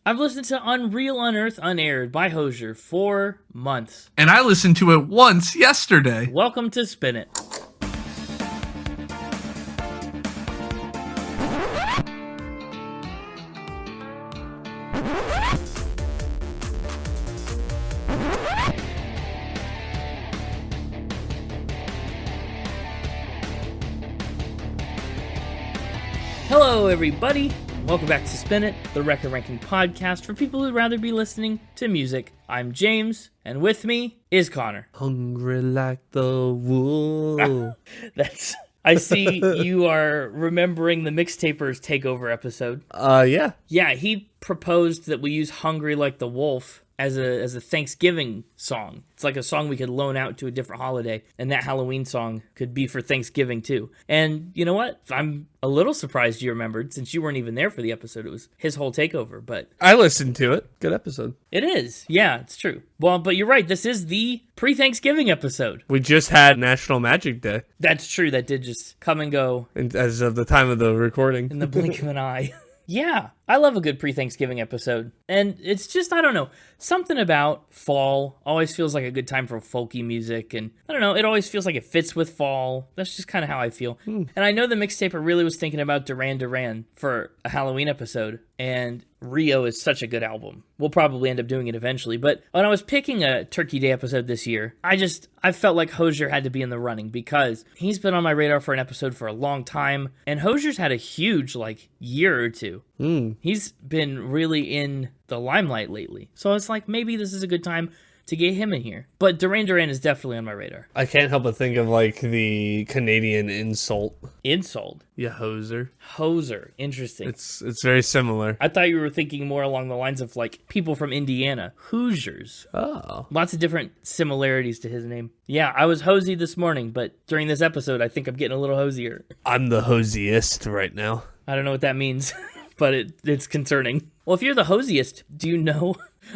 I've listened to Unreal Unearth Unaired by Hozier for months. And I listened to it once yesterday. Welcome to Spin It. Hello, everybody. Welcome back to Spin It, the record ranking podcast for people who'd rather be listening to music. I'm James, and with me is Connor. Hungry like the wolf. I see you are remembering the Mixtapers Takeover episode. Yeah. Yeah, he proposed that we use Hungry Like the Wolf as a Thanksgiving song. It's like a song we could loan out to a different holiday, and that Halloween song could be for Thanksgiving too. And you know what? I'm a little surprised you remembered, since you weren't even there for the episode. It was his whole takeover, but I listened to it. Good episode. it is. Yeah, it's true. Well, but you're right. This is the pre-Thanksgiving episode. We just had National Magic Day, That's true. That did just come and go as of the time of the recording. in the blink of an eye. Yeah, I love a good pre-Thanksgiving episode. And it's just, I don't know, something about fall always feels like a good time for folky music. And I don't know, it always feels like it fits with fall. That's just kind of how I feel. And I know the Mixtaper really was thinking about Duran Duran for a Halloween episode. And Rio is such a good album. We'll probably end up doing it eventually. But when I was picking a Turkey Day episode this year, I felt like Hozier had to be in the running because he's been on my radar for an episode for a long time. And Hozier's had a huge, year or two. He's been really in the limelight lately. So it's like, maybe this is a good time to get him in here. But Duran Duran is definitely on my radar. I can't help but think of the Canadian insult. Insult. Yeah, hoser. Hoser. Interesting. It's very similar. I thought you were thinking more along the lines of people from Indiana. Hoosiers. Oh. Lots of different similarities to his name. Yeah, I was Hosey this morning, but during this episode, I think I'm getting a little hosier. I'm the hosiest right now. I don't know what that means, but it's concerning. Well, if you're the hosiest, do you know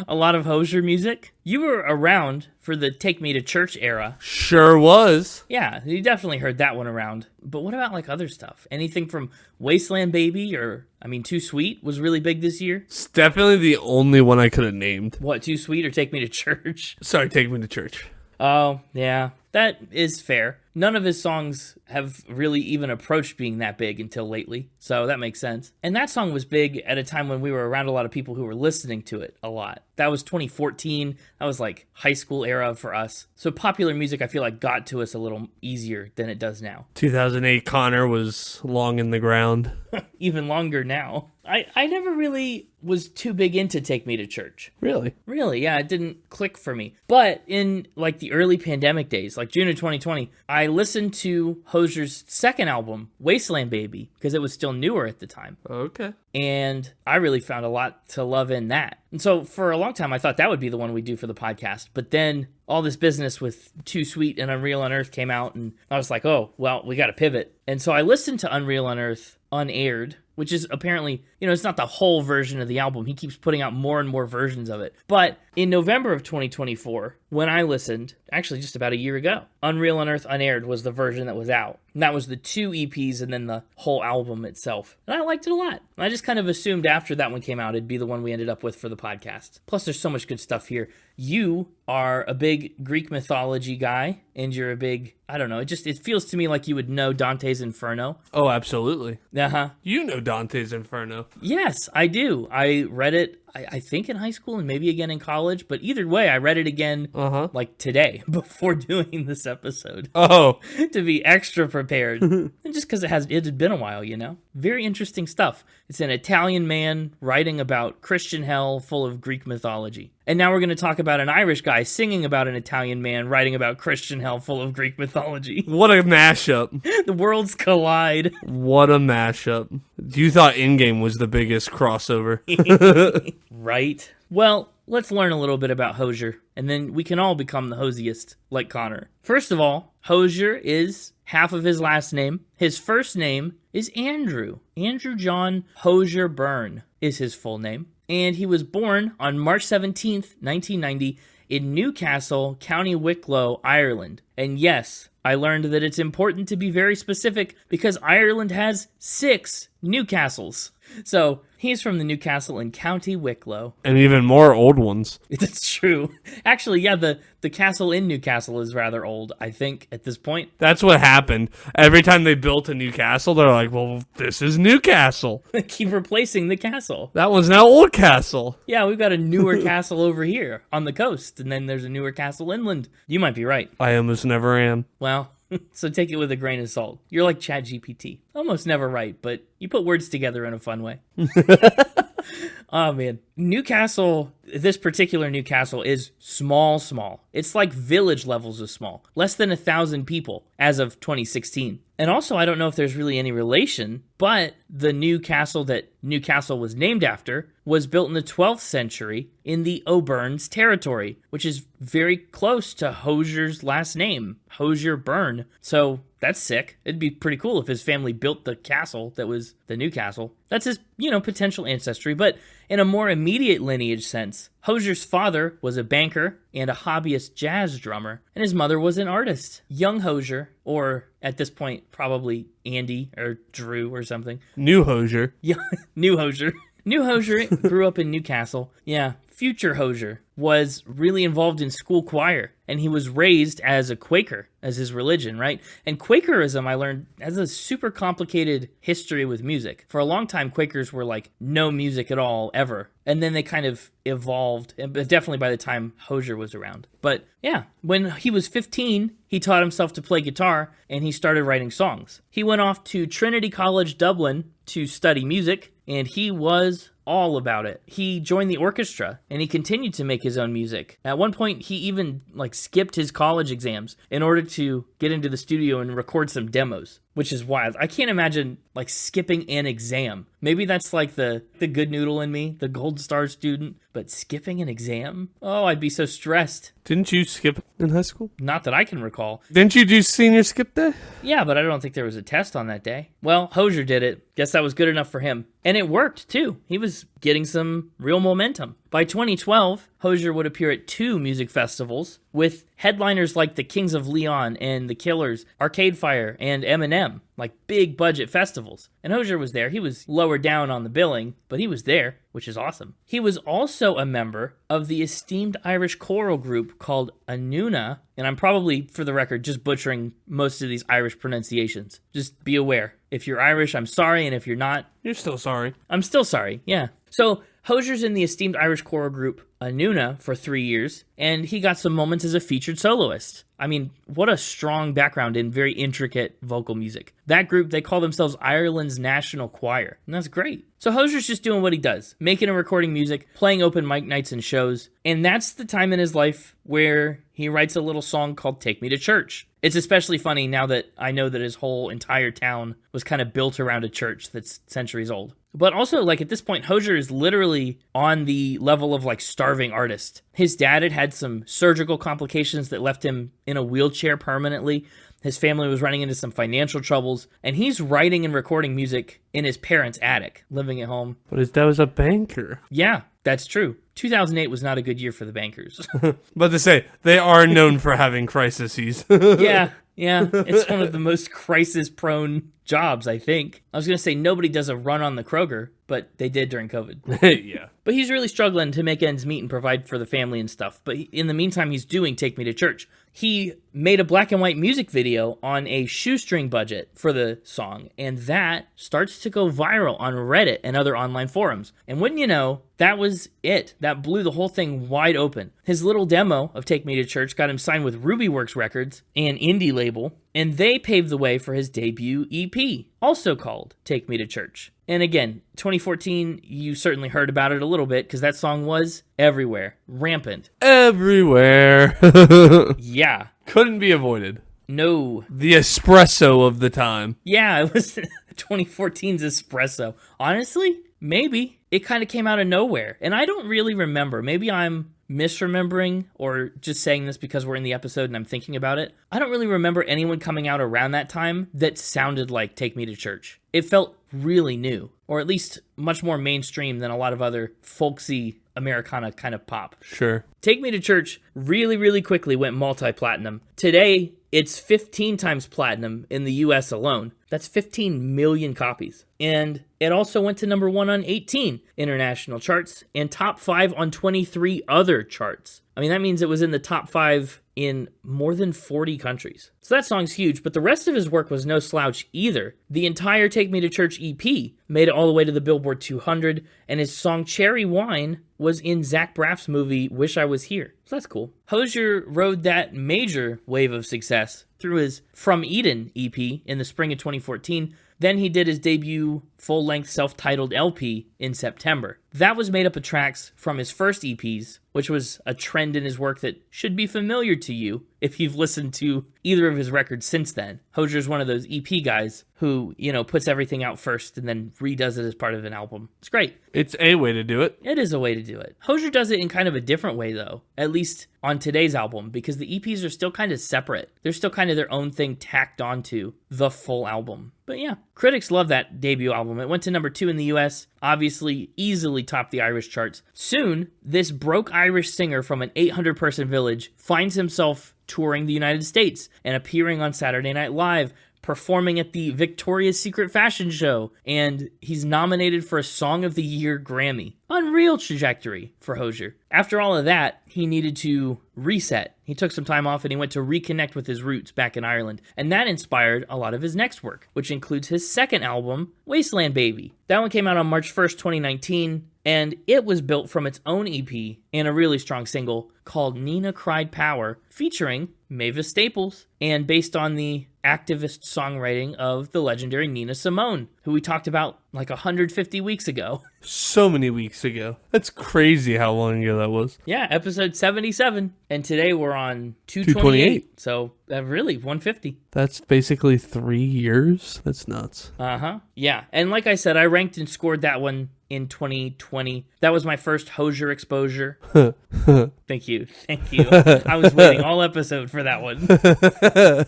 a lot of Hozier music? You were around for the Take Me to Church era. Sure was. Yeah, you definitely heard that one around. But what about other stuff? Anything from Wasteland Baby or, Too Sweet was really big this year? It's definitely the only one I could have named. What, Too Sweet or Take Me to Church? Sorry, Take Me to Church. Oh, yeah, that is fair. None of his songs have really even approached being that big until lately, so that makes sense. And that song was big at a time when we were around a lot of people who were listening to it a lot. That was 2014. That was high school era for us. So popular music, I feel got to us a little easier than it does now. 2008 Connor was long in the ground. Even longer now. I never really was too big into Take Me to Church. Really? Really, yeah, it didn't click for me. But in the early pandemic days, June of 2020, I listened to Hozier's second album, Wasteland Baby, because it was still newer at the time. Okay. And I really found a lot to love in that. And so for a long time, I thought that would be the one we do for the podcast. But then all this business with Too Sweet and Unreal Unearth came out, and I was like, oh, well, we got to pivot. And so I listened to Unreal Unearth Unaired, which is apparently, it's not the whole version of the album. He keeps putting out more and more versions of it. But in November of 2024, when I listened, actually just about a year ago, Unreal Unearth Unaired was the version that was out. And that was the 2 EPs and then the whole album itself. And I liked it a lot. I just kind of assumed after that one came out, it'd be the one we ended up with for the podcast. Plus, there's so much good stuff here. You are a big Greek mythology guy, and you're a big, I don't know, it feels to me like you would know Dante's Inferno. Oh, absolutely. Uh-huh. You know Dante's Inferno. Yes, I do. I read it, I think in high school and maybe again in college, but either way, I read it again today before doing this episode. Oh. To be extra prepared. And just because it had been a while, Very interesting stuff. It's an Italian man writing about Christian hell full of Greek mythology. And now we're going to talk about an Irish guy singing about an Italian man writing about Christian hell full of Greek mythology. What a mashup. The worlds collide. What a mashup. You thought In-Game was the biggest crossover. Right. Well, let's learn a little bit about Hozier, and then we can all become the hosiest, like Connor. First of all, Hozier is half of his last name. His first name is Andrew. Andrew John Hozier Byrne is his full name. And he was born on March 17th, 1990, in Newcastle, County Wicklow, Ireland. And yes, I learned that it's important to be very specific because Ireland has 6 Newcastles. So he's from the Newcastle in County Wicklow. And even more old ones. That's true. Actually, yeah, the castle in Newcastle is rather old, I think, at this point. That's what happened. Every time they built a new castle, they're like, well, this is Newcastle. Keep replacing the castle. That one's now Old Castle. Yeah, we've got a newer castle over here on the coast, and then there's a newer castle inland. You might be right. I almost never am. Well, so take it with a grain of salt. You're like ChatGPT. Almost never right, but you put words together in a fun way. Oh, man. Newcastle, this particular Newcastle is small. It's like village levels of small. Less than 1,000 people as of 2016. And also, I don't know if there's really any relation, but the new castle that Newcastle was named after was built in the 12th century in the O'Byrne's territory, which is very close to Hozier's last name, Hozier Burn. So that's sick. It'd be pretty cool if his family built the castle that was the Newcastle. That's his, potential ancestry. But in a more immediate lineage sense, Hozier's father was a banker and a hobbyist jazz drummer, and his mother was an artist. Young Hozier, or at this point, probably Andy or Drew or something. New Hozier. Yeah, New Hozier. New Hozier grew up in Newcastle. Yeah, future Hozier was really involved in school choir, and he was raised as a Quaker, as his religion, right? And Quakerism, I learned, has a super complicated history with music. For a long time, Quakers were like, no music at all, ever. And then they kind of evolved, but definitely by the time Hozier was around. But yeah, when he was 15, he taught himself to play guitar, and he started writing songs. He went off to Trinity College, Dublin, to study music, and he was all about it. He joined the orchestra, and he continued to make his own music. At one point, he even skipped his college exams in order to get into the studio and record some demos, which is wild. I can't imagine skipping an exam. Maybe that's like the good noodle in me, the gold star student, but skipping an exam? Oh, I'd be so stressed. Didn't you skip in high school? Not that I can recall. Didn't you do senior skip day? Yeah, but I don't think there was a test on that day. Well, Hozier did it. Guess that was good enough for him. And it worked, too. He was getting some real momentum. By 2012, Hozier would appear at 2 music festivals with headliners like the Kings of Leon and the Killers, Arcade Fire, and Eminem, like big budget festivals. And Hozier was there. He was lower down on the billing, but he was there, which is awesome. He was also a member of the esteemed Irish choral group called Anuna, and I'm probably, for the record, just butchering most of these Irish pronunciations. Just be aware. If you're Irish, I'm sorry, and if you're not... You're still sorry. I'm still sorry, yeah. So, Hozier's in the esteemed Irish choral group Anuna for 3 years, and he got some moments as a featured soloist. I mean, what a strong background in very intricate vocal music. That group, they call themselves Ireland's National Choir, and that's great. So Hozier's just doing what he does, making and recording music, playing open mic nights and shows, and that's the time in his life where he writes a little song called Take Me to Church. It's especially funny now that I know that his whole entire town was kind of built around a church that's centuries old. But also, at this point, Hozier is literally on the level of, starving artist. His dad had some surgical complications that left him in a wheelchair permanently. His family was running into some financial troubles, and he's writing and recording music in his parents' attic, living at home. But his dad was a banker. Yeah, that's true. 2008 was not a good year for the bankers. But to say, they are known for having crises. Yeah. It's one of the most crisis-prone jobs, I think. I was going to say nobody does a run on the Kroger, but they did during COVID. Yeah. But he's really struggling to make ends meet and provide for the family and stuff. But in the meantime, he's doing Take Me to Church. He made a black and white music video on a shoestring budget for the song, and that starts to go viral on Reddit and other online forums. And wouldn't you know, that was it. That blew the whole thing wide open. His little demo of Take Me to Church got him signed with Rubyworks Records, an indie label, and they paved the way for his debut EP, also called Take Me to Church. And again, 2014, you certainly heard about it a little bit because that song was everywhere, rampant. Everywhere. Yeah. Couldn't be avoided. No. The espresso of the time. Yeah, it was 2014's espresso. Honestly, maybe. It kind of came out of nowhere. And I don't really remember. Maybe I'm misremembering or just saying this because we're in the episode and I'm thinking about it. I don't really remember anyone coming out around that time that sounded like Take Me to Church. It felt really new, or at least much more mainstream than a lot of other folksy Americana kind of pop. Sure. Take Me to Church really, really quickly went multi-platinum. Today, it's 15 times platinum in the US alone. That's 15 million copies. And it also went to number 1 on 18 international charts and top 5 on 23 other charts. I mean, that means it was in the top 5 in more than 40 countries. So that song's huge, but the rest of his work was no slouch either. The entire Take Me to Church EP made it all the way to the Billboard 200, and his song Cherry Wine was in Zach Braff's movie Wish I Was Here. So that's cool. Hozier rode that major wave of success through his From Eden EP in the spring of 2014. Then he did his debut full-length self-titled LP in September. That was made up of tracks from his first EPs, which was a trend in his work that should be familiar to you if you've listened to either of his records since then. Hozier's one of those EP guys who, puts everything out first and then redoes it as part of an album. It's great. It's a way to do it. It is a way to do it. Hozier does it in kind of a different way, though, at least on today's album, because the EPs are still kind of separate. They're still kind of their own thing tacked onto the full album. But yeah, critics love that debut album. It went to number 2 in the US, obviously easily topped the Irish charts. Soon, this broke Irish singer from an 800-person village finds himself touring the United States and appearing on Saturday Night Live, performing at the Victoria's Secret fashion show, and he's nominated for a Song of the Year Grammy. Unreal trajectory for Hozier. After all of that, he needed to reset. He took some time off and he went to reconnect with his roots back in Ireland, and that inspired a lot of his next work, which includes his second album, Wasteland Baby. That one came out on March 1st, 2019, and it was built from its own EP and a really strong single called Nina Cried Power, featuring Mavis Staples, and based on the activist songwriting of the legendary Nina Simone, who we talked about like 150 weeks ago. So many weeks ago. That's crazy how long ago that was. Yeah, episode 77. And today we're on 228. So really, 150. That's basically 3 years. That's nuts. Uh-huh. Yeah. And like I said, I ranked and scored that one in 2020. That was my first Hozier exposure. Thank you. I was waiting all episode for that one.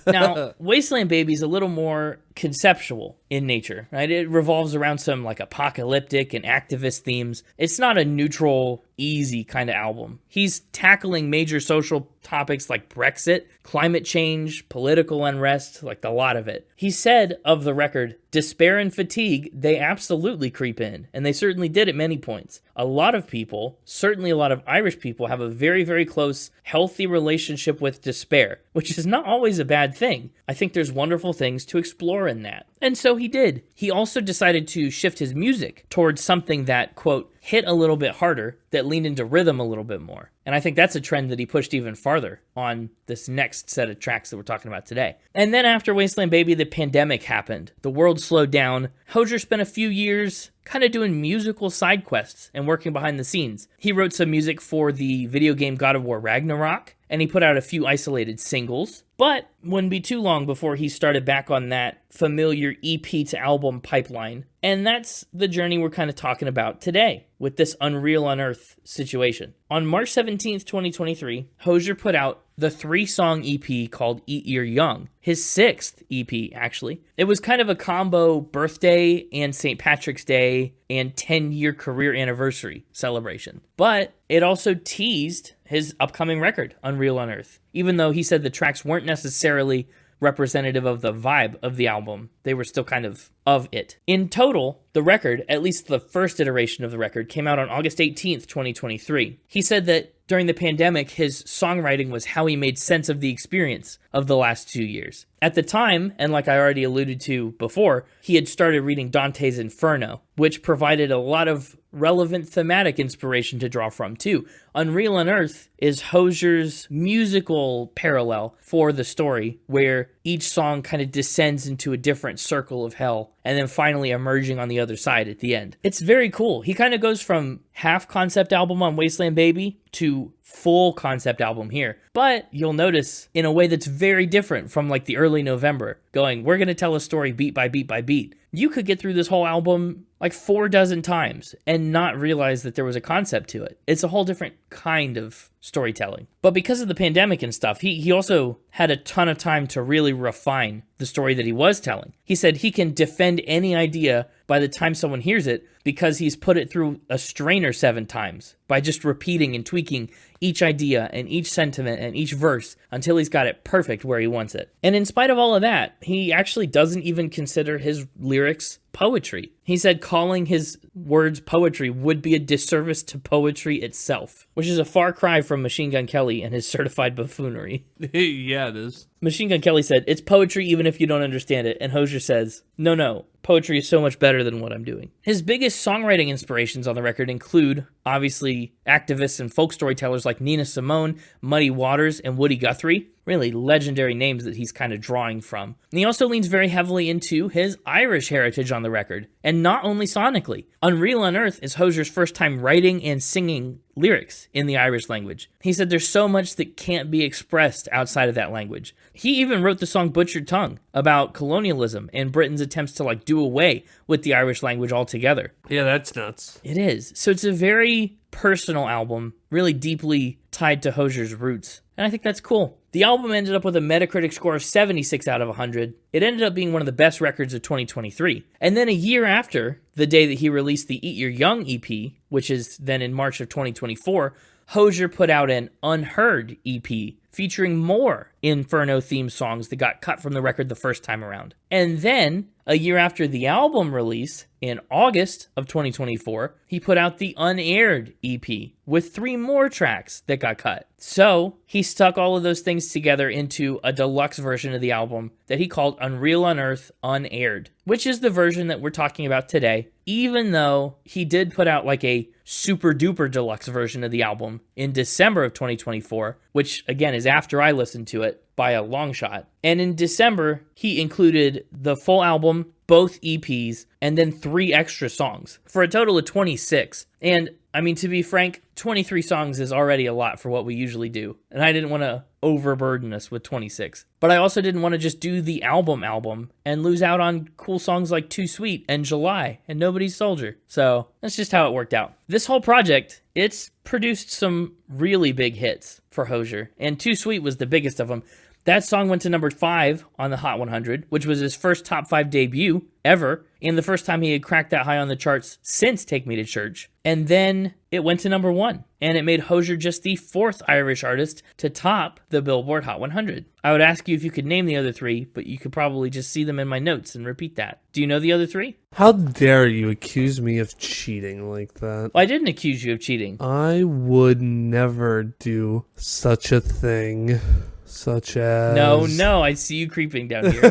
Now, Wasteland Baby is a little more conceptual in nature, right? It revolves around some like apocalyptic and activist themes. It's not a neutral, easy kind of album. He's tackling major social topics like Brexit, climate change, political unrest, like a lot of it. He said of the record, despair and fatigue, they absolutely creep in, and they certainly did at many points. A lot of people, certainly a lot of Irish people, have a very, very close, healthy relationship with despair, which is not always a bad thing. I think there's wonderful things to explore in that. And so he did. He also decided to shift his music towards something that, quote, hit a little bit harder, that leaned into rhythm a little bit more. And I think that's a trend that he pushed even farther on this next set of tracks that we're talking about today. And then after Wasteland Baby, the pandemic happened. The world slowed down. Hozier spent a few years kind of doing musical side quests and working behind the scenes. He wrote some music for the video game God of War Ragnarok, and he put out a few isolated singles. But wouldn't be too long before he started back on that familiar EP to album pipeline. And that's the journey we're kind of talking about today with this Unreal Unearth situation. On March 17th, 2023, Hozier put out the 3-song EP called Eat Your Young, his 6th EP, actually. It was kind of a combo birthday and St. Patrick's Day and 10-year career anniversary celebration. But it also teased his upcoming record, Unreal Unearth. Even though he said the tracks weren't necessarily representative of the vibe of the album, they were still kind of it. In total, the record, at least the first iteration of the record, came out on August 18th, 2023. He said that during the pandemic, his songwriting was how he made sense of the experience of the last 2 years. At the time, and like I already alluded to before, he had started reading Dante's Inferno, which provided a lot of relevant thematic inspiration to draw from too. Unreal Unearth is Hozier's musical parallel for the story, where each song kind of descends into a different circle of hell, and then finally emerging on the other side at the end. It's very cool. He kind of goes from half concept album on Wasteland Baby to full concept album here. But you'll notice in a way that's very different from like the early November, going, we're going to tell a story beat by beat by beat. You could get through this whole album like 4 dozen times and not realize that there was a concept to it. It's a whole different kind of storytelling. But because of the pandemic and stuff, he also had a ton of time to really refine the story that he was telling. He said he can defend any idea by the time someone hears it because he's put it through a strainer 7 times by just repeating and tweaking each idea and each sentiment and each verse until he's got it perfect where he wants it. And in spite of all of that, he actually doesn't even consider his lyrics poetry. He said calling his words poetry would be a disservice to poetry itself, which is a far cry from Machine Gun Kelly and his certified buffoonery. Yeah, it is. Machine Gun Kelly said, "It's poetry even if you don't understand it." And Hozier says, no, poetry is so much better than what I'm doing. His biggest songwriting inspirations on the record include, obviously, activists and folk storytellers like Nina Simone, Muddy Waters, and Woody Guthrie. Really legendary names that he's kind of drawing from. And he also leans very heavily into his Irish heritage on the record, and not only sonically. Unreal Unearth is Hozier's first time writing and singing lyrics in the Irish language. He said there's so much that can't be expressed outside of that language. He even wrote the song Butchered Tongue about colonialism and Britain's attempts to do away with the Irish language altogether. Yeah, that's nuts. It is. So it's a very personal album, really deeply tied to Hozier's roots. And I think that's cool. The album ended up with a Metacritic score of 76 out of 100. It ended up being one of the best records of 2023. And then a year after, the day that he released the Eat Your Young EP, which is then in March of 2024, Hozier put out an Unheard EP featuring more Inferno themed songs that got cut from the record the first time around. And then, a year after the album release, in August of 2024, he put out the Unaired EP with 3 more tracks that got cut. So, he stuck all of those things together into a deluxe version of the album that he called Unreal Unearth Unaired, which is the version that we're talking about today, even though he did put out a super duper deluxe version of the album in December of 2024, which again is after I listened to it by a long shot. And in December, he included the full album, both EPs, and then 3 extra songs for a total of 26. And I mean, to be frank, 23 songs is already a lot for what we usually do. And I didn't want to overburden us with 26. But I also didn't want to just do the album and lose out on cool songs like Too Sweet and July and Nobody's Soldier. So that's just how it worked out. This whole project, it's produced some really big hits for Hozier. And Too Sweet was the biggest of them. That song went to number 5 on the Hot 100, which was his first top 5 debut ever, and the first time he had cracked that high on the charts since Take Me to Church. And then it went to number 1, and it made Hozier just the 4th Irish artist to top the Billboard Hot 100. I would ask you if you could name the other 3, but you could probably just see them in my notes and repeat that. Do you know the other 3? How dare you accuse me of cheating like that? Well, I didn't accuse you of cheating. I would never do such a thing. Such as... No, I see you creeping down here.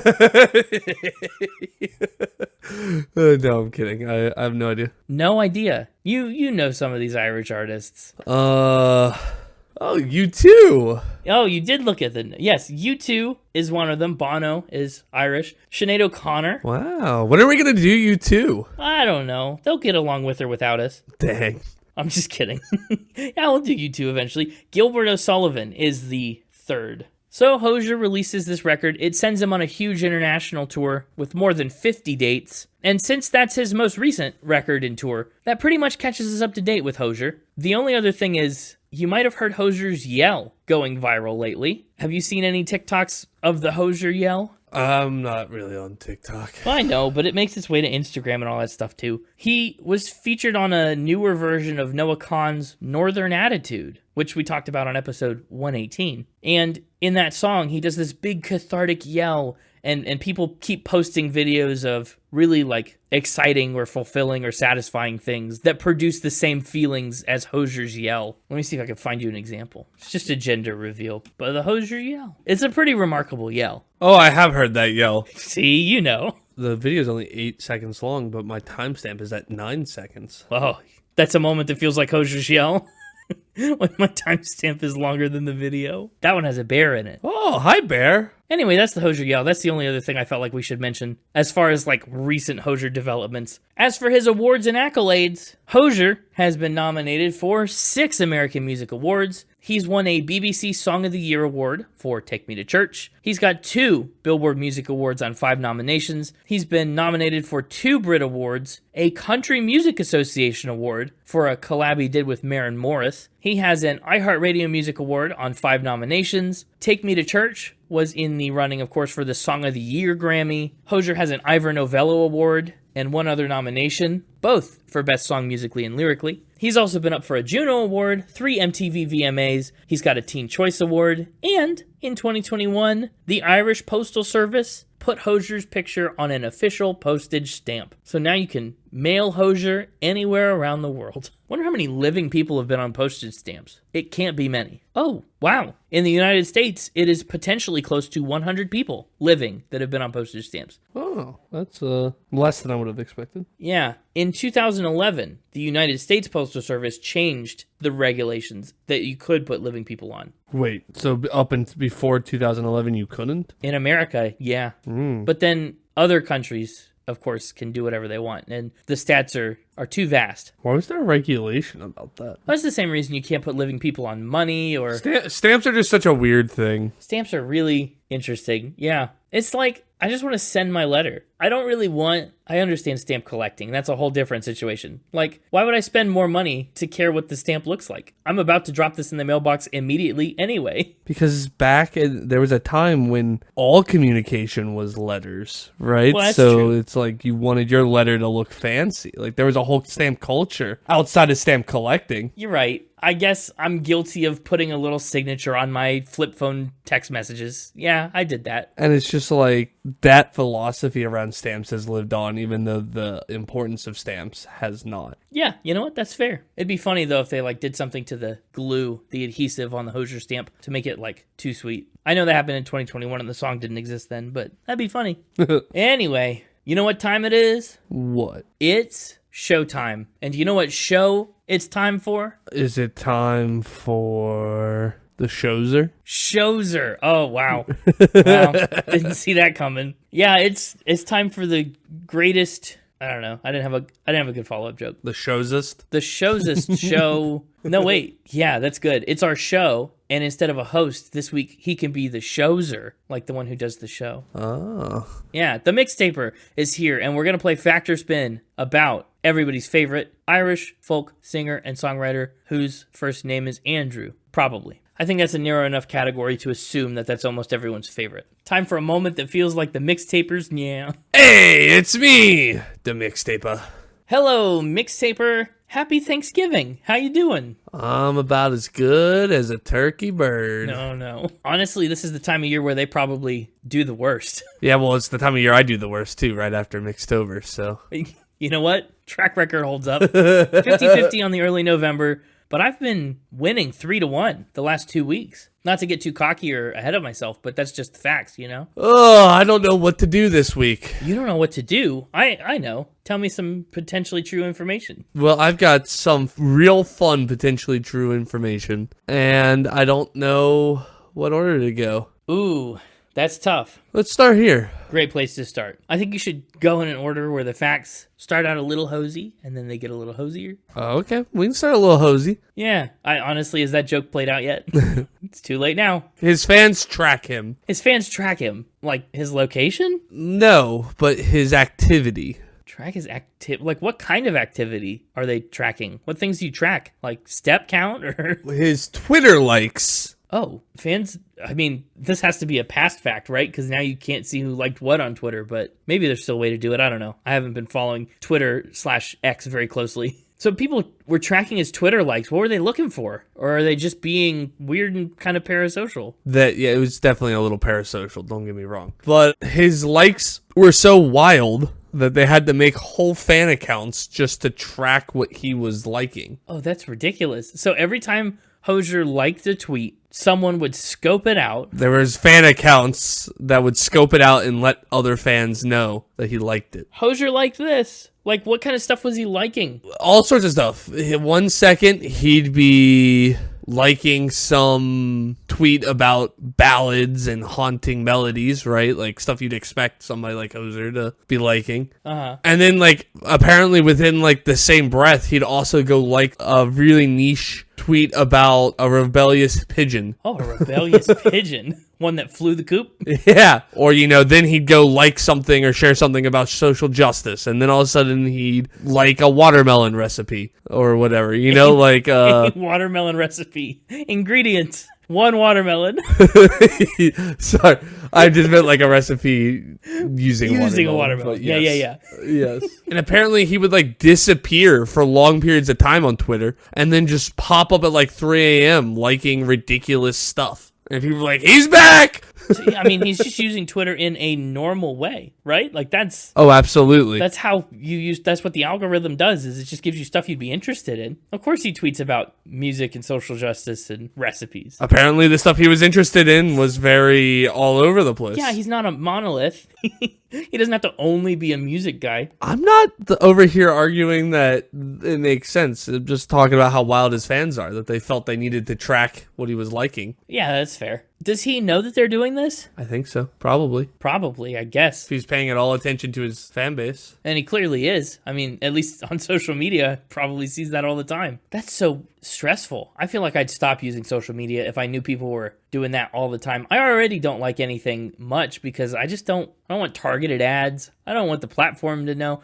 No, I'm kidding. I have no idea. No idea. You know some of these Irish artists. Oh, U2. Oh, you did look at the... Yes, U2 is one of them. Bono is Irish. Sinead O'Connor. Wow. When are we going to do U2? I don't know. They'll get along with or without us. Dang. I'm just kidding. Yeah, we'll do U2 eventually. Gilbert O'Sullivan is the 3rd. So Hozier releases this record. It sends him on a huge international tour with more than 50 dates. And since that's his most recent record and tour, that pretty much catches us up to date with Hozier. The only other thing is, you might have heard Hozier's yell going viral lately. Have you seen any TikToks of the Hozier yell? I'm not really on TikTok. Well, I know, but it makes its way to Instagram and all that stuff too. He was featured on a newer version of Noah Kahan's Northern Attitude, which we talked about on episode 118. And in that song, he does this big cathartic yell, and people keep posting videos of really exciting or fulfilling or satisfying things that produce the same feelings as Hozier's yell. Let me see if I can find you an example. It's just a gender reveal, but the Hozier yell. It's a pretty remarkable yell. Oh, I have heard that yell. See, you know. The video is only 8 seconds long, but my timestamp is at 9 seconds. Oh, that's a moment that feels like Hozier's yell. When my timestamp is longer than the video. That one has a bear in it. Oh, hi, bear. Anyway, that's the Hozier yell. That's the only other thing I felt like we should mention as far as recent Hozier developments. As for his awards and accolades, Hozier has been nominated for 6 American Music Awards, He's won a BBC Song of the Year award for Take Me to Church. He's got 2 Billboard Music Awards on 5 nominations. He's been nominated for 2 Brit Awards, a Country Music Association Award for a collab he did with Maren Morris. He has an iHeartRadio Music Award on 5 nominations. Take Me to Church was in the running, of course, for the Song of the Year Grammy. Hozier has an Ivor Novello Award and 1 other nomination, both for Best Song Musically and Lyrically. He's also been up for a Juno Award, 3 MTV VMAs, he's got a Teen Choice Award, and in 2021, the Irish Postal Service put Hozier's picture on an official postage stamp. So now you can mail Hozier anywhere around the world. Wonder how many living people have been on postage stamps. It can't be many. Oh, wow. In the United States, it is potentially close to 100 people living that have been on postage stamps. Oh, that's less than I would have expected. Yeah. In 2011, the United States Postal Service changed the regulations that you could put living people on. Wait, so up and before 2011 you couldn't? In America, yeah. But then other countries, of course, can do whatever they want. And the stats are too vast. Why was there a regulation about that? That's the same reason you can't put living people on money or... Stamps are just such a weird thing. Stamps are really interesting. Yeah. It's like, I just want to send my letter. I understand stamp collecting. That's a whole different situation. Like, why would I spend more money to care what the stamp looks like? I'm about to drop this in the mailbox immediately anyway. Because there was a time when all communication was letters, right? Well, that's so true. It's like you wanted your letter to look fancy. Like there was a whole stamp culture outside of stamp collecting. You're right. I guess I'm guilty of putting a little signature on my flip phone text messages. Yeah, I did that. And it's just like that philosophy around stamps has lived on, even though the importance of stamps has not. Yeah, you know what? That's fair. It'd be funny, though, if they did something to the glue, the adhesive on the Hozier stamp to make it, too sweet. I know that happened in 2021 and the song didn't exist then, but that'd be funny. Anyway, you know what time it is? What? It's showtime. And do you know what show it's time for? Is it time for the Hozier? Hozier. Oh, wow. Wow. Didn't see that coming. Yeah, it's time for the greatest... I don't know. I didn't have a good follow-up joke. The Showzest? The Showzest show. No, wait. Yeah, that's good. It's our show, and instead of a host, this week he can be the Hozier, like the one who does the show. Oh. Yeah, the Mixtaper is here, and we're going to play Factor Spin about everybody's favorite Irish folk singer and songwriter whose first name is Andrew. Probably. I think that's a narrow enough category to assume that that's almost everyone's favorite. Time for a moment that feels like the Mixtapers, yeah. Hey, it's me, the Mixtaper. Hello, Mixtaper. Happy Thanksgiving. How you doing? I'm about as good as a turkey bird. No. Honestly, this is the time of year where they probably do the worst. Yeah, well, it's the time of year I do the worst, too, right after Mixtober, so. You know what? Track record holds up. 50-50 on the early November. But I've been winning 3-1 the last 2 weeks. Not to get too cocky or ahead of myself, but that's just the facts, you know? Oh, I don't know what to do this week. You don't know what to do? I know. Tell me some potentially true information. Well, I've got some real fun, potentially true information, and I don't know what order to go. Ooh, that's tough. Let's start here. Great place to start. I think you should go in an order where the facts start out a little hosy, and then they get a little hosier. Okay, we can start a little hosy. Yeah, honestly, has that joke played out yet? It's too late now. His fans track him. His fans track him? Like, his location? No, but his activity. Track his activity? Like, what kind of activity are they tracking? What things do you track? Like, step count, or...? His Twitter likes. Oh, fans... I mean, this has to be a past fact, right? Because now you can't see who liked what on Twitter, but maybe there's still a way to do it. I don't know. I haven't been following Twitter/X very closely. So people were tracking his Twitter likes. What were they looking for? Or are they just being weird and kind of parasocial? Yeah, it was definitely a little parasocial, don't get me wrong. But his likes were so wild that they had to make whole fan accounts just to track what he was liking. Oh, that's ridiculous. So every time Hozier liked a tweet, someone would scope it out. There was fan accounts that would scope it out and let other fans know that he liked it. Hozier liked this. Like, what kind of stuff was he liking? All sorts of stuff. 1 second, he'd be liking some tweet about ballads and haunting melodies, right? Like stuff you'd expect somebody like Hozier to be liking. Uh-huh. And then, apparently within, the same breath, he'd also go like a really niche tweet about a rebellious pigeon. Oh, a rebellious pigeon. One that flew the coop? Yeah. Or, then he'd go like something or share something about social justice. And then all of a sudden he'd like a watermelon recipe or whatever, like... A watermelon recipe. Ingredients. 1 watermelon. Sorry. I just meant like a recipe using a watermelon. Yes. Yes. And apparently he would like disappear for long periods of time on Twitter and then just pop up at like 3 a.m. liking ridiculous stuff. And people were like, he's back! I mean, he's just using Twitter in a normal way, right? Like that's... Oh, absolutely. That's how you use... That's what the algorithm does, is it just gives you stuff you'd be interested in. Of course he tweets about music and social justice and recipes. Apparently the stuff he was interested in was very all over the place. Yeah, he's not a monolith. He doesn't have to only be a music guy. I'm not over here arguing that it makes sense. I'm just talking about how wild his fans are, that they felt they needed to track what he was liking. Yeah, that's fair. Does he know that they're doing this? I think so. Probably. Probably, I guess. If he's paying it all attention to his fan base. And he clearly is. I mean, at least on social media, probably sees that all the time. That's so stressful. I feel like I'd stop using social media if I knew people were doing that all the time. I already don't like anything much because I don't want targeted ads. I don't want the platform to know.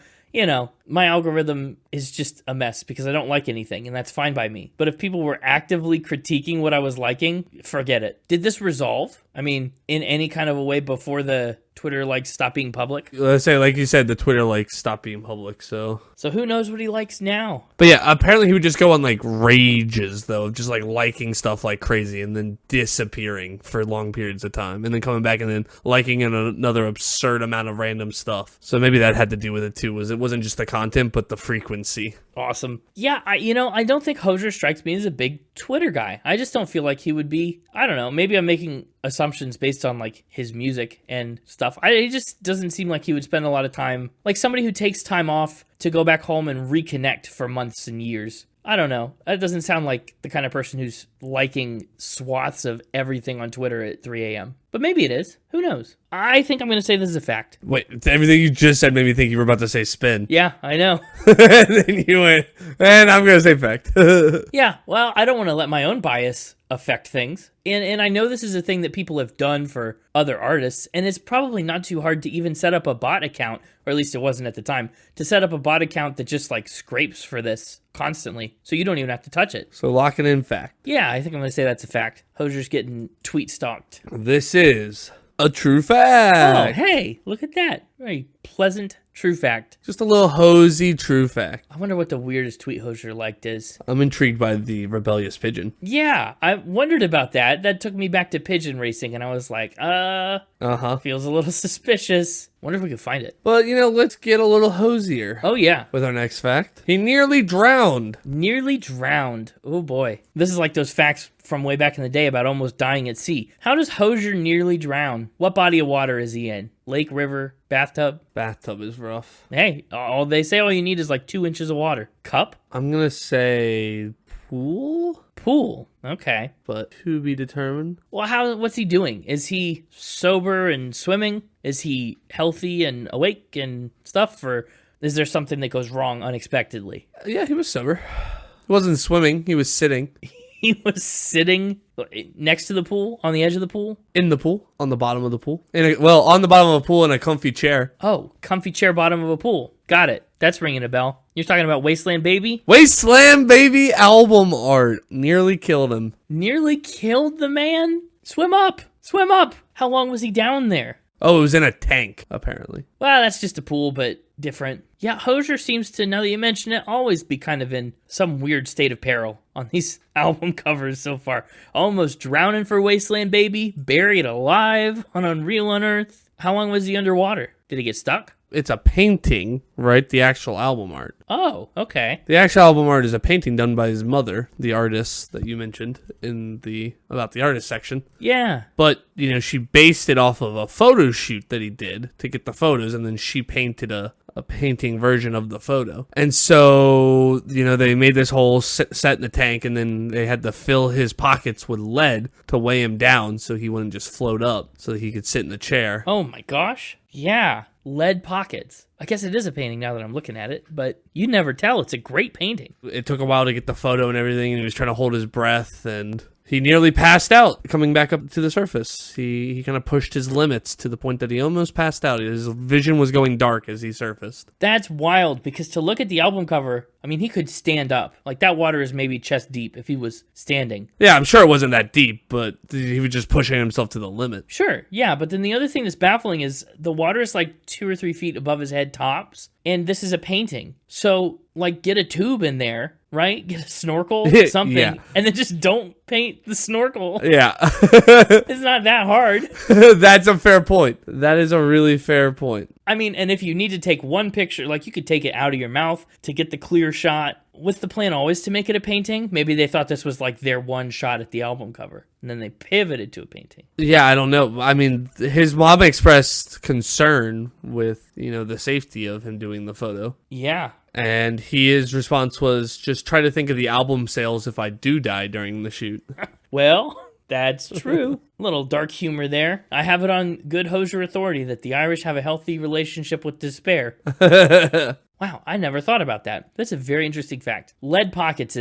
My algorithm is just a mess because I don't like anything, and that's fine by me. But if people were actively critiquing what I was liking, forget it. Did this resolve? I mean, in any kind of a way before the Twitter stopped being public? Let's say, like you said, the Twitter stopped being public, so who knows what he likes now? But yeah, apparently he would just go on rages though, of just liking stuff like crazy and then disappearing for long periods of time and then coming back and then liking another absurd amount of random stuff. So maybe that had to do with it too. It wasn't just the content but the frequency. Awesome. Yeah, I don't think Hozier strikes me as a big Twitter guy. I just don't feel like he would be. I don't know. Maybe I'm making assumptions based on his music and stuff. It just doesn't seem like he would spend a lot of time, like somebody who takes time off to go back home and reconnect for months and years. I don't know. That doesn't sound like the kind of person who's liking swaths of everything on Twitter at 3 a.m. But maybe it is. Who knows? I think I'm going to say this is a fact. Wait, everything you just said made me think you were about to say spin. Yeah, I know. And then you went, and I'm going to say fact. Yeah, well, I don't want to let my own bias affect things. And I know this is a thing that people have done for other artists, and it's probably not too hard to even set up a bot account, or at least it wasn't at the time, to set up a bot account that just scrapes for this constantly, so you don't even have to touch it. So locking in fact. Yeah, I think I'm going to say that's a fact. Hozier's getting tweet stalked. This is a true fact. Oh, hey, look at that. Very pleasant true fact. Just a little Hosey true fact. I wonder what the weirdest tweet Hozier liked is. I'm intrigued by the rebellious pigeon. Yeah, I wondered about that. That took me back to pigeon racing, and I was like, feels a little suspicious. Wonder if we could find it. But, let's get a little Hozier. Oh, yeah. With our next fact. He nearly drowned. Nearly drowned. Oh, boy. This is like those facts from way back in the day about almost dying at sea. How does Hozier nearly drown? What body of water is he in? Lake, river, bathtub? Bathtub is rough. Hey, they say all you need is 2 inches of water. Cup? I'm going to say pool? Pool. Okay. But to be determined. Well, what's he doing? Is he sober and swimming? Is he healthy and awake and stuff? Or is there something that goes wrong unexpectedly? Yeah, he was sober. He wasn't swimming. He was sitting. He was sitting next to the pool, on the edge of the pool? In the pool, on the bottom of the pool. On the bottom of a pool in a comfy chair. Oh, comfy chair bottom of a pool. Got it. That's ringing a bell. You're talking about Wasteland Baby? Wasteland Baby album art. Nearly killed him. Nearly killed the man? Swim up. Swim up. How long was he down there? Oh, it was in a tank, apparently. Well, that's just a pool, but different. Yeah, Hozier seems to, now that you mention it, always be kind of in some weird state of peril on these album covers so far. Almost drowning for Wasteland Baby, buried alive on Unearth. How long was he underwater? Did he get stuck? It's a painting, right? The actual album art. Oh, okay. The actual album art is a painting done by his mother, the artist that you mentioned in the About the Artist section. Yeah. But, she based it off of a photo shoot that he did to get the photos, and then she painted a painting version of the photo. And so, they made this whole set in the tank, and then they had to fill his pockets with lead to weigh him down so he wouldn't just float up, so that he could sit in the chair. Oh my gosh. Yeah. lead pockets. I guess it is a painting now that I'm looking at it, but you never tell. It's a great painting. It took a while to get the photo and everything, and he was trying to hold his breath, and he nearly passed out coming back up to the surface. He kind of pushed his limits to the point that he almost passed out. His vision was going dark as he surfaced. That's wild, because to look at the album cover, I mean, he could stand up. Like, that water is maybe chest deep if he was standing. Yeah, I'm sure it wasn't that deep, but he was just pushing himself to the limit. Sure, yeah, but then the other thing that's baffling is the water is like 2 or 3 feet above his head tops, and this is a painting. So, like, get a tube in there, right? Get a snorkel, something, Yeah. and then just don't paint the snorkel. Yeah. It's not that hard. That's a fair point. That is a really fair point. I mean, and if you need to take one picture, like, you could take it out of your mouth to get the clear shot. Was the plan always to make it a painting? Maybe they thought this was like their one shot at the album cover, and then they pivoted to a painting. Yeah, I don't know. I mean, his mom expressed concern with, the safety of him doing the photo. Yeah. And his response was, just try to think of the album sales if I do die during the shoot. Well, that's true. A little dark humor there. I have it on good Hozier authority that the Irish have a healthy relationship with despair. Wow, I never thought about that. That's a very interesting fact. Lead pockets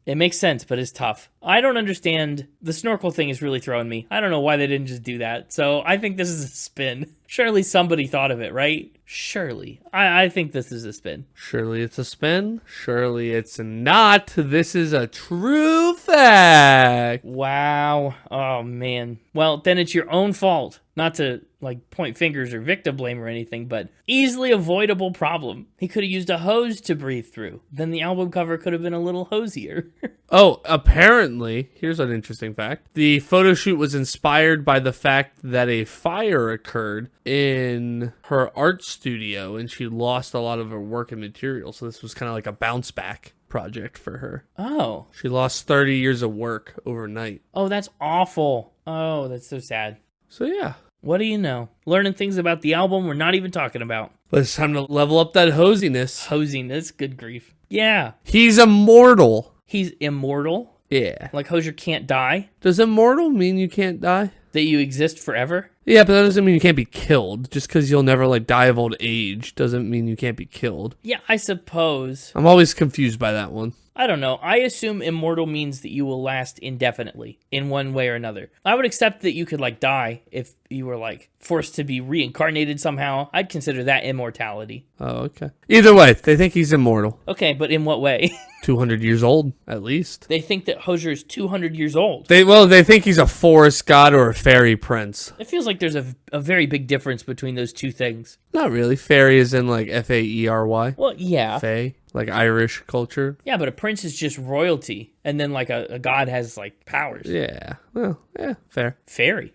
it makes sense, but it's tough. I don't understand. The snorkel thing is really throwing me. I don't know why they didn't just do that. So I think this is a spin. Surely somebody thought of it, right? Surely. I think this is a spin. Surely it's a spin. Surely it's not. This is a true fact. Wow. Oh, man. Well, then it's your own fault. Not to, point fingers or victim blame or anything, but easily avoidable problem. He could have used a hose to breathe through. Then the album cover could have been a little hosier. Oh, apparently, here's an interesting fact. The photo shoot was inspired by the fact that a fire occurred in her art studio and she lost a lot of her work and material. So this was kind of like a bounce back project for her. Oh. She lost 30 years of work overnight. Oh, that's awful. Oh, that's so sad. So yeah. What do you know? Learning things about the album we're not even talking about. But it's time to level up that hosiness. Hosiness, good grief. Yeah. He's immortal. He's immortal? Yeah. Like Hozier can't die? Does immortal mean you can't die? That you exist forever? Yeah, but that doesn't mean you can't be killed. Just because you'll never, die of old age doesn't mean you can't be killed. Yeah, I suppose. I'm always confused by that one. I don't know. I assume immortal means that you will last indefinitely in one way or another. I would accept that you could die if you were forced to be reincarnated somehow. I'd consider that immortality. Oh, okay. Either way, they think he's immortal. Okay, but in what way? 200 years old, at least. They think that Hozier is 200 years old. They think he's a forest god or a fairy prince. It feels like there's a very big difference between those two things. Not really. Fairy is in Faery. Well, yeah. Fae, Irish culture. Yeah, but a prince is just royalty, and then a god has powers. Yeah. Well, yeah, fair. Fairy.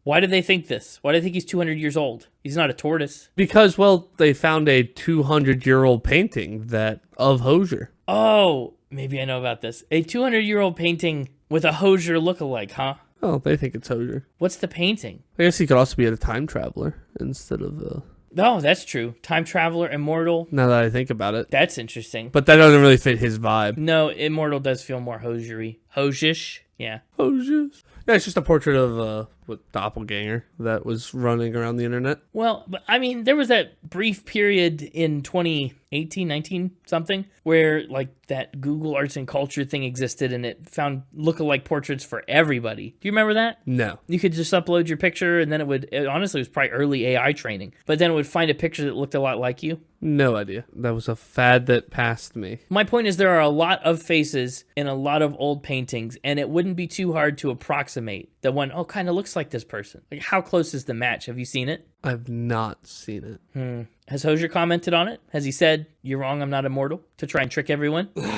Why do they think this? Why do they think he's 200 years old? He's not a tortoise. Because, they found a 200-year-old painting of Hozier. Oh, maybe I know about this. A 200-year-old painting with a Hozier lookalike, huh? Oh, they think it's Hozier. What's the painting? I guess he could also be a time traveler instead of Oh, that's true. Time traveler, immortal. Now that I think about it. That's interesting. But that doesn't really fit his vibe. No, immortal does feel more Hozier-y. Hozish? Yeah. Hozier. Yeah, it's just a portrait of doppelganger that was running around the internet. Well, but I mean, there was that brief period in 2018, 19 something, where that Google Arts and Culture thing existed and it found lookalike portraits for everybody. Do you remember that? No. You could just upload your picture and then honestly, it was probably early AI training, but then it would find a picture that looked a lot like you. No idea. That was a fad that passed me. My point is there are a lot of faces in a lot of old paintings, and it wouldn't be too hard to approximate that one, kind of looks like this person. How close is the match? Have you seen it? I've not seen it. Has Hozier commented on it? Has he said, "You're wrong, I'm not immortal," to try and trick everyone? Not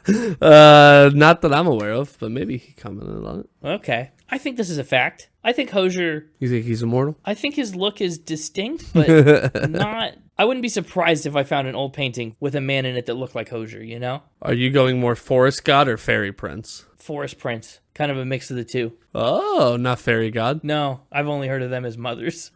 that I'm aware of, but maybe he commented on it. Okay. I think this is a fact. I think Hozier... You think he's immortal? I think his look is distinct, but not... I wouldn't be surprised if I found an old painting with a man in it that looked like Hozier, you know? Are you going more forest god or fairy prince? Forest prince. Kind of a mix of the two. Oh, not fairy god. No, I've only heard of them as mothers.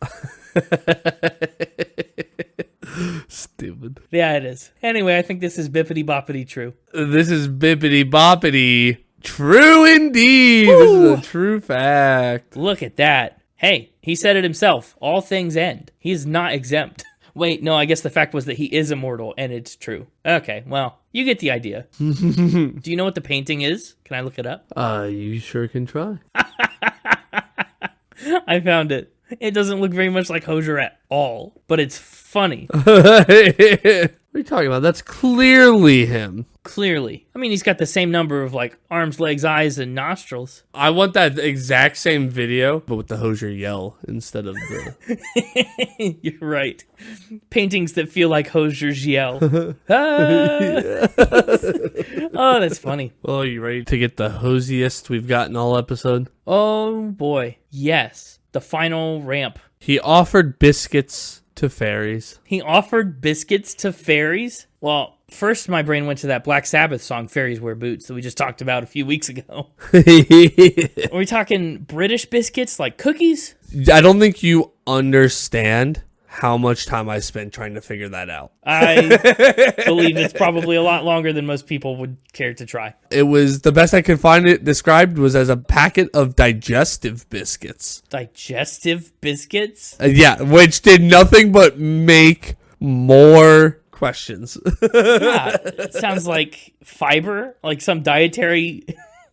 Stupid. Yeah, it is. Anyway, I think this is bippity boppity true. This is bippity boppity true indeed. Woo! This is a true fact. Look at that. Hey, he said it himself. All things end. He is not exempt. Wait, no, I guess the fact was that he is immortal, and it's true. Okay, well, you get the idea. Do you know what the painting is? Can I look it up? You sure can try. I found it. It doesn't look very much like Hozier at all, but it's funny. What are you talking about? That's clearly him. Clearly. I mean, he's got the same number of, like, arms, legs, eyes, and nostrils. I want that exact same video, but with the Hozier yell instead of the... You're right. Paintings that feel like Hozier's yell. Ah! Oh, that's funny. Well, are you ready to get the hosiest we've gotten all episode? Oh, boy. Yes. The final ramp. He offered biscuits to fairies. He offered biscuits to fairies? Well, first my brain went to that Black Sabbath song, Fairies Wear Boots, that we just talked about a few weeks ago. Are we talking British biscuits, like cookies? I don't think you understand how much time I spent trying to figure that out. I believe it's probably a lot longer than most people would care to try. It was the best I could find it described was as a packet of digestive biscuits. Digestive biscuits? Yeah, which did nothing but make more questions. Yeah, it sounds like fiber, like some dietary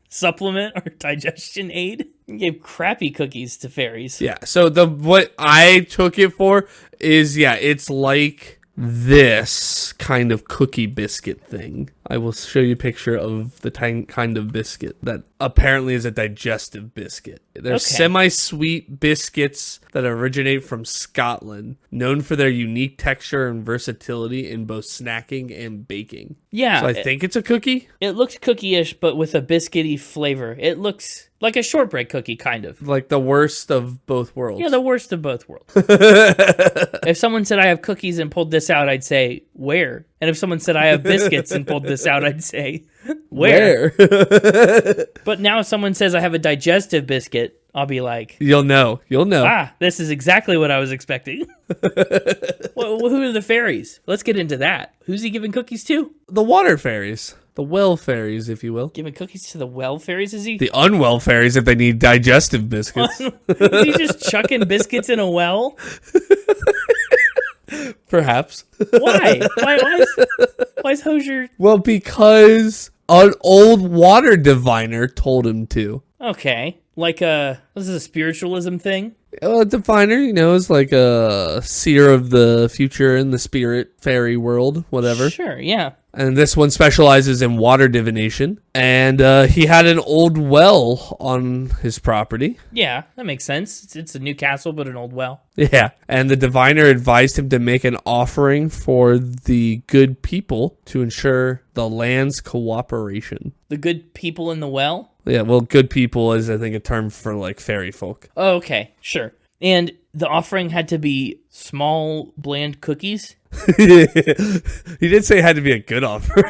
supplement or digestion aid. You gave crappy cookies to fairies. Yeah, so what I took it for is, it's like this kind of cookie biscuit thing. I will show you a picture of the kind of biscuit that apparently is a digestive biscuit. They're semi-sweet biscuits that originate from Scotland, known for their unique texture and versatility in both snacking and baking. Yeah. So I think it's a cookie. It looks cookie-ish, but with a biscuity flavor. It looks like a shortbread cookie, kind of. Like the worst of both worlds. Yeah, the worst of both worlds. If someone said I have cookies and pulled this out, I'd say, where? And if someone said I have biscuits and pulled this out, I'd say, where? But now if someone says I have a digestive biscuit, I'll be like... You'll know. Ah, this is exactly what I was expecting. Well, who are the fairies? Let's get into that. Who's he giving cookies to? The water fairies. The well fairies, if you will. Giving cookies to the well fairies, is he? The unwell fairies if they need digestive biscuits. Is he just chucking biscuits in a well? Perhaps. Why? Why is Hozier... Well, because an old water diviner told him to. Okay. Like this is a spiritualism thing? A diviner, is like a seer of the future in the spirit fairy world, whatever. Sure, yeah. And this one specializes in water divination. And he had an old well on his property. Yeah, that makes sense. It's a new castle, but an old well. Yeah. And the diviner advised him to make an offering for the good people to ensure the land's cooperation. The good people in the well? Yeah, well, good people is, I think, a term for, like, fairy folk. Oh, okay, sure. And the offering had to be small, bland cookies? He did say it had to be a good offering.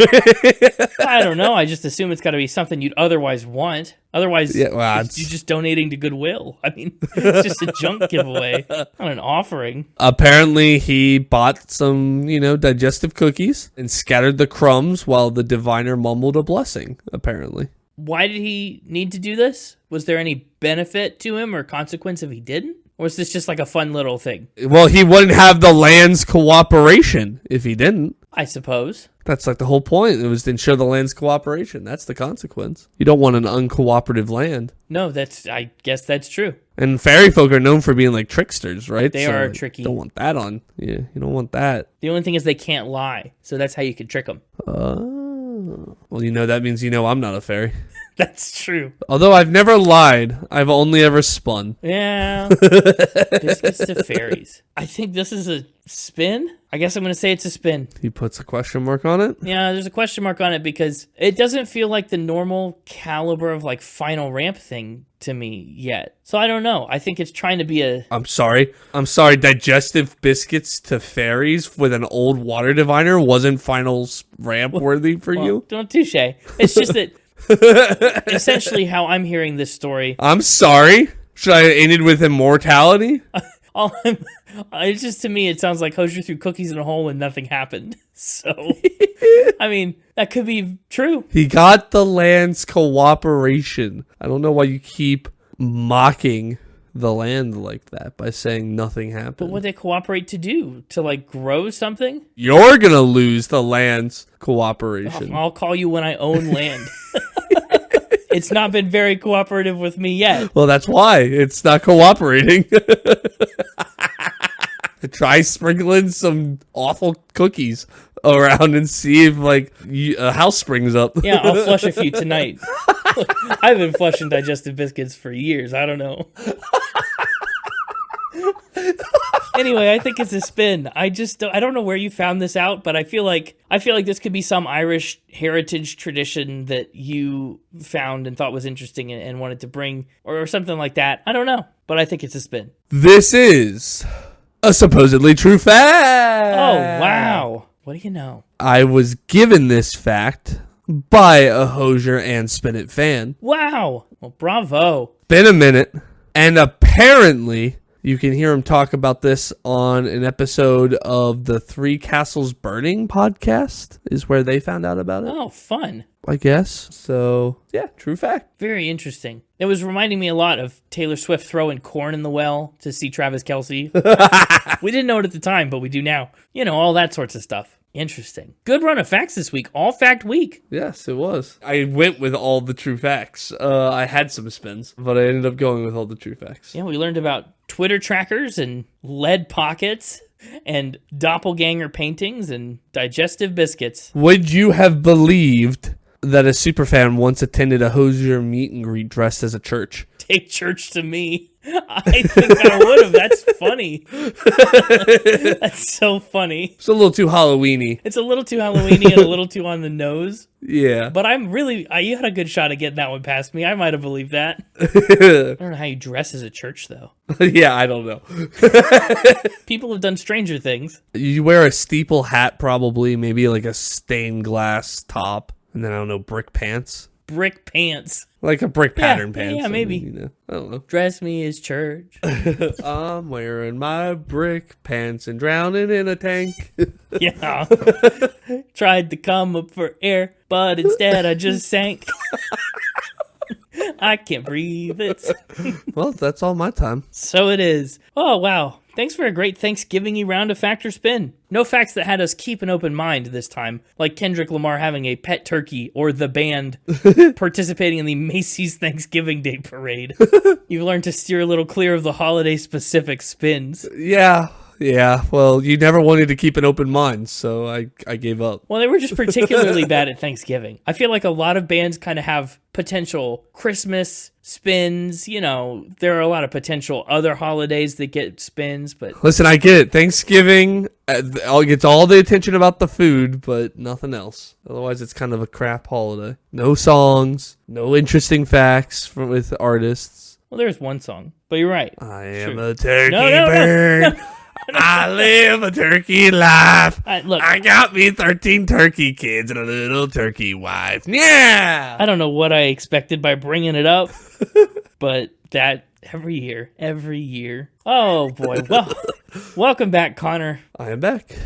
I don't know. I just assume it's got to be something you'd otherwise want. Otherwise, you're just donating to Goodwill. I mean, it's just a junk giveaway, not an offering. Apparently, he bought some, digestive cookies and scattered the crumbs while the diviner mumbled a blessing, apparently. Why did he need to do this? Was there any benefit to him or consequence if he didn't? Or is this just like a fun little thing? Well, he wouldn't have the land's cooperation if he didn't. I suppose. That's like the whole point. It was to ensure the land's cooperation. That's the consequence. You don't want an uncooperative land. No, I guess that's true. And fairy folk are known for being like tricksters, right? They are tricky. You don't want that on. Yeah, you don't want that. The only thing is they can't lie. So that's how you can trick them. Well, that means I'm not a fairy. That's true. Although I've never lied, I've only ever spun. Yeah. Biscuits to fairies. I think this is a spin. I guess I'm going to say it's a spin. He puts a question mark on it? Yeah, there's a question mark on it because it doesn't feel like the normal caliber of like final ramp thing to me yet. So I don't know. I think it's trying to be a... I'm sorry. Digestive biscuits to fairies with an old water diviner wasn't final ramp worthy for you? Don't touche. It's just that essentially how I'm hearing this story. I'm sorry. Should I have ended with immortality? It's just, to me, it sounds like Hozier threw cookies in a hole and nothing happened. So, I mean, that could be true. He got the land's cooperation. I don't know why you keep mocking the land like that by saying nothing happened. But what they cooperate to do? To like grow something? You're gonna lose the land's cooperation. I'll call you when I own land. It's not been very cooperative with me yet. Well, that's why it's not cooperating. Try sprinkling some awful cookies around and see if like a house springs up. Yeah, I'll flush a few tonight. I've been flushing digestive biscuits for years. I don't know. Anyway, I think it's a spin. I don't know where you found this out, but I feel like this could be some Irish heritage tradition that you found and thought was interesting and wanted to bring or something like that. I don't know, but I think it's a spin. This is a supposedly true fact. Oh, wow. What do you know? I was given this fact by a Hozier and Spin It fan. Wow. Well, bravo. Been a minute, and apparently you can hear him talk about this on an episode of the Three Castles Burning podcast, is where they found out about it. Oh, fun. I guess. So, yeah, true fact. Very interesting. It was reminding me a lot of Taylor Swift throwing corn in the well to see Travis Kelce. We didn't know it at the time, but we do now. You know, all that sorts of stuff. Interesting. Good run of facts this week. All fact week. Yes, it was. I went with all the true facts. I had some spins, but I ended up going with all the true facts. Yeah, we learned about Twitter trackers and lead pockets and doppelganger paintings and digestive biscuits. Would you have believed that a superfan once attended a Hozier meet and greet dressed as a church? Take church to me. I think I would have. That's funny. That's so funny. It's a little too Halloween-y. It's a little too Halloween-y and a little too on the nose. Yeah. But you had a good shot at getting that one past me. I might have believed that. I don't know how you dress as a church, though. Yeah, I don't know. People have done stranger things. You wear a steeple hat, probably, maybe like a stained glass top, and then, I don't know, brick pants. Brick pants. Like a brick pattern pants. Yeah, maybe. I mean, I don't know. Dress me as church. I'm wearing my brick pants and drowning in a tank. Yeah. Tried to come up for air, but instead I just sank. I can't breathe. Well, that's all my time. So it is. Oh, wow. Thanks for a great Thanksgiving-y round of Fact or Spin. No facts that had us keep an open mind this time, like Kendrick Lamar having a pet turkey or the band participating in the Macy's Thanksgiving Day Parade. You've learned to steer a little clear of the holiday-specific spins. Yeah. Well, you never wanted to keep an open mind, so I gave up. Well, they were just particularly bad at Thanksgiving. I feel like a lot of bands kind of have potential Christmas spins. You know, there are a lot of potential other holidays that get spins, but... Listen, I get it. Thanksgiving gets all the attention about the food, but nothing else. Otherwise, it's kind of a crap holiday. No songs, no interesting facts with artists. Well, there's one song, but you're right. I am a turkey bird. I live a turkey life. Look, I got me 13 turkey kids and a little turkey wife. Yeah. I don't know what I expected by bringing it up, but that every year. Oh, boy. Well, welcome back, Connor. I am back.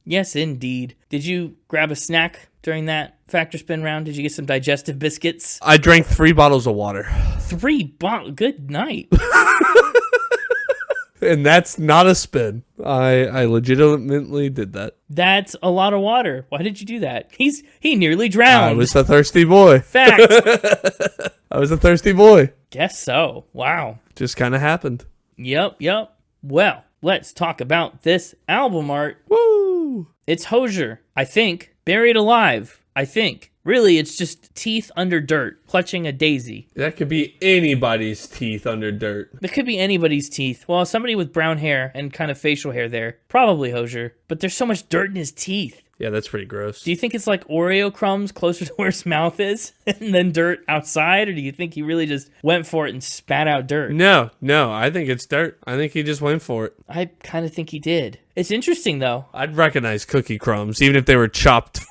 Yes, indeed. Did you grab a snack during that Factor Spin round? Did you get some digestive biscuits? I drank 3 bottles of water. 3 bottles? Good night. And that's not a spin. I legitimately did that. That's a lot of water. Why did you do that? He nearly drowned. I was a thirsty boy. Fact. I was a thirsty boy. Guess so. Wow. Just kind of happened. Yep. Well, let's talk about this album art. Woo! It's Hozier, I think. Buried alive, I think. Really, it's just teeth under dirt, clutching a daisy. That could be anybody's teeth under dirt. It could be anybody's teeth. Well, somebody with brown hair and kind of facial hair there. Probably Hozier. But there's so much dirt in his teeth. Yeah, that's pretty gross. Do you think it's like Oreo crumbs closer to where his mouth is and then dirt outside? Or do you think he really just went for it and spat out dirt? No, I think it's dirt. I think he just went for it. I kind of think he did. It's interesting, though. I'd recognize cookie crumbs, even if they were chopped.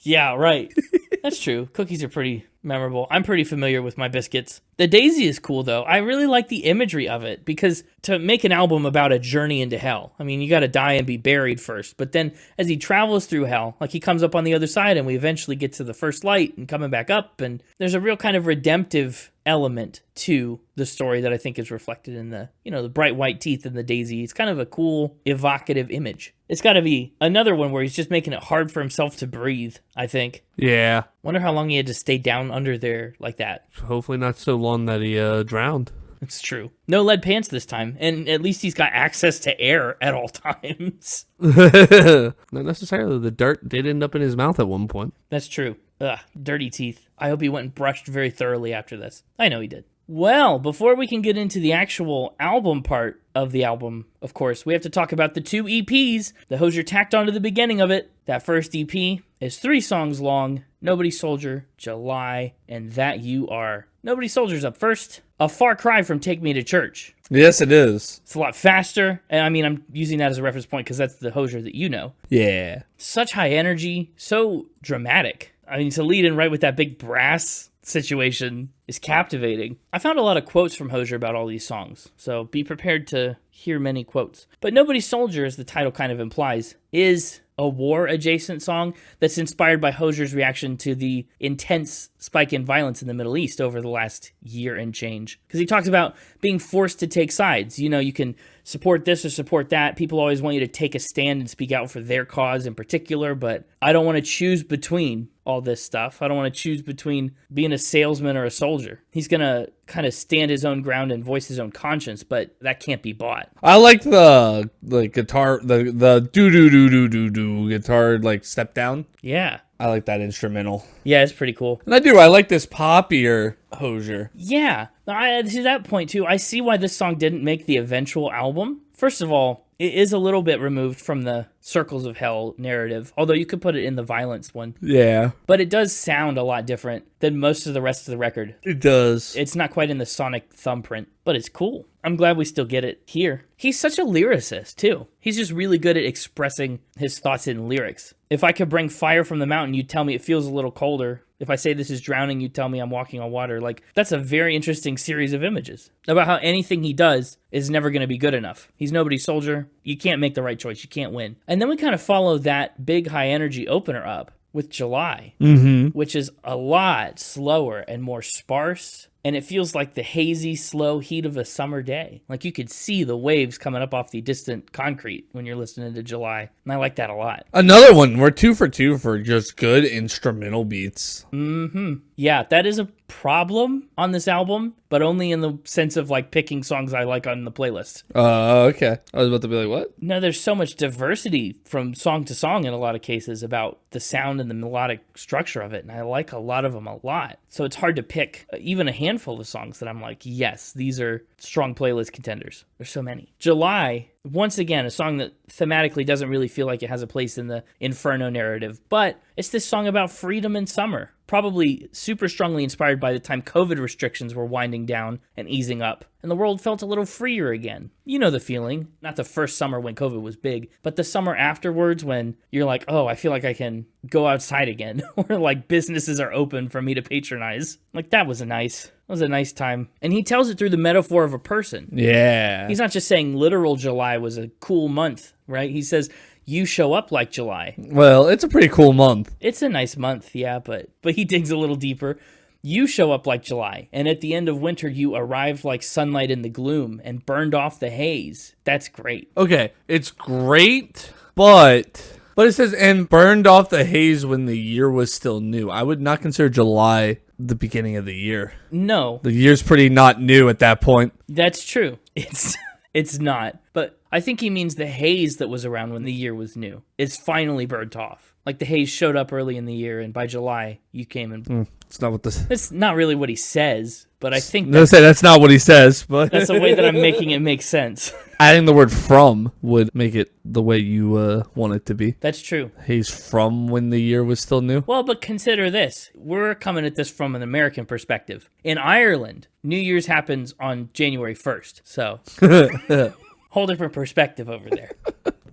Yeah, right. That's true. Cookies are pretty memorable. I'm pretty familiar with my biscuits. The daisy is cool, though. I really like the imagery of it, because to make an album about a journey into hell, I mean, you got to die and be buried first. But then as he travels through hell, like he comes up on the other side and we eventually get to the first light and coming back up. And there's a real kind of redemptive element to the story that I think is reflected in the, the bright white teeth and the daisy. It's kind of a cool, evocative image. It's got to be another one where he's just making it hard for himself to breathe, I think. Yeah. Wonder how long he had to stay down under there like that. Hopefully not so long that he drowned. It's true. No lead pants this time, and at least he's got access to air at all times. Not necessarily. The dirt did end up in his mouth at one point. That's true. Ugh, dirty teeth. I hope he went and brushed very thoroughly after this. I know he did. Well, before we can get into the actual album part of the album, of course, we have to talk about the 2 EPs that Hozier tacked onto the beginning of it. That first EP is 3 songs long, Nobody Soldier, July, and That You Are. Nobody Soldier's up first. A far cry from Take Me to Church. Yes, it is. It's a lot faster, and I mean, I'm using that as a reference point because that's the Hozier that you know. Yeah. Such high energy, so dramatic. I mean, to lead in right with that big brass situation is captivating. I found a lot of quotes from Hozier about all these songs, so be prepared to hear many quotes. But Nobody Soldier, as the title kind of implies, is a war-adjacent song that's inspired by Hozier's reaction to the intense spike in violence in the Middle East over the last year and change. Because he talks about being forced to take sides. You can support this or support that. People always want you to take a stand and speak out for their cause in particular, but I don't want to choose between all this stuff. I don't want to choose between being a salesman or a soldier. He's going to kind of stand his own ground and voice his own conscience, but that can't be bought. I like the guitar, the do guitar step down. Yeah. I like that instrumental. Yeah, it's pretty cool. And I like this poppier Hozier. Yeah. To that point, too, I see why this song didn't make the eventual album. First of all, it is a little bit removed from the Circles of Hell narrative, although you could put it in the violence one. Yeah. But it does sound a lot different than most of the rest of the record. It does. It's not quite in the sonic thumbprint, but it's cool. I'm glad we still get it here. He's such a lyricist, too. He's just really good at expressing his thoughts in lyrics. If I could bring fire from the mountain, you'd tell me it feels a little colder. If I say this is drowning, you tell me I'm walking on water. That's a very interesting series of images about how anything he does is never going to be good enough. He's nobody's soldier. You can't make the right choice. You can't win. And then we kind of follow that big high energy opener up with July, which is a lot slower and more sparse. And it feels like the hazy, slow heat of a summer day. You could see the waves coming up off the distant concrete when you're listening to July. And I like that a lot. Another one. We're 2 for 2 for just good instrumental beats. Yeah, that is a problem on this album, but only in the sense of picking songs I like on the playlist. Okay. I was about to be like, what? No, there's so much diversity from song to song in a lot of cases about the sound and the melodic structure of it, and I like a lot of them a lot. So it's hard to pick even a handful of songs that I'm like, yes, these are strong playlist contenders. There's so many. July, once again, a song that thematically doesn't really feel like it has a place in the Inferno narrative, but it's this song about freedom and summer. Probably super strongly inspired by the time COVID restrictions were winding down and easing up, and the world felt a little freer again. You know the feeling. Not the first summer when COVID was big, but the summer afterwards when you're like, oh, I feel like I can go outside again, or businesses are open for me to patronize. That was a nice time. And he tells it through the metaphor of a person. Yeah. He's not just saying literal July was a cool month, right? He says, you show up like July. Well, it's a pretty cool month. It's a nice month, yeah, but he digs a little deeper. You show up like July, and at the end of winter, you arrived like sunlight in the gloom and burned off the haze. That's great. Okay, it's great, but it says, and burned off the haze when the year was still new. I would not consider July the beginning of the year. No. The year's pretty not new at that point. That's true. It's not, but I think he means the haze that was around when the year was new. It's finally burnt off. The haze showed up early in the year, and by July, you came and... It's not what this... It's not really what he says, but I think... That's not what he says, but... That's the way that I'm making it make sense. Adding the word from would make it the way you want it to be. That's true. Haze from when the year was still new. Well, but consider this. We're coming at this from an American perspective. In Ireland, New Year's happens on January 1st, so... Whole different perspective over there.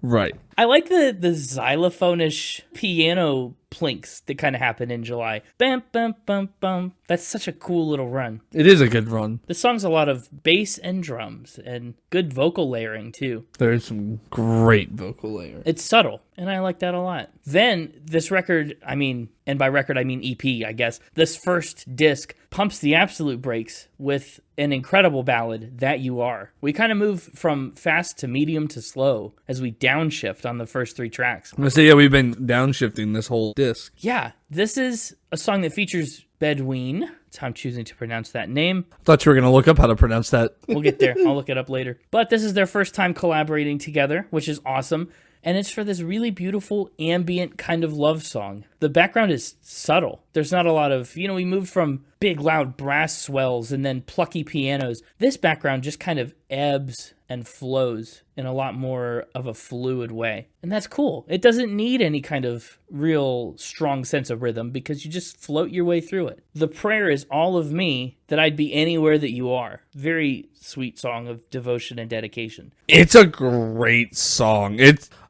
Right. I like the xylophone-ish piano plinks that kind of happen in July. Bam, bam, bam, bam. That's such a cool little run. It is a good run. This song's a lot of bass and drums and good vocal layering too. There's some great vocal layering. It's subtle, and I like that a lot. Then this record, and by record I mean EP, I guess, this first disc pumps the absolute brakes with an incredible ballad, That You Are. We kind of move from fast to medium to slow as we downshift on the first 3 tracks. I'm gonna say, yeah, we've been downshifting this whole disc. Yeah, this is a song that features Bedouin. That's how I'm choosing to pronounce that name. Thought you were gonna look up how to pronounce that. We'll get there. I'll look it up later. But this is their first time collaborating together, which is awesome. And it's for this really beautiful ambient kind of love song. The background is subtle. There's not a lot of, we moved from big loud brass swells and then plucky pianos. This background just kind of ebbs and flows in a lot more of a fluid way. And that's cool. It doesn't need any kind of real strong sense of rhythm because you just float your way through it. The prayer is all of me, that I'd be anywhere that you are. Very sweet song of devotion and dedication. It's a great song.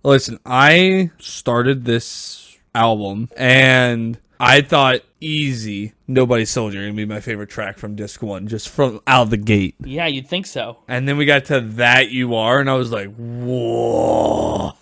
Listen, I started this album and I thought easy, Nobody's Soldier gonna be my favorite track from disc 1, just from out of the gate. Yeah, you'd think so. And then we got to That You Are, and I was like, whoa.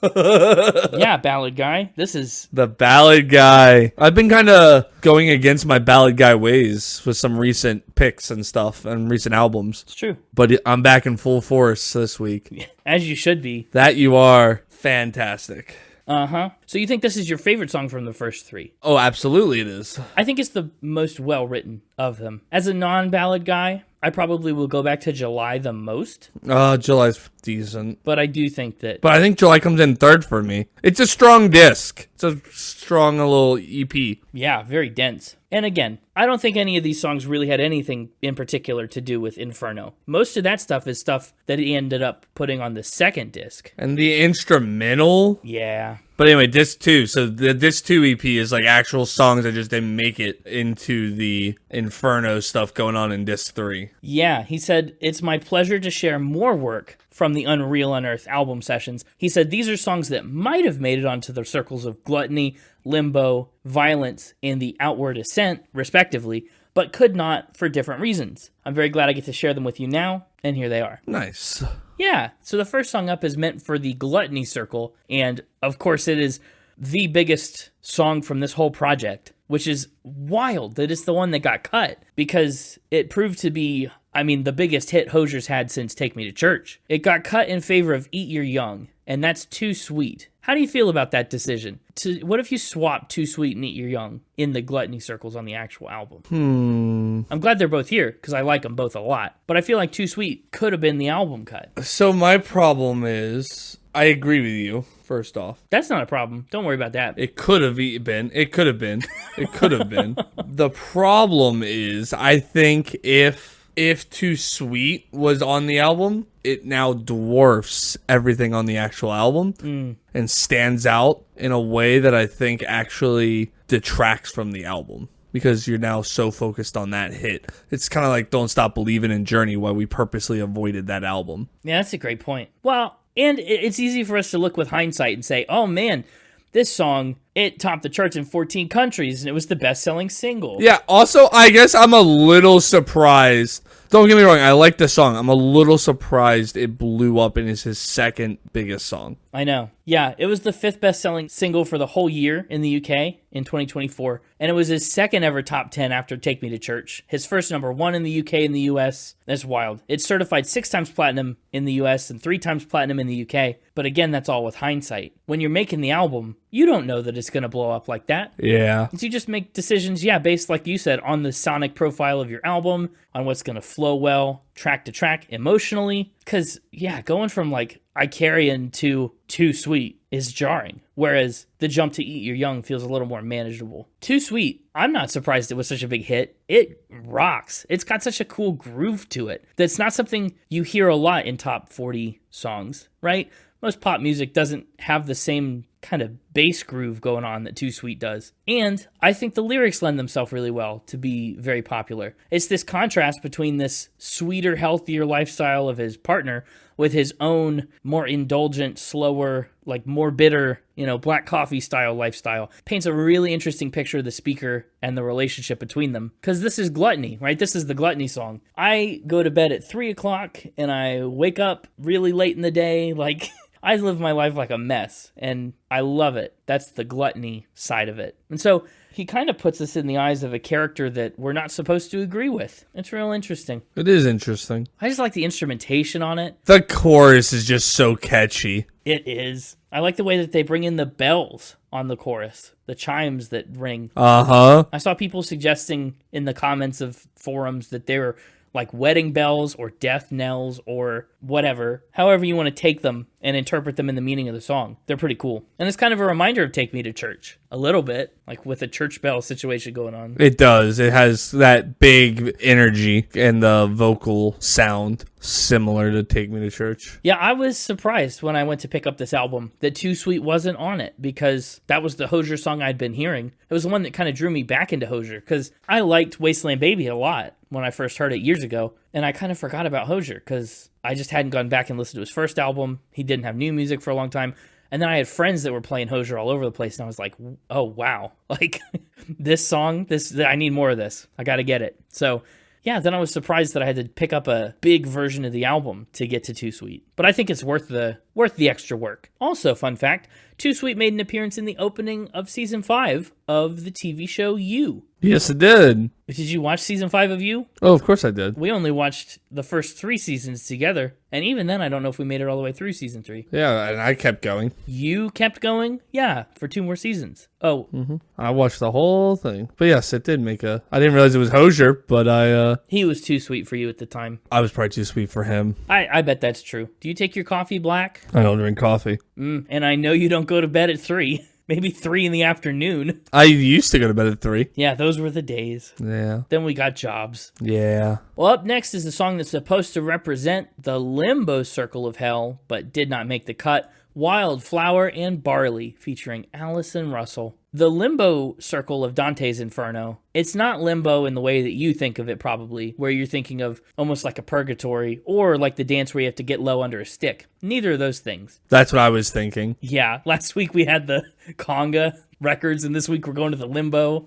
Yeah, ballad guy. This is the ballad guy. I've been kind of going against my ballad guy ways with some recent picks and stuff and recent albums. It's true. But I'm back in full force this week. As you should be. That You Are, fantastic. Uh-huh. So you think this is your favorite song from the first 3? Oh, absolutely it is. I think it's the most well-written of them. As a non-ballad guy, I probably will go back to July the most. July's decent. But I do think that... But I think July comes in third for me. It's a strong disc. It's a strong little EP. Yeah, very dense. And again, I don't think any of these songs really had anything in particular to do with Inferno. Most of that stuff is stuff that he ended up putting on the second disc. And the instrumental? Yeah. But anyway, disc 2. So the disc 2 EP is like actual songs that just didn't make it into the Inferno stuff going on in disc 3. Yeah, he said, it's my pleasure to share more work from the Unearth album sessions. He said, these are songs that might have made it onto the circles of Gluttony, Limbo, Violence, and the Outward Ascent, respectively, but could not for different reasons. I'm very glad I get to share them with you now, and here they are. Nice. Yeah, so the first song up is meant for the Gluttony Circle, and of course it is the biggest song from this whole project, which is wild that it's the one that got cut, because it proved to be, the biggest hit Hozier's had since Take Me to Church. It got cut in favor of Eat Your Young, and that's Too Sweet. How do you feel about that decision? What if you swap Too Sweet and Eat Your Young in the Gluttony circles on the actual album? I'm glad they're both here, because I like them both a lot. But I feel like Too Sweet could have been the album cut. So my problem is, I agree with you, first off. That's not a problem. Don't worry about that. It could have been. It could have been. It could have been. The problem is, I think if Too Sweet was on the album, it now dwarfs everything on the actual album and stands out in a way that I think actually detracts from the album, because you're now so focused on that hit. It's kind of like Don't Stop Believin' in Journey, why we purposely avoided that album. Yeah, that's a great point. Well, and it's easy for us to look with hindsight and say, oh man, this song, it topped the charts in 14 countries and it was the best-selling single. Yeah, also, I guess I'm a little surprised. Don't get me wrong, I like the song. I'm a little surprised it blew up and is his second biggest song. I know. Yeah, it was the 5th best-selling single for the whole year in the UK in 2024, and it was his second ever top 10 after Take Me to Church. His first number 1 in the UK and the US. That's wild. It's certified 6 times platinum in the US and 3 times platinum in the UK, but again, that's all with hindsight. When you're making the album, you don't know that it's going to blow up like that. Yeah. So you just make decisions, based, like you said, on the sonic profile of your album, on what's going to flow well, track to track, emotionally. Because, going from, Icarian to Too Sweet is jarring, whereas the jump to Eat Your Young feels a little more manageable. Too Sweet, I'm not surprised it was such a big hit. It rocks. It's got such a cool groove to it. That's not something you hear a lot in top 40 songs, right? Most pop music doesn't have the same kind of bass groove going on that Too Sweet does. And I think the lyrics lend themselves really well to be very popular. It's this contrast between this sweeter, healthier lifestyle of his partner with his own more indulgent, slower, like more bitter, black coffee style lifestyle. Paints a really interesting picture of the speaker and the relationship between them. Because this is gluttony, right? This is the gluttony song. I go to bed at 3 o'clock and I wake up really late in the day. Like, I live my life like a mess and I love it. That's the gluttony side of it. And so he kind of puts us in the eyes of a character that we're not supposed to agree with. It's real interesting. It is interesting. I just like the instrumentation on it. The chorus is just so catchy. It is. I like the way that they bring in the bells on the chorus, the chimes that ring. Uh-huh. I saw people suggesting in the comments of forums that they were like wedding bells or death knells or whatever, however you want to take them and interpret them in the meaning of the song. They're pretty cool. And it's kind of a reminder of Take Me to Church, a little bit, like with a church bell situation going on. It does. It has that big energy and the vocal sound similar to Take Me to Church. Yeah, I was surprised when I went to pick up this album that Too Sweet wasn't on it, because that was the Hozier song I'd been hearing. It was the one that kind of drew me back into Hozier, because I liked Wasteland Baby a lot when I first heard it years ago, and I kind of forgot about Hozier because I just hadn't gone back and listened to his first album. He didn't have new music for a long time. And then I had friends that were playing Hozier all over the place, and I was like, oh, wow. Like, this song, I need more of this. I got to get it. So, yeah, then I was surprised that I had to pick up a big version of the album to get to Too Sweet. But I think it's worth the extra work. Also, fun fact, Too Sweet made an appearance in the opening of Season 5 of the TV show You. Yes, it did. Did you watch Season 5 of You? Oh, of course I did. We only watched the first 3 seasons together, and even then I don't know if we made it all the way through Season 3. Yeah, and I kept going. You kept going? Yeah, for 2 more seasons. Oh. Mm-hmm. I watched the whole thing. But yes, it did make I didn't realize it was Hozier, but He was too sweet for you at the time. I was probably too sweet for him. I bet that's true. Do you take your coffee black? I don't drink coffee. And I know you don't go to bed at 3. Maybe 3 in the afternoon. I used to go to bed at 3. Yeah, those were the days. Yeah. Then we got jobs. Yeah. Well, up next is the song that's supposed to represent the limbo circle of hell, but did not make the cut. Wildflower and Barley, featuring Allison Russell. The limbo circle of Dante's Inferno, it's not limbo in the way that you think of it probably, where you're thinking of almost like a purgatory, or like the dance where you have to get low under a stick. Neither of those things. That's what I was thinking. Yeah, last week we had the conga records, and this week we're going to the limbo.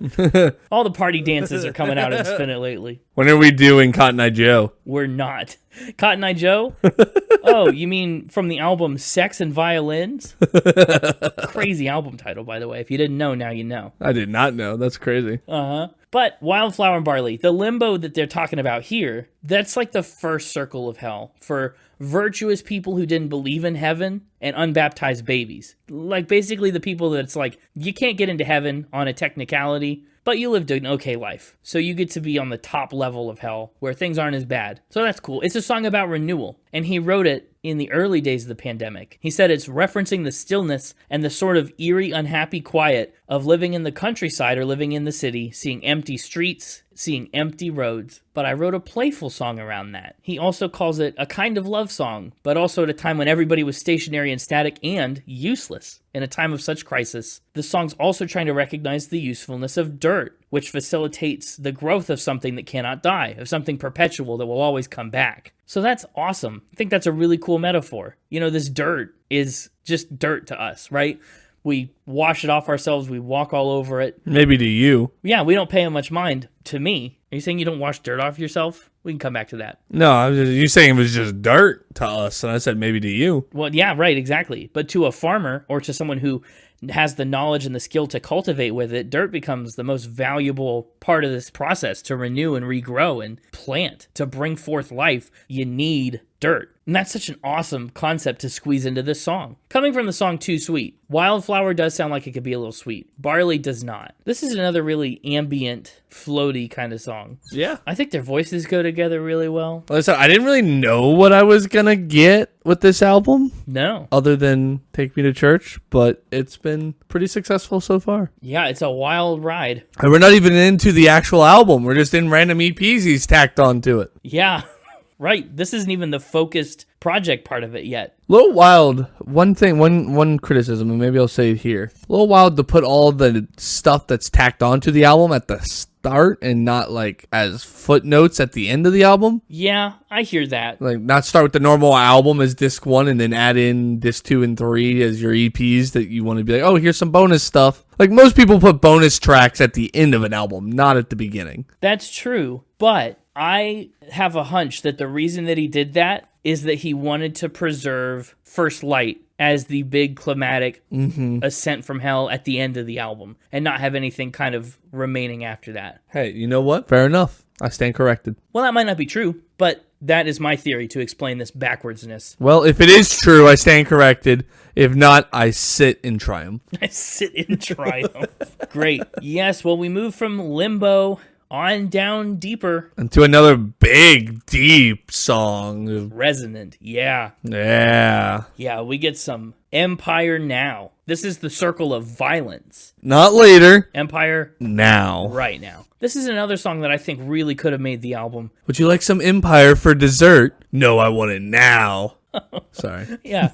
All the party dances are coming out of Spin It lately. When are we doing Cotton Eye Joe? We're not. Cotton Eye Joe? Oh, you mean from the album Sex and Violins? Crazy album title, by the way. If you didn't know, now you know. I did not know. That's crazy. Uh-huh. But Wildflower and Barley, the limbo that they're talking about here, that's like the first circle of hell for virtuous people who didn't believe in heaven and unbaptized babies. Like basically the people that's like, you can't get into heaven on a technicality, but you lived an okay life. So you get to be on the top level of hell where things aren't as bad. So that's cool. It's a song about renewal. And he wrote it in the early days of the pandemic. He said it's referencing the stillness and the sort of eerie, unhappy quiet of living in the countryside or living in the city, seeing empty streets, seeing empty roads. But I wrote a playful song around that. He also calls it a kind of love song, but also at a time when everybody was stationary and static and useless. In a time of such crisis, the song's also trying to recognize the usefulness of dirt, which facilitates the growth of something that cannot die, of something perpetual that will always come back. So that's awesome. I think that's a really cool metaphor. You know, this dirt is just dirt to us, right? We wash it off ourselves. We walk all over it. Maybe to you. Yeah, we don't pay it much mind. To me. Are you saying you don't wash dirt off yourself? We can come back to that. No, you saying it was just dirt to us, and I said maybe to you. Well, yeah, right, exactly. But to a farmer or to someone who has the knowledge and the skill to cultivate with it, dirt becomes the most valuable part of this process to renew and regrow and plant. To bring forth life, you need dirt. And that's such an awesome concept to squeeze into this song. Coming from the song Too Sweet, Wildflower does sound like it could be a little sweet. Barley does not. This is another really ambient, floaty kind of song. Yeah. I think their voices go together really well. Like I said, I didn't really know what I was going to get with this album. No. Other than Take Me to Church, but it's been pretty successful so far. Yeah, it's a wild ride. And we're not even into the actual album. We're just in random EPs he's tacked onto it. Yeah. Right. This isn't even the focused project part of it yet. Little wild. One thing, one criticism, and maybe I'll say it here. A little wild to put all the stuff that's tacked onto the album at the start and not like as footnotes at the end of the album. Yeah, I hear that. Like not start with the normal album as disc 1 and then add in disc 2 and 3 as your EPs that you want to be like, oh, here's some bonus stuff. Like most people put bonus tracks at the end of an album, not at the beginning. That's true, but I have a hunch that the reason that he did that is that he wanted to preserve First Light as the big climatic ascent from hell at the end of the album and not have anything kind of remaining after that. Hey, you know what? Fair enough. I stand corrected. Well, that might not be true, but that is my theory to explain this backwardsness. Well, if it is true, I stand corrected. If not, I sit in triumph. I sit in triumph. Great. Yes, well, we move from Limbo on down deeper. And to another big, deep song. Resonant. Yeah. Yeah. Yeah, we get some Empire Now. This is the circle of violence. Not later. Empire Now. right now. This is another song that I think really could have made the album. Would you like some Empire for dessert? No, I want it now. Sorry. Yeah.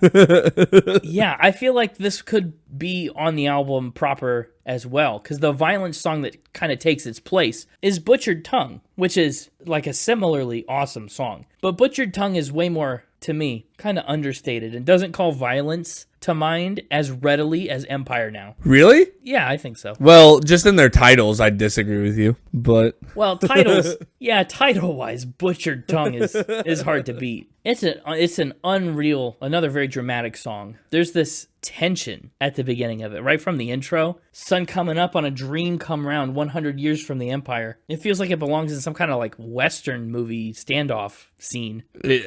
Yeah, I feel like this could be on the album proper as well, because the violence song that kind of takes its place is Butchered Tongue, which is like a similarly awesome song. But Butchered Tongue is way more, to me, kind of understated and doesn't call violence to mind as readily as Empire Now. Really? Yeah, I think so. Well, just in their titles, I disagree with you. But Well, titles, yeah, title-wise, Butchered Tongue is hard to beat. It's an unreal, another very dramatic song. There's this tension at the beginning of it, right from the intro. Sun coming up on a dream come round 100 years from the Empire. It feels like it belongs in some kind of like Western movie standoff scene.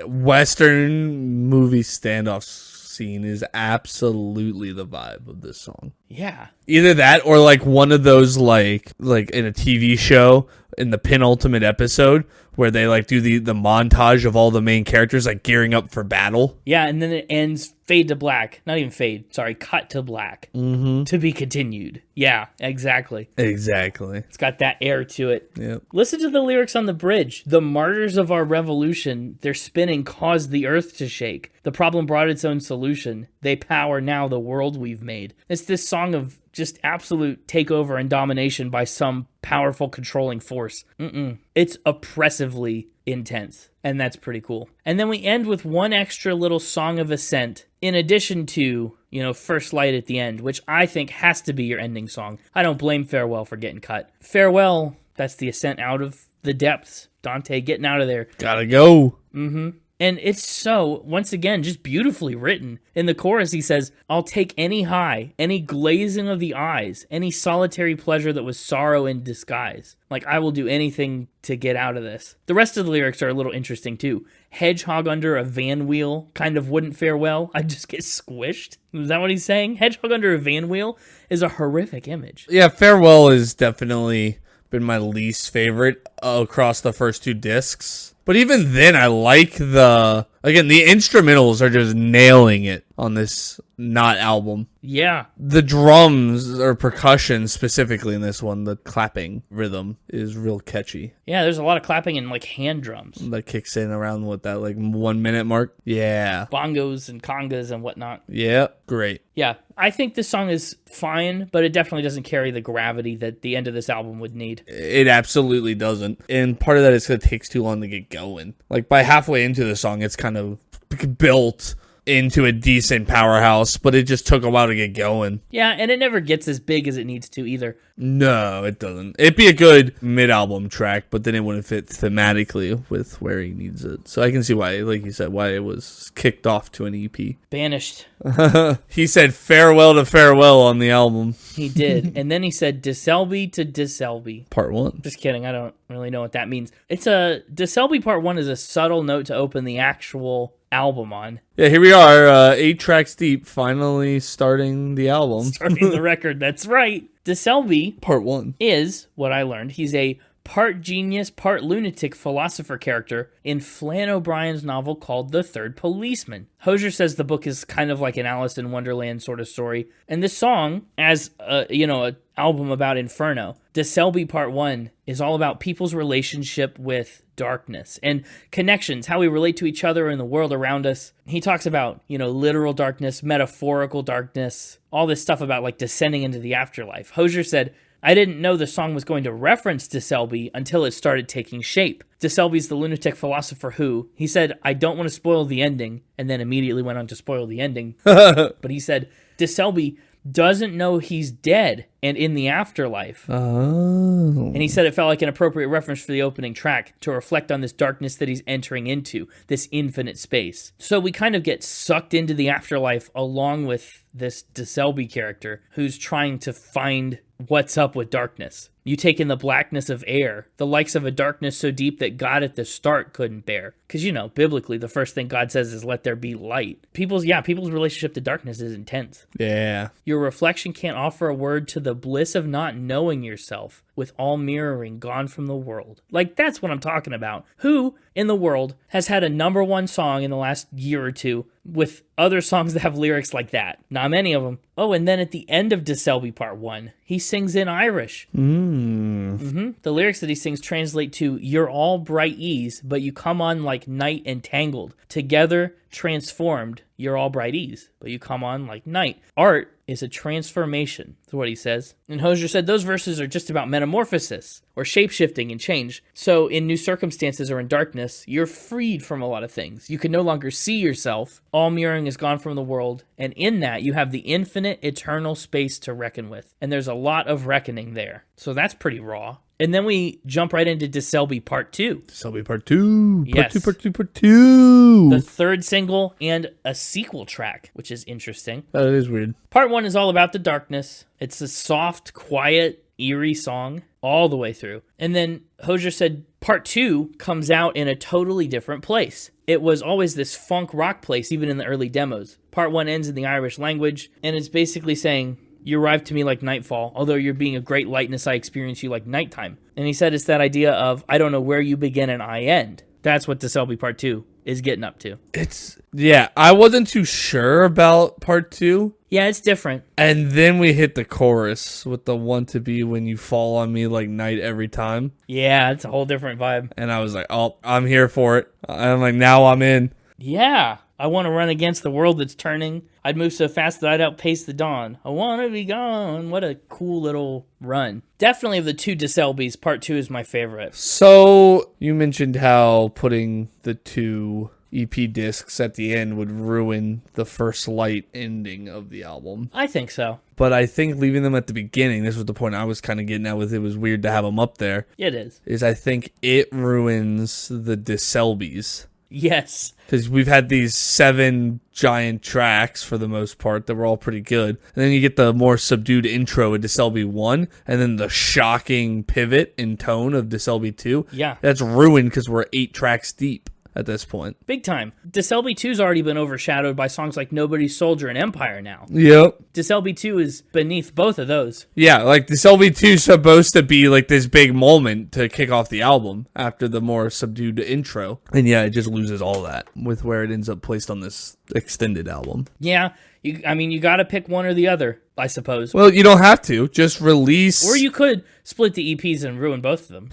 Western movie standoff scene is absolutely the vibe of this song. Yeah. Either that or like one of those like in a TV show in the penultimate episode where they like do the montage of all the main characters like gearing up for battle. Yeah, and then it ends fade to black. Not even fade, sorry, cut to black. Mm-hmm. To be continued. Yeah, exactly. Exactly. It's got that air to it. Yep. Listen to the lyrics on the bridge. The martyrs of our revolution, their spinning caused the earth to shake. The problem brought its own solution. They power now the world we've made. It's this song of just absolute takeover and domination by some powerful controlling force. It's oppressively intense, and that's pretty cool. And then we end with one extra little song of ascent in addition to, First Light at the end, which I think has to be your ending song. I don't blame Farewell for getting cut. Farewell, that's the ascent out of the depths. Dante getting out of there. Gotta go. And it's so, once again, just beautifully written. In the chorus, he says, I'll take any high, any glazing of the eyes, any solitary pleasure that was sorrow in disguise. Like, I will do anything to get out of this. The rest of the lyrics are a little interesting, too. Hedgehog under a van wheel kind of wouldn't fare well. I'd just get squished. Is that what he's saying? Hedgehog under a van wheel is a horrific image. Yeah, Farewell has definitely been my least favorite across the first two discs. But even then, I like the instrumentals are just nailing it on this not album. Yeah. The drums or percussion specifically in this one, the clapping rhythm is real catchy. Yeah, there's a lot of clapping and like hand drums. That kicks in around what that like 1 minute mark. Yeah. Bongos and congas and whatnot. Yeah, great. Yeah, I think this song is fine, but it definitely doesn't carry the gravity that the end of this album would need. It absolutely doesn't. And part of that is because it takes too long to get going. Like by halfway into the song, it's kind of built into a decent powerhouse, but it just took a while to get going. Yeah, and it never gets as big as it needs to either. No, it doesn't. It'd be a good mid-album track, but then it wouldn't fit thematically with where he needs it. So I can see why, like you said, why it was kicked off to an EP. Banished. He said farewell to farewell on the album. He did. And then he said DeSelby to DeSelby. Part 1. Just kidding. I don't really know what that means. DeSelby Part 1 is a subtle note to open the actual album on. Yeah, here we are, 8 tracks deep, finally starting the album. Starting the record, that's right. DeSelby Part 1 is what I learned. He's a part genius, part lunatic philosopher character in Flann O'Brien's novel called The Third Policeman. Hozier says the book is kind of like an Alice in Wonderland sort of story. And this song, as an album about Inferno, De Selby Part 1 is all about people's relationship with darkness and connections, how we relate to each other and the world around us. He talks about, literal darkness, metaphorical darkness, all this stuff about like descending into the afterlife. Hozier said, I didn't know the song was going to reference De Selby until it started taking shape. De Selby's the lunatic philosopher who, he said, I don't want to spoil the ending, and then immediately went on to spoil the ending. But he said, De Selby doesn't know he's dead and in the afterlife. Oh. And he said it felt like an appropriate reference for the opening track to reflect on this darkness that he's entering into, this infinite space. So we kind of get sucked into the afterlife along with this De Selby character who's trying to find what's up with darkness. You take in the blackness of air, the likes of a darkness so deep that God at the start couldn't bear. Because, biblically, the first thing God says is, let there be light. People's relationship to darkness is intense. Yeah. Your reflection can't offer a word to the bliss of not knowing yourself, with all mirroring gone from the world. Like, that's what I'm talking about. Who in the world has had a number one song in the last year or two with other songs that have lyrics like that? Not many of them. Oh, and then at the end of De Selby Part 1, he sings in Irish. The lyrics that he sings translate to, you're all bright ease, but you come on like night entangled. Together, transformed, you're all bright ease, but you come on like night. Art is a transformation, is what he says. And Hozier said those verses are just about metamorphosis or shape-shifting and change. So in new circumstances or in darkness, you're freed from a lot of things. You can no longer see yourself. All mirroring is gone from the world. And in that, you have the infinite, eternal space to reckon with. And there's a lot of reckoning there. So that's pretty raw. And then we jump right into De Selby Part 2. De Selby Part 2. Yes. Part 2. The third single and a sequel track, which is interesting. That is weird. Part 1 is all about the darkness. It's a soft, quiet, eerie song all the way through. And then Hozier said Part 2 comes out in a totally different place. It was always this funk rock place, even in the early demos. Part 1 ends in the Irish language, and it's basically saying, you arrive to me like nightfall, although you're being a great lightness, I experience you like nighttime. And he said it's that idea of, I don't know where you begin and I end. That's what De Selby Part 2 is getting up to. I wasn't too sure about Part 2. Yeah, it's different. And then we hit the chorus with the want to be when you fall on me like night every time. Yeah, it's a whole different vibe. And I was like, oh, I'm here for it. I'm like, now I'm in. Yeah, I want to run against the world that's turning. I'd move so fast that I'd outpace the dawn. I want to be gone. What a cool little run. Definitely of the two De Selbys, Part 2 is my favorite. So you mentioned how putting the two EP discs at the end would ruin the first light ending of the album. I think so. But I think leaving them at the beginning, this was the point I was kind of getting at with it was weird to have them up there. It is I think it ruins the De Selbys. Yes. Because we've had these 7 giant tracks for the most part that were all pretty good. And then you get the more subdued intro of De Selby 1, and then the shocking pivot in tone of De Selby 2. Yeah. That's ruined because we're 8 tracks deep at this point. Big time. De Selby 2's already been overshadowed by songs like Nobody's Soldier and Empire now. Yep. De Selby 2 is beneath both of those. Yeah, like De Selby 2 is supposed to be like this big moment to kick off the album after the more subdued intro. And yeah, it just loses all that with where it ends up placed on this extended album. Yeah, you got to pick one or the other, I suppose. Well, you don't have to. Just release. Or you could split the EPs and ruin both of them.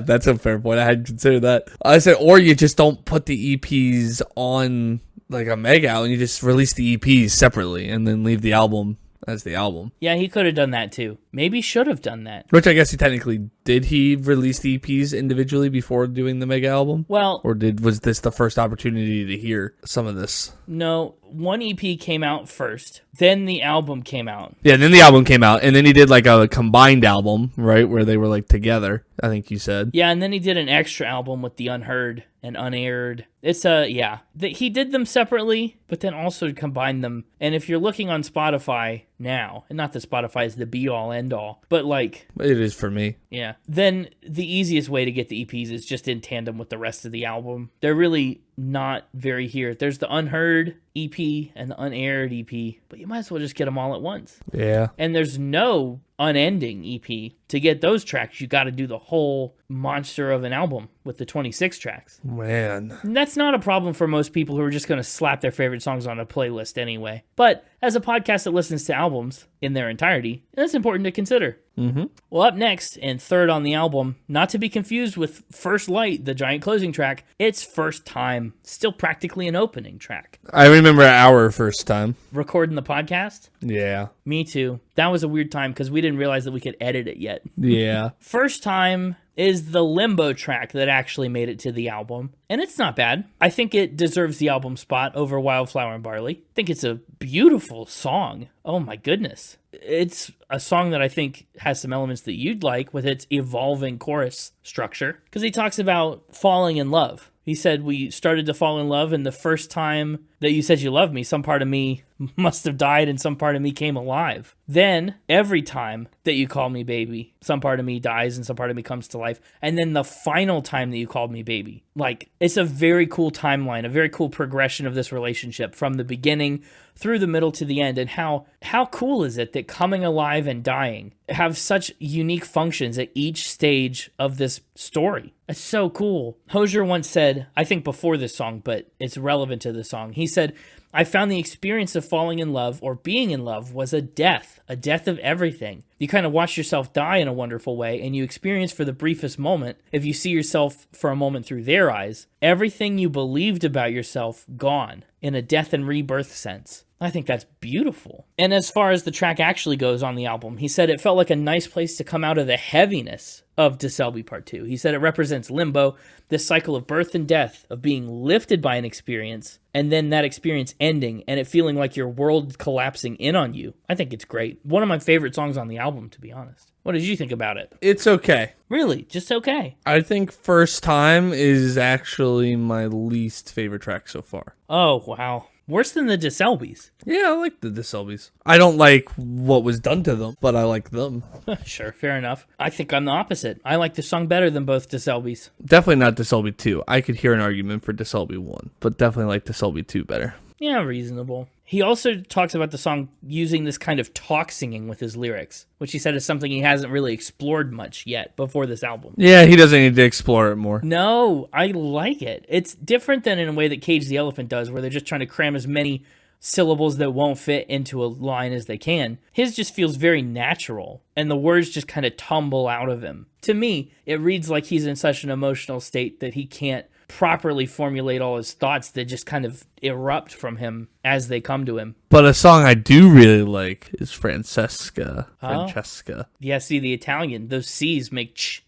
That's a fair point. I hadn't considered that. I said, or you just don't put the EPs on like a mega album, and you just release the EPs separately and then leave the album as the album. Yeah, he could have done that too. Maybe should have done that. Which I guess he technically did. He release the EPs individually before doing the mega album? Well, or was this the first opportunity to hear some of this? No, one EP came out first, then the album came out. Yeah, then the album came out, and then he did like a combined album, right, where they were like together, I think you said. Yeah, and then he did an extra album with the Unheard and Unaired. It's he did them separately, but then also combined them. And if you're looking on Spotify now, and not that Spotify is the be-all, end-all, but like... It is for me. Yeah. Then the easiest way to get the EPs is just in tandem with the rest of the album. They're really not very here. There's the Unheard EP and the Unaired EP, but you might as well just get them all at once. Yeah. And there's no Unending EP. To get those tracks, you got to do the whole monster of an album with the 26 tracks. Man. And that's not a problem for most people who are just going to slap their favorite songs on a playlist anyway. But as a podcast that listens to albums in their entirety, that's important to consider. Mm-hmm. Well, up next, and third on the album, not to be confused with First Light, the giant closing track, it's First Time, still practically an opening track. I remember our first time. Recording the podcast? Yeah. Me too. That was a weird time because we didn't realize that we could edit it yet. Yeah. First Time is the Limbo track that actually made it to the album, and it's not bad. I think it deserves the album spot over Wildflower and Barley. I think it's a beautiful song. Oh my goodness. It's a song that I think has some elements that you'd like with its evolving chorus structure, because he talks about falling in love. He said, we started to fall in love, and the first time that you said you loved me, some part of me must have died and some part of me came alive. Then, every time that you call me baby, some part of me dies and some part of me comes to life. And then the final time that you called me baby. Like, it's a very cool timeline, a very cool progression of this relationship from the beginning through the middle to the end. And how cool is it that coming alive and dying have such unique functions at each stage of this story? It's so cool. Hozier once said, I think before this song, but it's relevant to the song. He said, I found the experience of falling in love or being in love was a death of everything. You kind of watch yourself die in a wonderful way, and you experience for the briefest moment, if you see yourself for a moment through their eyes, everything you believed about yourself gone in a death and rebirth sense. I think that's beautiful. And as far as the track actually goes on the album, he said it felt like a nice place to come out of the heaviness of De Selby Part 2. He said it represents limbo, this cycle of birth and death, of being lifted by an experience, and then that experience ending, and it feeling like your world collapsing in on you. I think it's great. One of my favorite songs on the album, to be honest. What did you think about it? It's okay. Really? Just okay? I think First Time is actually my least favorite track so far. Oh, wow. Worse than the De Selbys. Yeah, I like the De Selbys. I don't like what was done to them, but I like them. Sure, fair enough. I think I'm the opposite. I like the song better than both De Selbys. Definitely not De Selby 2. I could hear an argument for De Selby 1, but definitely like De Selby 2 better. Yeah, reasonable. He also talks about the song using this kind of talk singing with his lyrics, which he said is something he hasn't really explored much yet before this album. Yeah, he doesn't need to explore it more. No, I like it. It's different than in a way that Cage the Elephant does, where they're just trying to cram as many syllables that won't fit into a line as they can. His just feels very natural, and the words just kind of tumble out of him. To me, it reads like he's in such an emotional state that he can't properly formulate all his thoughts that just kind of erupt from him as they come to him. But a song I do really like is Francesca. Francesca. Yeah, see, the Italian, those C's make ch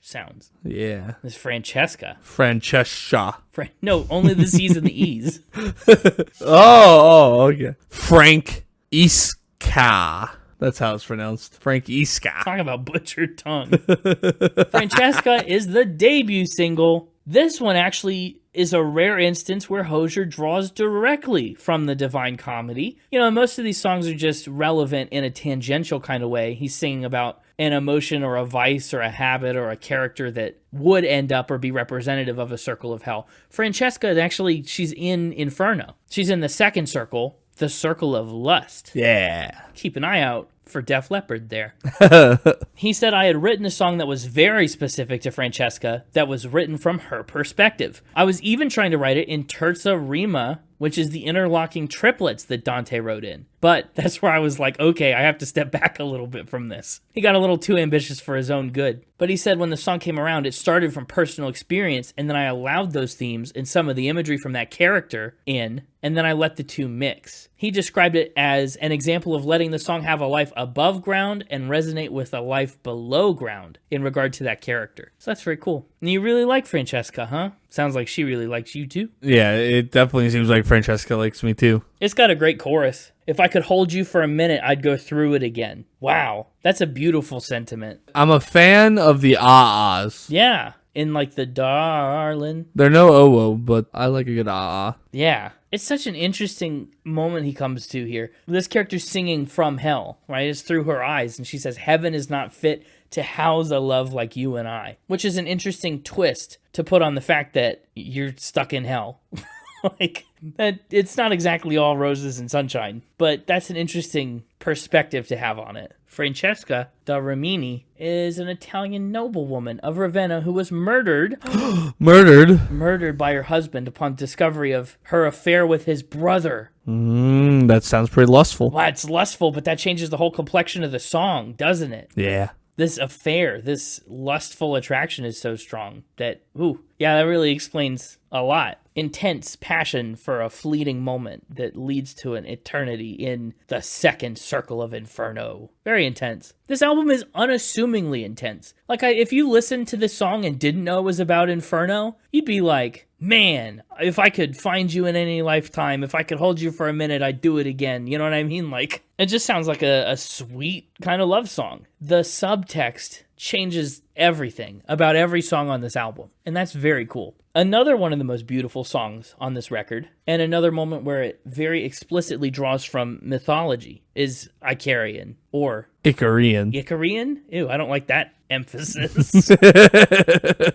sounds. Yeah. It's Francesca. Francesca. No, only the C's and the E's. Okay. Frank Iska. That's how it's pronounced. Frank Iska. Talk about butchered tongue. Francesca is the debut single. This one actually is a rare instance where Hozier draws directly from the Divine Comedy. You know, most of these songs are just relevant in a tangential kind of way. He's singing about an emotion or a vice or a habit or a character that would end up or be representative of a circle of hell. Francesca, actually, she's in Inferno. She's in the second circle, the circle of lust. Yeah. Keep an eye out for Def Leppard there. He said, I had written a song that was very specific to Francesca, that was written from her perspective. I was even trying to write it in terza rima, which is the interlocking triplets that Dante wrote in. But that's where I was like, okay, I have to step back a little bit from this. He got a little too ambitious for his own good. But he said when the song came around, it started from personal experience, and then I allowed those themes and some of the imagery from that character in, and then I let the two mix. He described it as an example of letting the song have a life above ground and resonate with a life below ground in regard to that character. So that's very cool. And you really like Francesca, huh? Sounds like she really likes you too. Yeah, it definitely seems like Francesca likes me too. It's got a great chorus. If I could hold you for a minute, I'd go through it again. Wow, that's a beautiful sentiment. I'm a fan of the ah-ahs. Yeah, in like the darling. They're no oh-oh, but I like a good ah-ah. Yeah, it's such an interesting moment he comes to here. This character's singing from hell, right? It's through her eyes, and she says, heaven is not fit to house a love like you and I, which is an interesting twist to put on the fact that you're stuck in hell. Like, that it's not exactly all roses and sunshine, but that's an interesting perspective to have on it. Francesca da Rimini is an Italian noblewoman of Ravenna who was murdered by her husband upon discovery of her affair with his brother. That sounds pretty lustful. Well, it's lustful, but that changes the whole complexion of the song, doesn't it? Yeah. This affair, this lustful attraction is so strong that, that really explains a lot. Intense passion for a fleeting moment that leads to an eternity in the second circle of Inferno. Very intense. This album is unassumingly intense. Like, if you listened to this song and didn't know it was about Inferno, you'd be like, man, if I could find you in any lifetime, if I could hold you for a minute, I'd do it again. You know what I mean? Like, it just sounds like a sweet kind of love song. The subtext changes everything about every song on this album, and that's very cool. Another one of the most beautiful songs on this record, and another moment where it very explicitly draws from mythology, is Icarian, or Icarian. Icarian? Ew, I don't like that emphasis.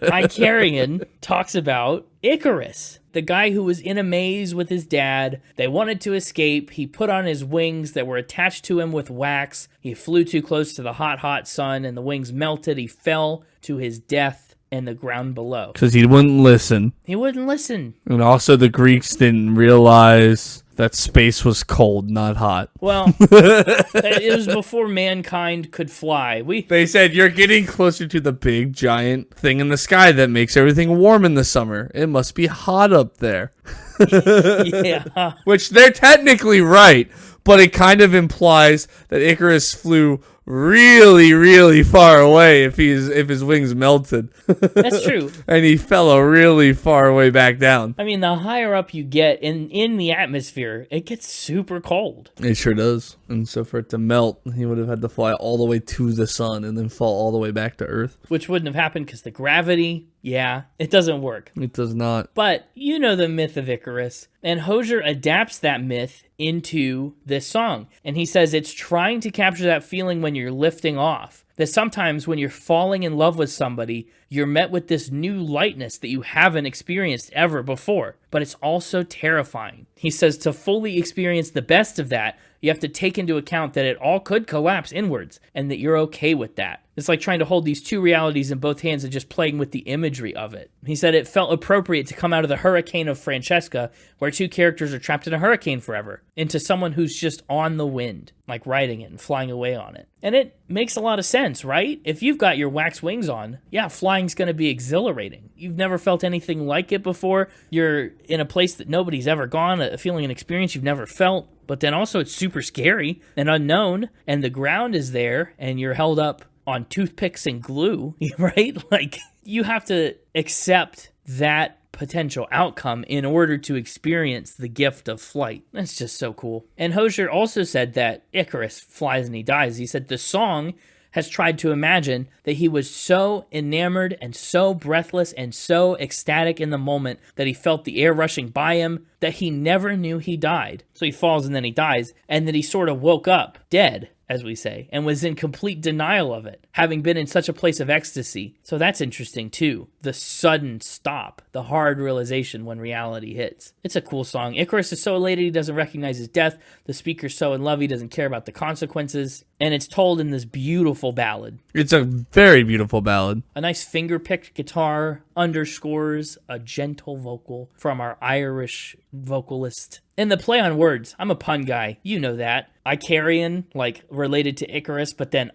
Icarian talks about Icarus, the guy who was in a maze with his dad. They wanted to escape. He put on his wings that were attached to him with wax. He flew too close to the hot, hot sun, and the wings melted. He fell to his death and the ground below. Because he wouldn't listen. He wouldn't listen. And also the Greeks didn't realize that space was cold, not hot. Well, it was before mankind could fly. They said, you're getting closer to the big, giant thing in the sky that makes everything warm in the summer. It must be hot up there. Yeah. Which they're technically right, but it kind of implies that Icarus flew really, really far away if his wings melted. That's true. And he fell a really far way back down. I mean, the higher up you get in the atmosphere, it gets super cold. It sure does. And so for it to melt, he would have had to fly all the way to the sun and then fall all the way back to Earth. Which wouldn't have happened because the gravity, it doesn't work. It does not. But you know the myth of Icarus. And Hozier adapts that myth into this song. And he says it's trying to capture that feeling when you're lifting off. That sometimes when you're falling in love with somebody, you're met with this new lightness that you haven't experienced ever before. But it's also terrifying. He says to fully experience the best of that, you have to take into account that it all could collapse inwards and that you're okay with that. It's like trying to hold these two realities in both hands and just playing with the imagery of it. He said it felt appropriate to come out of the hurricane of Francesca, where two characters are trapped in a hurricane forever, into someone who's just on the wind, like riding it and flying away on it. And it makes a lot of sense, right? If you've got your wax wings on, flying's going to be exhilarating. You've never felt anything like it before. You're in a place that nobody's ever gone, a feeling, an experience you've never felt. But then also it's super scary and unknown, and the ground is there, and you're held up on toothpicks and glue, right? Like, you have to accept that potential outcome in order to experience the gift of flight. That's just so cool. And Hozier also said that Icarus flies and he dies. He said the song has tried to imagine that he was so enamored and so breathless and so ecstatic in the moment that he felt the air rushing by him that he never knew he died. So he falls and then he dies, and that he sort of woke up dead, as we say, and was in complete denial of it, having been in such a place of ecstasy. So that's interesting too. The sudden stop, the hard realization when reality hits. It's a cool song. Icarus is so elated he doesn't recognize his death. The speaker's so in love he doesn't care about the consequences. And it's told in this beautiful ballad. It's a very beautiful ballad. A nice finger-picked guitar underscores a gentle vocal from our Irish vocalist. And the play on words, I'm a pun guy, you know that. Icarian, like related to Icarus, but then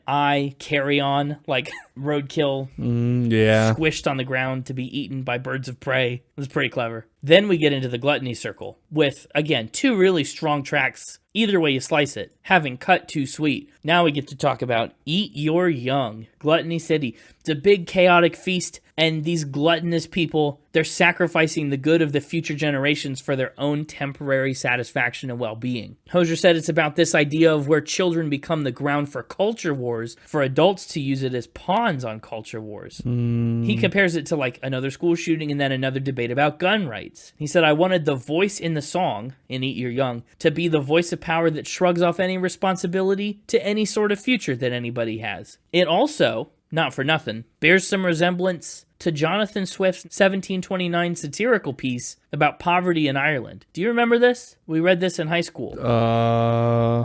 Carrion, like roadkill, squished on the ground to be eaten by birds of prey. It was pretty clever. Then we get into the gluttony circle with, again, two really strong tracks. Either way you slice it, having cut too sweet. Now we get to talk about Eat Your Young, Gluttony City. It's a big chaotic feast, and these gluttonous people, they're sacrificing the good of the future generations for their own temporary satisfaction and well-being. Hozier said it's about this idea of where children become the ground for culture wars, for adults to use it as pawns on culture wars. He compares it to like another school shooting and then another debate about gun rights. He said, I wanted the voice in the song, in Eat Your Young, to be the voice of power that shrugs off any responsibility to any sort of future that anybody has. It also not for nothing, bears some resemblance to Jonathan Swift's 1729 satirical piece about poverty in Ireland. Do you remember this? We read this in high school.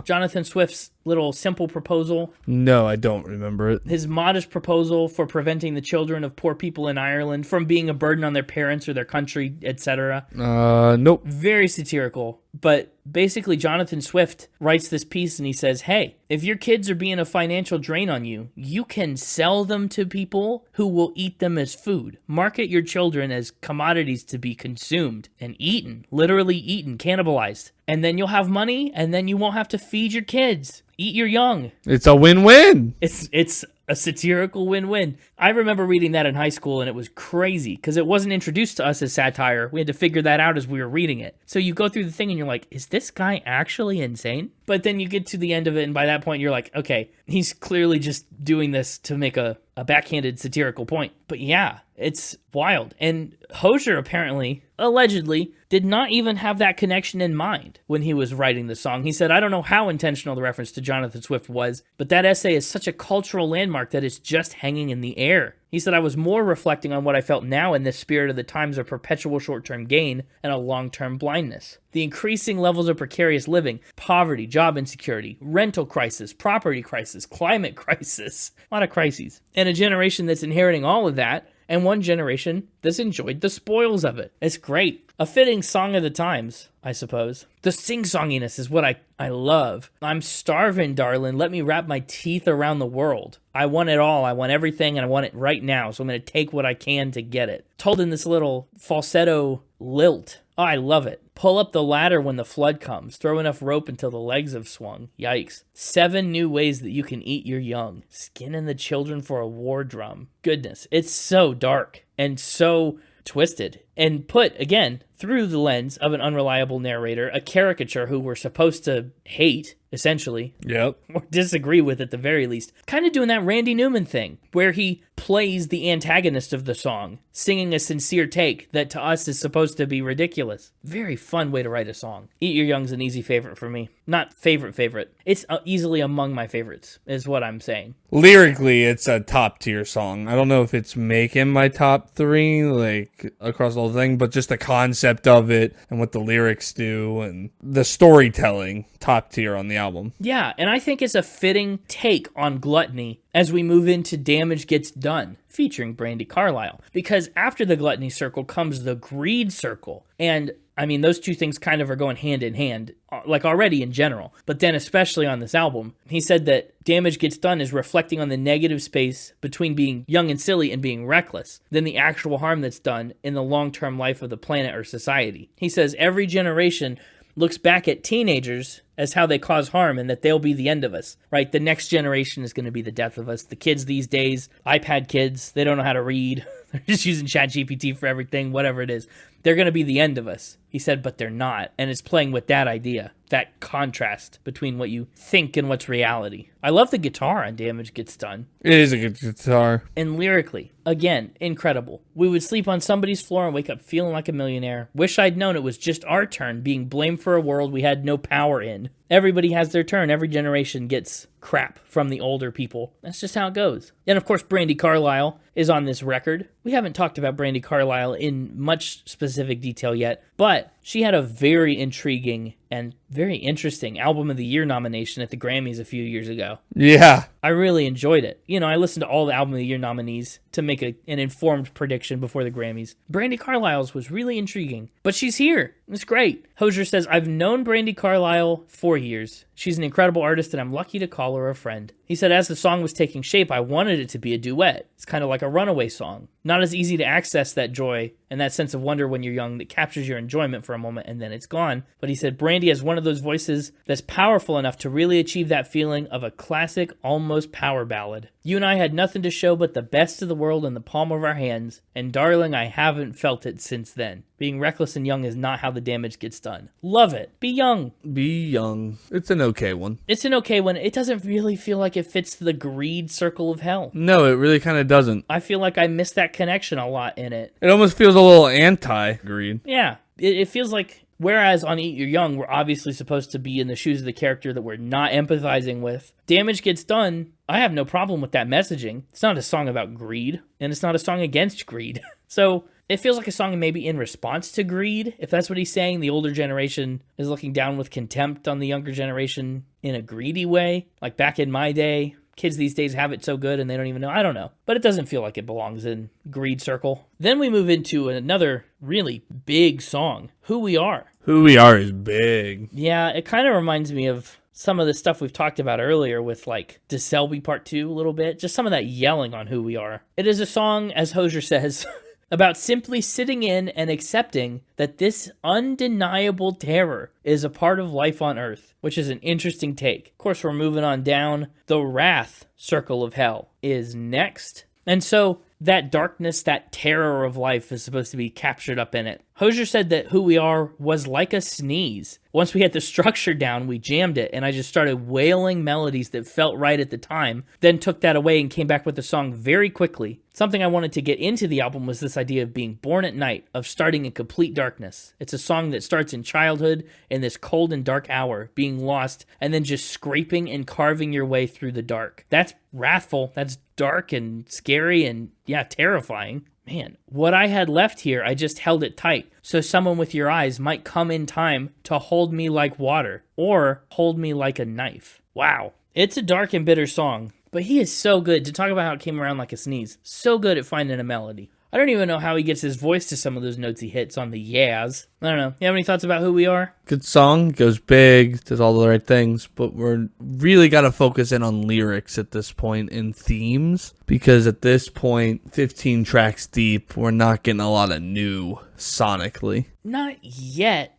Jonathan Swift's little simple proposal. No, I don't remember it. His modest proposal for preventing the children of poor people in Ireland from being a burden on their parents or their country, etc. Nope. Very satirical. But basically, Jonathan Swift writes this piece and he says, hey, if your kids are being a financial drain on you, you can sell them to people who will eat them as food. Market your children as commodities to be consumed and eaten, literally eaten, cannibalized. And then you'll have money, and then you won't have to feed your kids. Eat your young. It's a win-win. It's a satirical win-win. I remember reading that in high school, and it was crazy because it wasn't introduced to us as satire. We had to figure that out as we were reading it. So you go through the thing, and you're like, is this guy actually insane? But then you get to the end of it, and by that point, you're like, okay, he's clearly just doing this to make a backhanded satirical point. But yeah, it's wild. And Hozier apparently, allegedly, did not even have that connection in mind when he was writing the song. He said, I don't know how intentional the reference to Jonathan Swift was, but that essay is such a cultural landmark that it's just hanging in the air. He said, I was more reflecting on what I felt now in this spirit of the times of perpetual short-term gain and a long-term blindness. The increasing levels of precarious living, poverty, job insecurity, rental crisis, property crisis, climate crisis, a lot of crises. And a generation that's inheriting all of that, and one generation that's enjoyed the spoils of it. It's great. A fitting song of the times, I suppose. The sing-songiness is what I love. I'm starving, darling. Let me wrap my teeth around the world. I want it all. I want everything, and I want it right now, so I'm going to take what I can to get it. Told in this little falsetto lilt. Oh, I love it. Pull up the ladder when the flood comes. Throw enough rope until the legs have swung. Yikes. 7 new ways that you can eat your young. Skinning the children for a war drum. Goodness, it's so dark and so twisted and put, again, through the lens of an unreliable narrator, a caricature who we're supposed to hate, essentially. Yep. Or disagree with at the very least. Kind of doing that Randy Newman thing, where he plays the antagonist of the song, singing a sincere take that to us is supposed to be ridiculous. Very fun way to write a song. Eat Your Young's an easy favorite for me. Not favorite. It's easily among my favorites, is what I'm saying. Lyrically, it's a top-tier song. I don't know if it's making my top 3, like, across the whole thing, but just the concept of it and what the lyrics do and the storytelling, top tier on the album. Yeah, and I think it's a fitting take on gluttony as we move into Damage Gets Done, featuring Brandi Carlile. Because after the gluttony circle comes the greed circle. And, I mean, those two things kind of are going hand in hand, like already in general. But then especially on this album, he said that Damage Gets Done is reflecting on the negative space between being young and silly and being reckless, than the actual harm that's done in the long-term life of the planet or society. He says every generation looks back at teenagers as how they cause harm and that they'll be the end of us, right? The next generation is going to be the death of us. The kids these days, iPad kids, they don't know how to read. They're just using ChatGPT for everything, whatever it is. They're going to be the end of us. He said, but they're not. And it's playing with that idea, that contrast between what you think and what's reality. I love the guitar on Damage Gets Done. It is a good guitar. And lyrically, again, incredible. We would sleep on somebody's floor and wake up feeling like a millionaire. Wish I'd known it was just our turn, being blamed for a world we had no power in. Everybody has their turn. Every generation gets crap from the older people. That's just how it goes. And of course, Brandi Carlile is on this record. We haven't talked about Brandi Carlile in much specific detail yet, but she had a very intriguing and very interesting Album of the Year nomination at the Grammys a few years ago. Yeah. I really enjoyed it. You know, I listened to all the Album of the Year nominees to make an informed prediction before the Grammys. Brandi Carlile's was really intriguing, but she's here. It's great. Hozier says, I've known Brandi Carlile for years. She's an incredible artist, and I'm lucky to call her a friend. He said, as the song was taking shape, I wanted it to be a duet. It's kind of like a runaway song. Not as easy to access that joy and that sense of wonder when you're young that captures your enjoyment for a moment and then it's gone. But he said, Brandi has one of those voices that's powerful enough to really achieve that feeling of a classic, almost power ballad. You and I had nothing to show but the best of the world in the palm of our hands, and darling, I haven't felt it since then. Being reckless and young is not how the damage gets done. Love it. Be young. Be young. It's an okay one. It's an okay one. It doesn't really feel like it fits the greed circle of hell. No, it really kind of doesn't. I feel like I missed that connection a lot in it. It almost feels a little anti-greed. Yeah. It feels like Whereas on Eat Your Young, we're obviously supposed to be in the shoes of the character that we're not empathizing with. Damage Gets Done, I have no problem with that messaging. It's not a song about greed, and it's not a song against greed. So it feels like a song maybe in response to greed, if that's what he's saying. The older generation is looking down with contempt on the younger generation in a greedy way. Like back in my day, kids these days have it so good and they don't even know. I don't know. But it doesn't feel like it belongs in greed circle. Then we move into another really big song, Who We Are. Who We Are is big. Yeah, it kind of reminds me of some of the stuff we've talked about earlier with like the Selby Part 2 a little bit. Just some of that yelling on Who We Are. It is a song, as Hozier says, about simply sitting in and accepting that this undeniable terror is a part of life on Earth, which is an interesting take. Of course, we're moving on down. The Wrath Circle of Hell is next. And so that darkness, that terror of life is supposed to be captured up in it. Hozier said that Who We Are was like a sneeze. Once we had the structure down, we jammed it, and I just started wailing melodies that felt right at the time, then took that away and came back with the song very quickly. Something I wanted to get into the album was this idea of being born at night, of starting in complete darkness. It's a song that starts in childhood, in this cold and dark hour, being lost, and then just scraping and carving your way through the dark. That's wrathful, that's dark and scary and, yeah, terrifying. Man, what I had left here, I just held it tight, so someone with your eyes might come in time to hold me like water, or hold me like a knife. Wow. It's a dark and bitter song, but he is so good to talk about how it came around like a sneeze. So good at finding a melody. I don't even know how he gets his voice to some of those notes he hits on the yas. I don't know. You have any thoughts about Who We Are? Good song, goes big, does all the right things, but we're really got to focus in on lyrics at this point and themes, because at this point, 15 tracks deep, we're not getting a lot of new sonically. Not yet.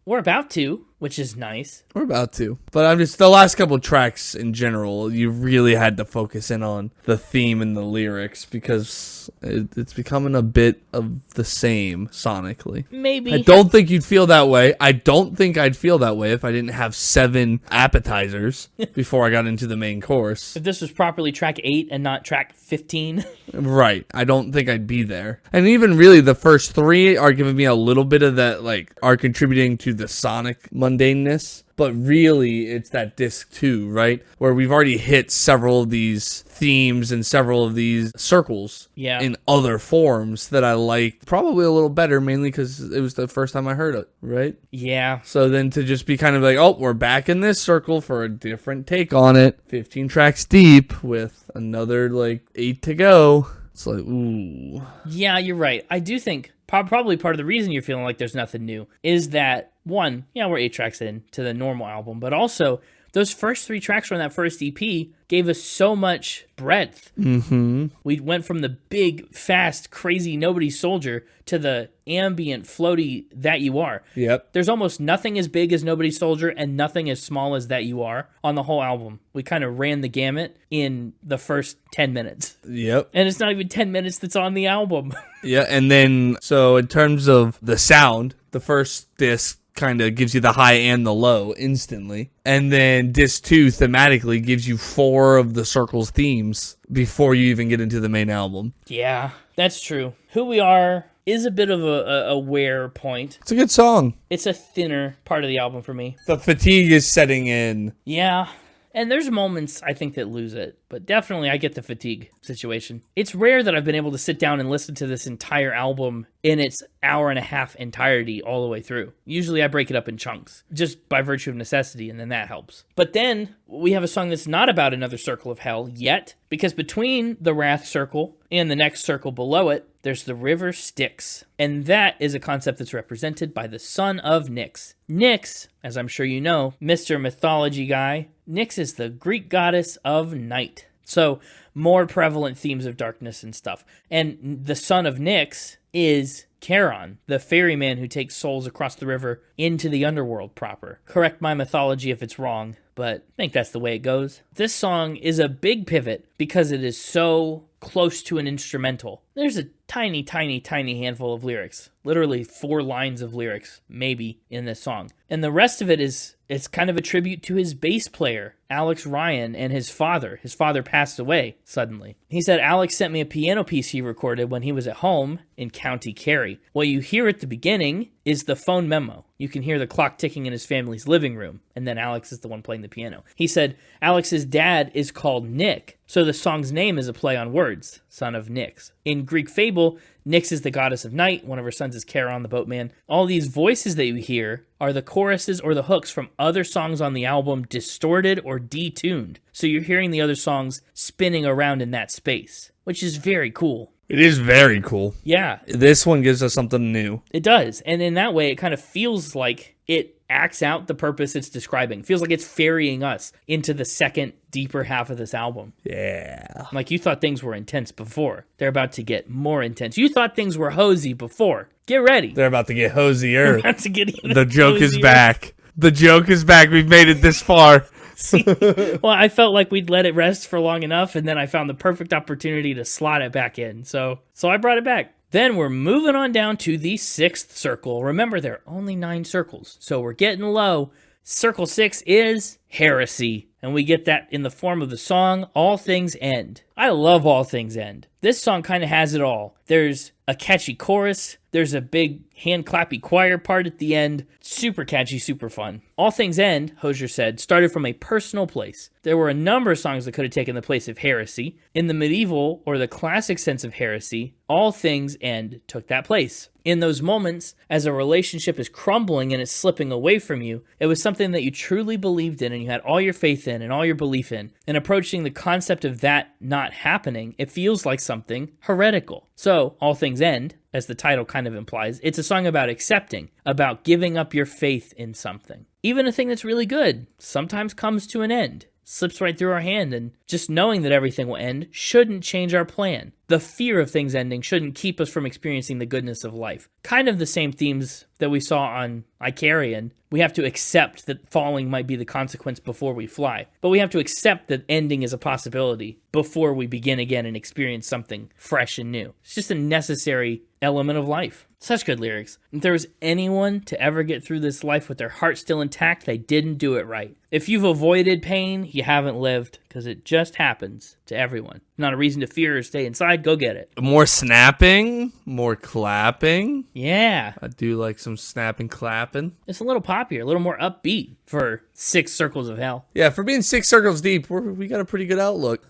We're about to, which is nice. We're about to. But I'm just, the last couple tracks in general, you really had to focus in on the theme and the lyrics, because it's becoming a bit of the same sonically. Maybe. I don't think you'd feel that way. I don't think I'd feel that way if I didn't have 7 appetizers before I got into the main course. If this was properly track 8 and not track 15. Right. I don't think I'd be there. And even really the first 3 are giving me a little bit of that, like, are contributing to the sonic mundaneness. But really, it's that disc 2, right? Where we've already hit several of these themes and several of these circles in other forms that I liked probably a little better, mainly because it was the first time I heard it, right? Yeah. So then to just be kind of like, oh, we're back in this circle for a different take on it. 15 tracks deep with another, like, 8 to go. It's like, ooh. Yeah, you're right. I do think probably part of the reason you're feeling like there's nothing new is that, one, yeah, we're 8 tracks in to the normal album, but also those first 3 tracks from that first EP gave us so much breadth. Mm-hmm. We went from the big, fast, crazy Nobody Soldier to the ambient, floaty That You Are. Yep. There's almost nothing as big as Nobody Soldier and nothing as small as That You Are on the whole album. We kind of ran the gamut in the first 10 minutes. Yep. And it's not even 10 minutes that's on the album. Yeah, and then, so in terms of the sound, the first disc kind of gives you the high and the low instantly. And then disc 2 thematically gives you 4 of the circle's themes before you even get into the main album. Yeah, that's true. Who We Are is a bit of a wear point. It's a good song. It's a thinner part of the album for me. The fatigue is setting in. Yeah. And there's moments, I think, that lose it. But definitely, I get the fatigue situation. It's rare that I've been able to sit down and listen to this entire album in its hour-and-a-half entirety all the way through. Usually, I break it up in chunks, just by virtue of necessity, and then that helps. But then, we have a song that's not about another circle of hell yet, because between the Wrath Circle and the next circle below it, there's the river Styx. And that is a concept that's represented by the son of Nyx. Nyx, as I'm sure you know, Mr. Mythology guy, Nyx is the Greek goddess of night. So, more prevalent themes of darkness and stuff. And the son of Nyx is Carrion, the ferryman who takes souls across the river into the underworld proper. Correct my mythology if it's wrong, but I think that's the way it goes. This song is a big pivot because it is so close to an instrumental. There's a tiny, tiny, tiny handful of lyrics. Literally 4 lines of lyrics, maybe, in this song. And the rest of it it's kind of a tribute to his bass player, Alex Ryan, and his father. His father passed away suddenly. He said, Alex sent me a piano piece he recorded when he was at home in County Kerry. What you hear at the beginning is the phone memo. You can hear the clock ticking in his family's living room, and then Alex is the one playing the piano. He said Alex's dad is called Nick, so the song's name is a play on words, son of Nyx. In Greek fable, Nyx is the goddess of night, one of her sons is Carrion the boatman. All these voices that you hear are the choruses or the hooks from other songs on the album distorted or detuned. So you're hearing the other songs spinning around in that space, which is very cool. It is very cool. Yeah. This one gives us something new. It does. And in that way, it kind of feels like it acts out the purpose it's describing. It feels like it's ferrying us into the second, deeper half of this album. Yeah. Like you thought things were intense before. They're about to get more intense. You thought things were Hozier before. Get ready. They're about to get Hozier. They're about to get even The joke is Hozier. back. The joke is back. We've made it this far. Well, I felt like we'd let it rest for long enough, and then I found the perfect opportunity to slot it back in. So I brought it back. Then we're moving on down to the 6th circle. Remember, there are only 9 circles, so we're getting low. Circle 6 is Heresy, and we get that in the form of the song All Things End. I love All Things End. This song kind of has it all. There's a catchy chorus. There's a big hand-clappy choir part at the end. Super catchy, super fun. All Things End, Hozier said, started from a personal place. There were a number of songs that could have taken the place of Heresy. In the medieval or the classic sense of heresy, All Things End took that place. In those moments, as a relationship is crumbling and is slipping away from you, it was something that you truly believed in and you had all your faith in and all your belief in. And approaching the concept of that not happening, it feels like something heretical. So, All Things End, as the title kind of implies, it's a song about accepting, about giving up your faith in something. Even a thing that's really good sometimes comes to an end, slips right through our hand, and just knowing that everything will end shouldn't change our plan. The fear of things ending shouldn't keep us from experiencing the goodness of life. Kind of the same themes that we saw on Icarian. We have to accept that falling might be the consequence before we fly. But we have to accept that ending is a possibility before we begin again and experience something fresh and new. It's just a necessary element of life. Such good lyrics. If there was anyone to ever get through this life with their heart still intact, they didn't do it right. If you've avoided pain, you haven't lived, because it just happens to everyone. Not a reason to fear or stay inside, go get it. More snapping, more clapping. Yeah. I do like some snapping, clapping. It's a little poppier, a little more upbeat for 6 Circles of Hell. Yeah, for being 6 circles deep, we got a pretty good outlook.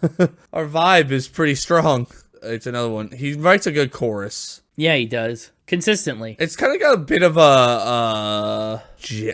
Our vibe is pretty strong. It's another one. He writes a good chorus. Yeah, he does. Consistently. It's kind of got a bit of a,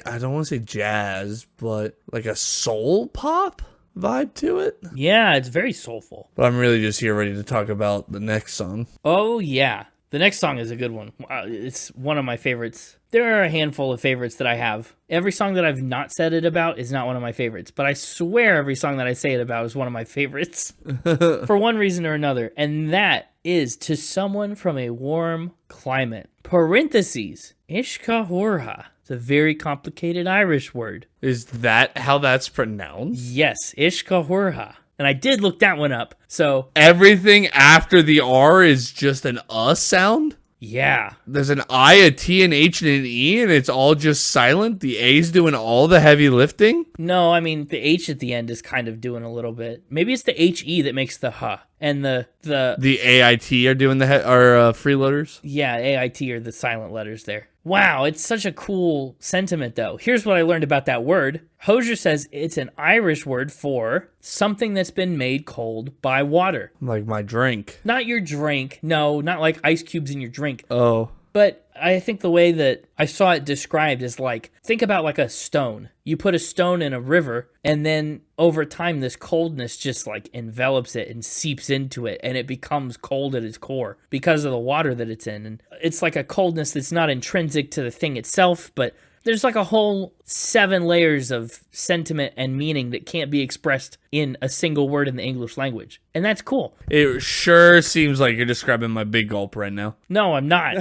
I don't want to say jazz, but like a soul pop vibe to it. Yeah, it's very soulful. But I'm really just here ready to talk about the next song. Oh, yeah. The next song is a good one. It's one of my favorites. There are a handful of favorites that I have. Every song that I've not said it about is not one of my favorites, but I swear every song that I say it about is one of my favorites for one reason or another, and that is To Someone from a Warm Climate. Parentheses, Uiscefhuaraithe. It's a very complicated Irish word. Is that how that's pronounced? Yes, Uiscefhuaraithe. And I did look that one up, so... Everything after the R is just an sound? Yeah. There's an I, a T, an H, and an E, and it's all just silent? The A's doing all the heavy lifting? No, I mean, the H at the end is kind of doing a little bit. Maybe it's the H-E that makes the H. And the AIT are doing the freeloaders? Yeah, AIT are the silent letters there. Wow, it's such a cool sentiment, though. Here's what I learned about that word. Hozier says it's an Irish word for something that's been made cold by water. Like my drink. Not your drink. No, not like ice cubes in your drink. Oh. But I think the way that I saw it described is like, think about like a stone. You put a stone in a river, and then over time, this coldness just like envelops it and seeps into it, and it becomes cold at its core because of the water that it's in. And it's like a coldness that's not intrinsic to the thing itself, but there's like a whole 7 layers of sentiment and meaning that can't be expressed in a single word in the English language. And that's cool. It sure seems like you're describing my big gulp right now. No, I'm not.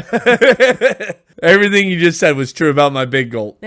Everything you just said was true about my big gulp.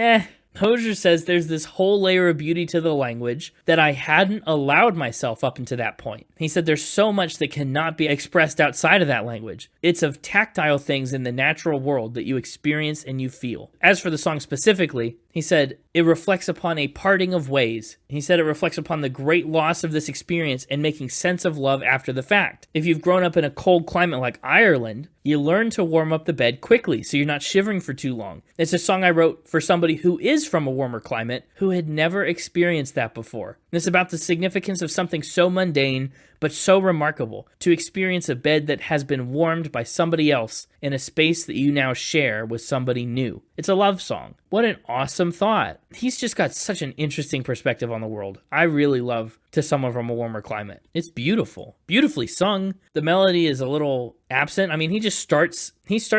Hozier says there's this whole layer of beauty to the language that I hadn't allowed myself up until that point. He said there's so much that cannot be expressed outside of that language. It's of tactile things in the natural world that you experience and you feel. As for the song specifically, he said it reflects upon a parting of ways. He said it reflects upon the great loss of this experience and making sense of love after the fact. If you've grown up in a cold climate like Ireland, You learn to warm up the bed quickly so you're not shivering for too long. It's a song I wrote for somebody who is from a warmer climate who had never experienced that before. And it's about the significance of something so mundane but so remarkable, to experience a bed that has been warmed by somebody else in a space that you now share with somebody new. It's a love song. What an awesome thought. He's just got such an interesting perspective on the world. I really love To Someone from a Warmer Climate. It's beautiful. Beautifully sung. The melody is a little absent. I mean, he starts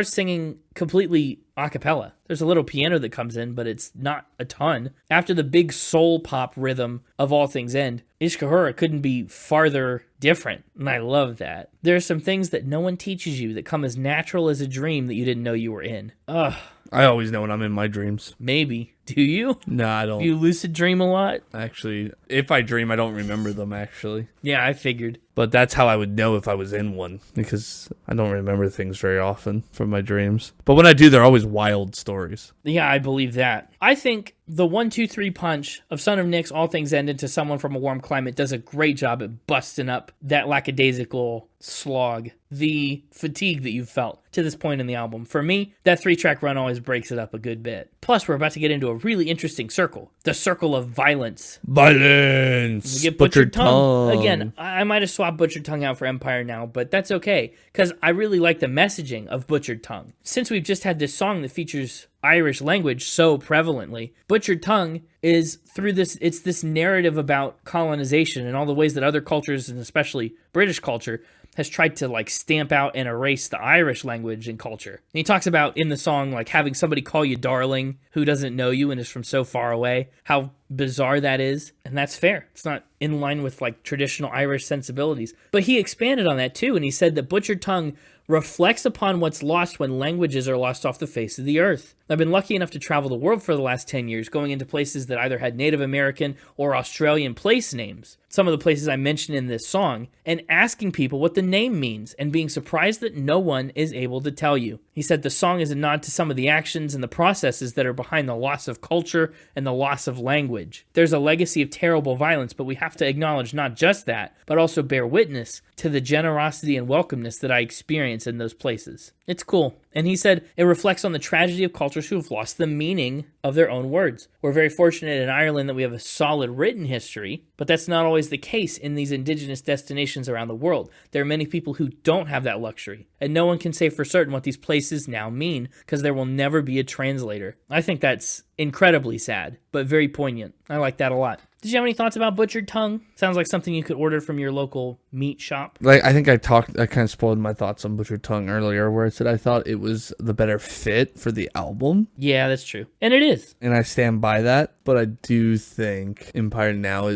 singing completely a cappella. There's a little piano that comes in, but it's not a ton. After the big soul pop rhythm of All Things End, Uiscefhuaraithe couldn't be farther different, and I love that. There are some things that no one teaches you that come as natural as a dream that you didn't know you were in. Ugh. I always know when I'm in my dreams. Maybe. Do you? No, I don't. You lucid dream a lot? Actually, if I dream, I don't remember them, actually. Yeah, I figured. But that's how I would know if I was in one, because I don't remember things very often from my dreams. But when I do, they're always wild stories. Yeah, I believe that. I think the 1-2-3 punch of Son of Nyx, All Things End, into Someone from a Warm Climate does a great job at busting up that lackadaisical slog, the fatigue that you've felt to this point in the album. For me, that 3-track run always breaks it up a good bit. Plus, we're about to get into a really interesting circle. The circle of violence. Violence! We get Butchered Tongue. Again, I might have swapped Butchered Tongue out for Empire now, but that's okay, because I really like the messaging of Butchered Tongue. Since we've just had this song that features Irish language so prevalently, Butchered Tongue is through this, it's this narrative about colonization and all the ways that other cultures, and especially British culture, has tried to like stamp out and erase the Irish language and culture. And he talks about in the song like having somebody call you darling who doesn't know you and is from so far away, how bizarre that is. And that's fair. It's not in line with like traditional Irish sensibilities. But he expanded on that too, and he said that Butchered Tongue reflects upon what's lost when languages are lost off the face of the earth. I've been lucky enough to travel the world for the last 10 years, going into places that either had Native American or Australian place names, some of the places I mentioned in this song, and asking people what the name means and being surprised that no one is able to tell you. He said the song is a nod to some of the actions and the processes that are behind the loss of culture and the loss of language. There's a legacy of terrible violence, but we have to acknowledge not just that, but also bear witness to the generosity and welcomeness that I experience in those places. It's cool. And he said it reflects on the tragedy of cultures who have lost the meaning of their own words. We're very fortunate in Ireland that we have a solid written history, but that's not always the case in these indigenous destinations around the world. There are many people who don't have that luxury, and no one can say for certain what these places now mean because there will never be a translator. I think that's incredibly sad, but very poignant. I like that a lot. Did you have any thoughts about Butchered Tongue? Sounds like something you could order from your local meat shop. Like, I think I kind of spoiled my thoughts on Butchered Tongue earlier, where I said I thought it was the better fit for the album. Yeah, that's true. And it is. And I stand by that, but I do think Empire Now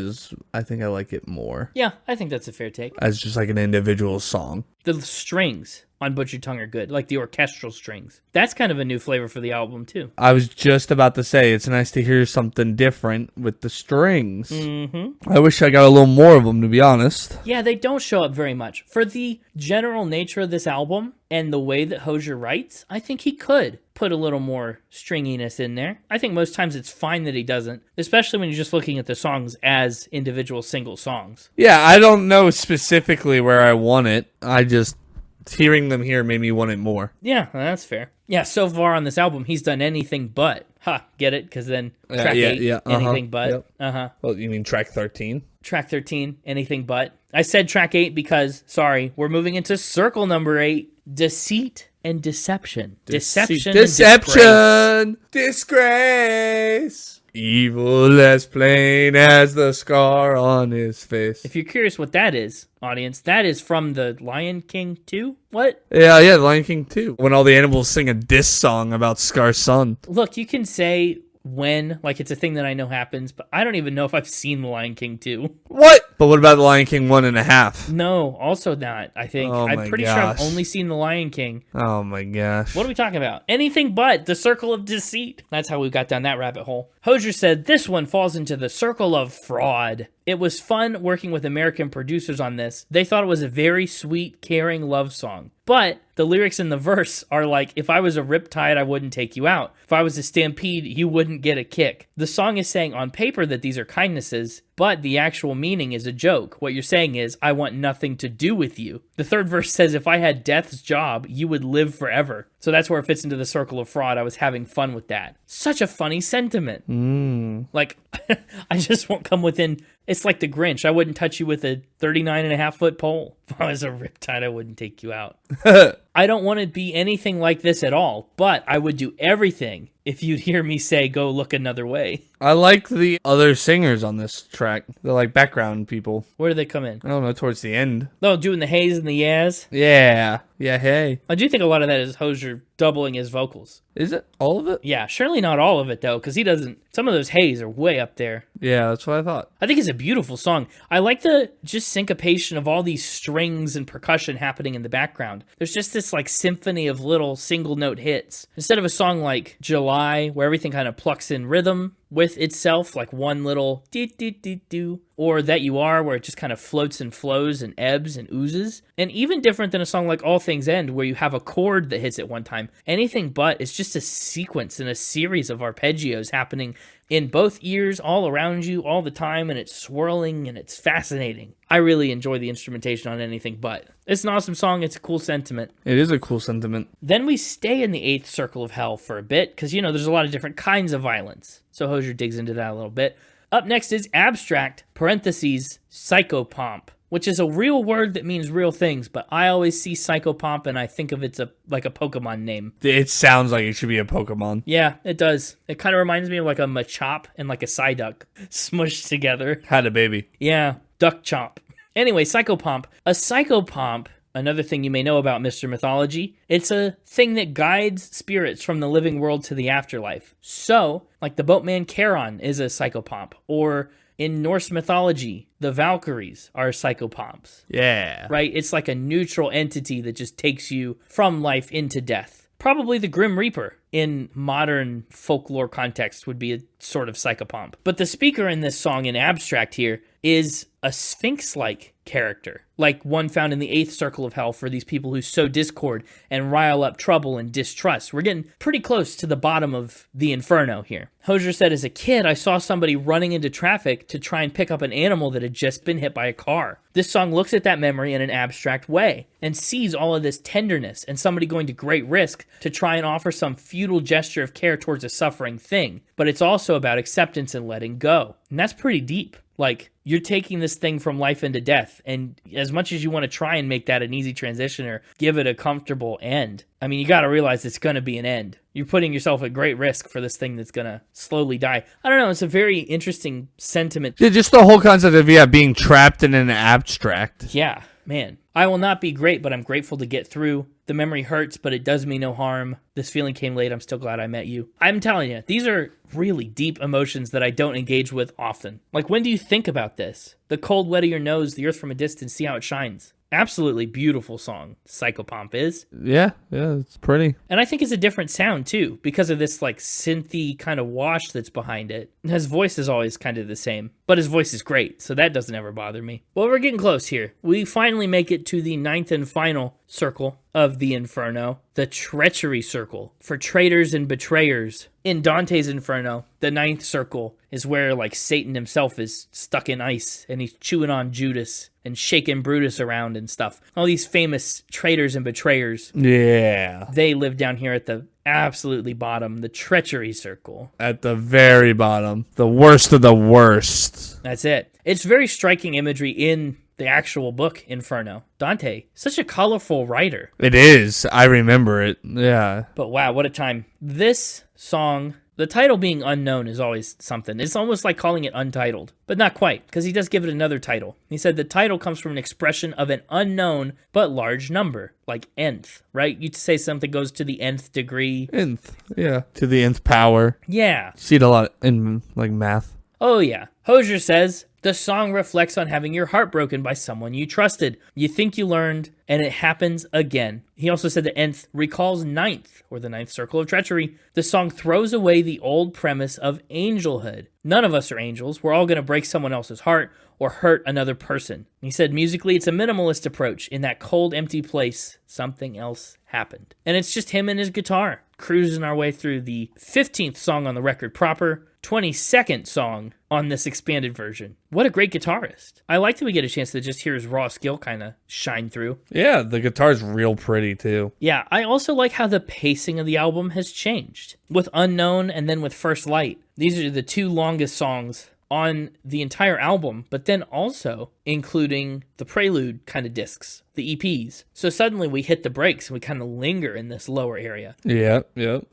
I think I like it more. Yeah, I think that's a fair take. As just like an individual song. The strings on Butchered Tongue are good, like the orchestral strings. That's kind of a new flavor for the album, too. I was just about to say, it's nice to hear something different with the strings. Mm-hmm. I wish I got a little more of them, to be honest. Yeah, they don't show up very much. For the general nature of this album and the way that Hozier writes, I think he could put a little more stringiness in there. I think most times it's fine that he doesn't, especially when you're just looking at the songs as individual single songs. Yeah, I don't know specifically where I want it. I just... hearing them here made me want it more. Yeah, that's fair. Yeah, so far on this album, he's done anything but. Get it? because then track 8, anything but. Yep. Well, you mean track 13? Track 13, anything but. I said track 8 because, sorry, we're moving into circle number 8, Deceit and Deception. Deception. Disgrace. Evil as plain as the scar on his face. If you're curious what that is, audience, that is from the Lion King 2? What? Yeah, the Lion King 2. When all the animals sing a diss song about Scar's son. Look, you can say when, like it's a thing that I know happens, but I don't even know if I've seen The Lion King 2. What? But what about The Lion King 1.5? No, also not, I think. I'm pretty sure I've only seen The Lion King. Oh my gosh. What are we talking about? Anything but the circle of deceit. That's how we got down that rabbit hole. Hozier said this one falls into the circle of fraud. It was fun working with American producers on this. They thought it was a very sweet, caring love song. But the lyrics in the verse are like, if I was a riptide, I wouldn't take you out. If I was a stampede, you wouldn't get a kick. The song is saying on paper that these are kindnesses, but the actual meaning is a joke. What you're saying is, I want nothing to do with you. The third verse says, if I had death's job, you would live forever. So that's where it fits into the circle of fraud. I was having fun with that. Such a funny sentiment. Like, I just won't come within... It's like the Grinch. I wouldn't touch you with a 39.5-foot pole. If I was a riptide, I wouldn't take you out. I don't want to be anything like this at all, but I would do everything if you'd hear me say, go look another way. I like the other singers on this track. They're like background people. Where do they come in? I don't know, towards the end. Oh, doing the haze and the yas? Yeah. Yeah, hey. I do think a lot of that is Hozier doubling his vocals. Is it all of it? Yeah, surely not all of it, though, because he doesn't... Some of those haze are way up there. Yeah, that's what I thought. I think it's a beautiful song. I like the just syncopation of all these strings and percussion happening in the background. There's just this like symphony of little single note hits. Instead of a song like July, where everything kind of plucks in rhythm with itself, like one little do, or That You Are, where it just kind of floats and flows and ebbs and oozes. And even different than a song like All Things End, where you have a chord that hits at one time. Anything but, it's just a sequence and a series of arpeggios happening in both ears, all around you, all the time, and it's swirling and it's fascinating. I really enjoy the instrumentation on Anything But. It's an awesome song. It's a cool sentiment. It is a cool sentiment. Then we stay in the 8th circle of hell for a bit, because, you know, there's a lot of different kinds of violence. So Hozier digs into that a little bit. Up next is abstract, parentheses, psychopomp, which is a real word that means real things, but I always see Psychopomp and I think of it's like a Pokemon name. It sounds like it should be a Pokemon. Yeah, it does. It kind of reminds me of like a Machop and like a Psyduck smushed together. Had a baby. Yeah, Duck Chomp. Anyway, Psychopomp. A Psychopomp, another thing you may know about Mr. Mythology, it's a thing that guides spirits from the living world to the afterlife. So, like the boatman Carrion is a Psychopomp, or in Norse mythology, the Valkyries are psychopomps. Yeah. Right? It's like a neutral entity that just takes you from life into death. Probably the Grim Reaper in modern folklore context would be a sort of psychopomp. But the speaker in this song in abstract here is a sphinx-like character, like one found in the 8th circle of hell for these people who sow discord and rile up trouble and distrust. We're getting pretty close to the bottom of the Inferno here. Hozier said, as a kid, I saw somebody running into traffic to try and pick up an animal that had just been hit by a car. This song looks at that memory in an abstract way and sees all of this tenderness and somebody going to great risk to try and offer some futile gesture of care towards a suffering thing. But it's also about acceptance and letting go. And that's pretty deep. Like, you're taking this thing from life into death, and as much as you want to try and make that an easy transition or give it a comfortable end, I mean, you got to realize it's going to be an end. You're putting yourself at great risk for this thing that's going to slowly die. I don't know, it's a very interesting sentiment. Yeah, just the whole concept of, being trapped in an abstract. Yeah, man. I will not be great, but I'm grateful to get through. The memory hurts, but it does me no harm. This feeling came late. I'm still glad I met you. I'm telling you, these are really deep emotions that I don't engage with often. Like, when do you think about this? The cold wet of your nose, the earth from a distance, see how it shines. Absolutely beautiful song, Psychopomp is. Yeah, it's pretty. And I think it's a different sound, too, because of this, like, synthy kind of wash that's behind it. His voice is always kind of the same, but his voice is great, so that doesn't ever bother me. Well, we're getting close here. We finally make it to the 9th and final circle of the Inferno, the treachery circle, for traitors and betrayers. In Dante's Inferno, the 9th circle is where, like, Satan himself is stuck in ice, and he's chewing on Judas and shaking Brutus around and stuff. All these famous traitors and betrayers. Yeah. They live down here at the absolutely bottom, the treachery circle. At the very bottom. The worst of the worst. That's it. It's very striking imagery in the actual book, Inferno. Dante, such a colorful writer. It is. I remember it. Yeah. But wow, what a time. This song, the title being unknown is always something. It's almost like calling it untitled, but not quite, because he does give it another title. He said the title comes from an expression of an unknown but large number, like nth, right? You'd say something goes to the nth degree. Nth, yeah. To the nth power. Yeah. See it a lot in, like, math. Oh, yeah. Hozier says, The song reflects on having your heart broken by someone you trusted. You think you learned, and it happens again. He also said the nth recalls ninth, or the ninth circle of treachery. The song throws away the old premise of angelhood. None of us are angels. We're all going to break someone else's heart or hurt another person. He said musically, it's a minimalist approach. In that cold, empty place, something else happened. And it's just him and his guitar, cruising our way through the 15th song on the record proper, 22nd song on this expanded version. What a great guitarist. I like that we get a chance to just hear his raw skill kind of shine through. Yeah, the guitar's real pretty too. Yeah, I also like how the pacing of the album has changed. With Unknown and then with First Light. These are the two longest songs on the entire album, but then also including the prelude kind of discs, the EPs. So suddenly we hit the brakes and we kind of linger in this lower area. Yeah.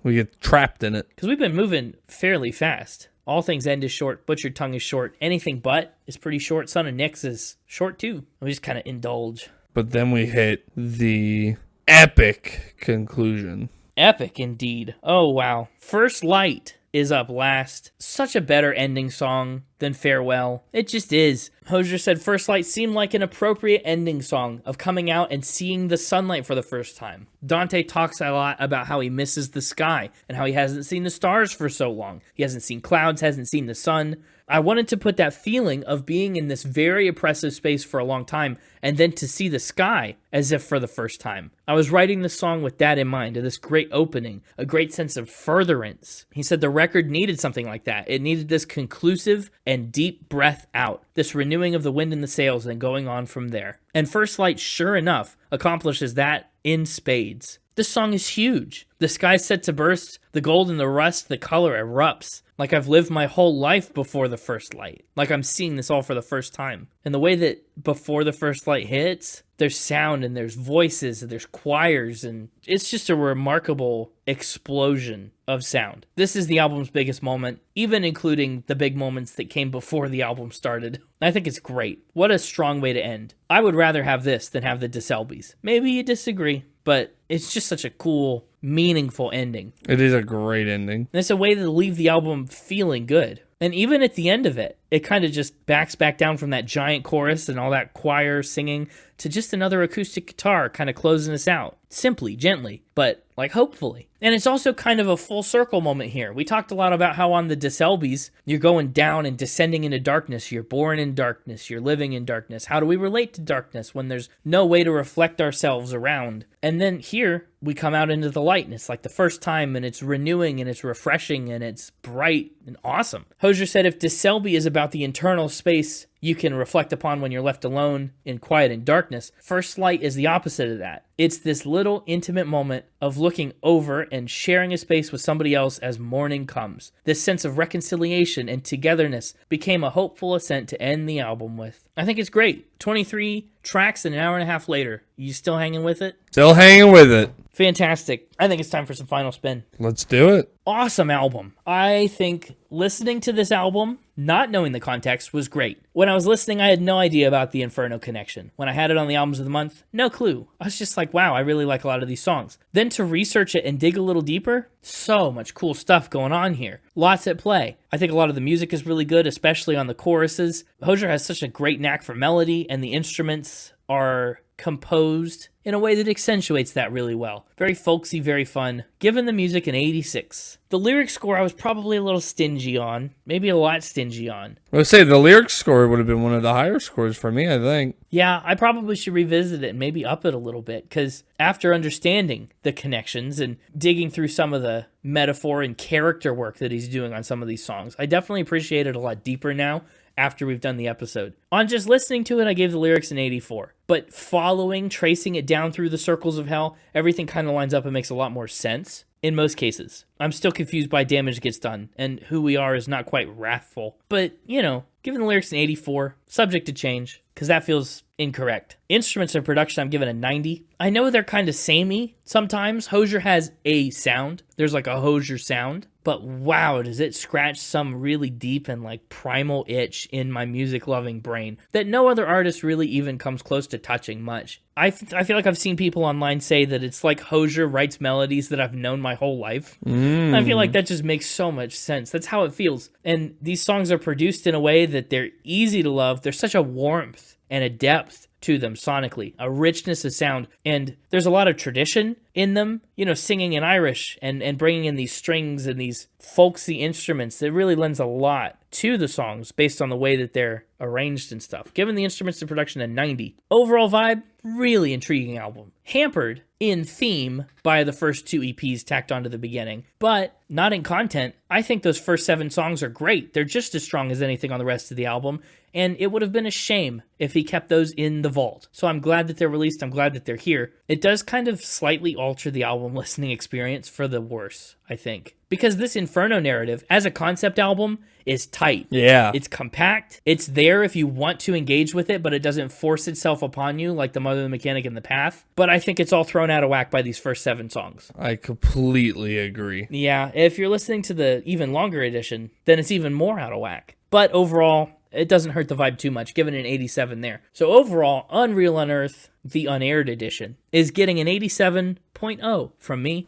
We get trapped in it. Because we've been moving fairly fast. All Things End is short, Butchered Tongue is short, Anything But is pretty short, Son of Nyx is short too. We just kind of indulge. But then we hit the epic conclusion. Epic indeed. Oh wow. First Light is up last. Such a better ending song than Farewell. It just is. Hozier said First Light seemed like an appropriate ending song of coming out and seeing the sunlight for the first time. Dante talks a lot about how he misses the sky and how he hasn't seen the stars for so long. He hasn't seen clouds, hasn't seen the sun. I wanted to put that feeling of being in this very oppressive space for a long time and then to see the sky as if for the first time. I was writing the song with that in mind, this great opening, a great sense of furtherance. He said the record needed something like that. It needed this conclusive and deep breath out, this renewing of the wind in the sails and going on from there. And First Light, sure enough, accomplishes that in spades. This song is huge. The sky's set to burst, the gold and the rust, the color erupts. Like I've lived my whole life before the first light. Like I'm seeing this all for the first time. And the way that before the first light hits, there's sound and there's voices and there's choirs and it's just a remarkable explosion of sound. This is the album's biggest moment, even including the big moments that came before the album started. I think it's great. What a strong way to end. I would rather have this than have the DeSelbys. Maybe you disagree, but it's just such a cool, meaningful ending. It is a great ending. And it's a way to leave the album feeling good. And even at the end of it, it kind of just backs back down from that giant chorus and all that choir singing to just another acoustic guitar kind of closing us out. Simply, gently, but like hopefully. And it's also kind of a full circle moment here. We talked a lot about how on the DeSelbys, you're going down and descending into darkness. You're born in darkness. You're living in darkness. How do we relate to darkness when there's no way to reflect ourselves around? And then here, we come out into the light, and it's like the first time, and it's renewing, and it's refreshing, and it's bright and awesome. Hozier said if DeSelby is about the internal space you can reflect upon when you're left alone in quiet and darkness, First Light is the opposite of that. It's this little intimate moment of looking over and sharing a space with somebody else as morning comes. This sense of reconciliation and togetherness became a hopeful ascent to end the album with. I think it's great. 23 tracks and an hour and a half later. You still hanging with it? Still hanging with it. Fantastic. I think it's time for some final spin. Let's do it. Awesome album. I think listening to this album, not knowing the context, was great. When I was listening, I had no idea about the Inferno connection. When I had it on the albums of the month, no clue. I was just like, wow, I really like a lot of these songs. Then to research it and dig a little deeper, so much cool stuff going on here. Lots at play. I think a lot of the music is really good, especially on the choruses. Hozier has such a great knack for melody, and the instruments are composed in a way that accentuates that really well. Very folksy, very fun. Given the music an 86. The lyric score I was probably a little stingy on. Maybe a lot stingy on. I would say the lyric score would have been one of the higher scores for me, I think. Yeah, I probably should revisit it and maybe up it a little bit, because after understanding the connections and digging through some of the metaphor and character work that he's doing on some of these songs, I definitely appreciate it a lot deeper now after we've done the episode. On just listening to it, I gave the lyrics an 84. But tracing it down through the circles of hell, everything kind of lines up and makes a lot more sense in most cases. I'm still confused by Damage Gets Done, and Who We Are is not quite wrathful. But, giving the lyrics an 84, subject to change, because that feels incorrect. Instruments and production, I'm giving a 90. I know they're kind of samey sometimes. Hozier has a sound. There's like a Hozier sound. but wow, does it scratch some really deep and like primal itch in my music loving brain that no other artist really even comes close to touching much. I feel like I've seen people online say that it's like Hozier writes melodies that I've known my whole life. I feel like that just makes so much sense. That's how it feels. And these songs are produced in a way that they're easy to love. There's such a warmth and a depth to them sonically, a richness of sound, and there's a lot of tradition in them, singing in Irish and bringing in these strings and these folksy instruments that really lends a lot to the songs based on the way that they're arranged and stuff. Given the instruments and production in 90. Overall vibe, really intriguing album. Hampered in theme by the first 2 EPs tacked onto the beginning, but not in content. I think those first 7 songs are great. They're just as strong as anything on the rest of the album, and it would have been a shame if he kept those in the vault. So I'm glad that they're released. I'm glad that they're here. It does kind of slightly alter the album listening experience for the worse, I think. Because this Inferno narrative, as a concept album, is tight. Yeah. It's compact. It's there if you want to engage with it, but it doesn't force itself upon you like The Mother, the Mechanic, and The Path. But I think it's all thrown out of whack by these first 7 songs. I completely agree. Yeah, if you're listening to the even longer edition, then it's even more out of whack. But overall, it doesn't hurt the vibe too much, giving it an 87 there. So overall, Unreal Unearth, the Unaired edition, is getting an 87.0 from me.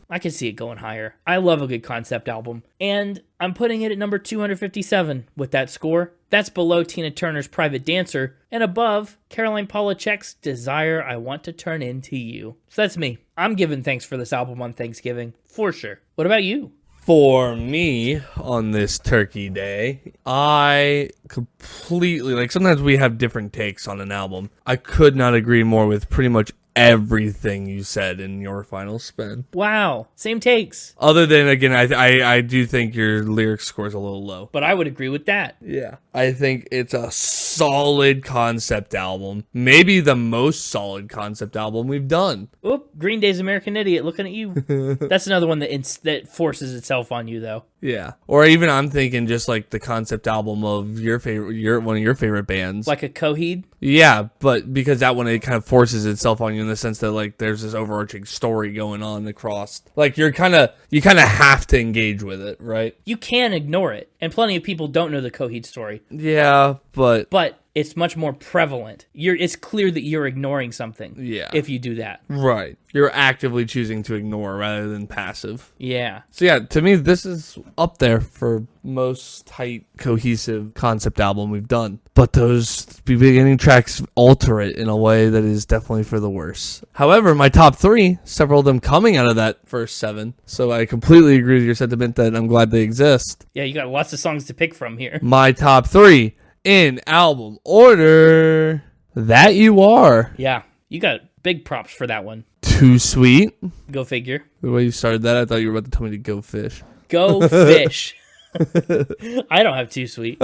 I can see it going higher. I love a good concept album. And I'm putting it at number 257 with that score. That's below Tina Turner's Private Dancer and above Caroline Polachek's Desire I Want to Turn Into You. So that's me. I'm giving thanks for this album on Thanksgiving, for sure. What about you? For me, on this Turkey Day, I completely, sometimes we have different takes on an album. I could not agree more with pretty much everything you said in your final spin. Wow, same takes. Other than, again, I do think your lyric score is a little low. But I would agree with that. Yeah. I think it's a solid concept album. Maybe the most solid concept album we've done. Oop, Green Day's American Idiot looking at you. That's another one that forces itself on you, though. Yeah. Or even I'm thinking just like the concept album of one of your favorite bands. Like a Coheed? Yeah, but because that one, it kind of forces itself on you in the sense that there's this overarching story going on across. You kind of have to engage with it, right? You can ignore it, and plenty of people don't know the Coheed story. Yeah, but it's much more prevalent. It's clear that you're ignoring something. Yeah. If you do that. Right. You're actively choosing to ignore rather than passive. Yeah. So yeah, to me, this is up there for most tight, cohesive concept album we've done. But those beginning tracks alter it in a way that is definitely for the worse. However, my top 3, several of them coming out of that first 7. So I completely agree with your sentiment that I'm glad they exist. Yeah, you got lots of songs to pick from here. My top 3 in album order, That You Are. Yeah, you got big props for that one. Too Sweet. Go figure. The way you started that, I thought you were about to tell me to go fish. Go fish. I don't have Too Sweet.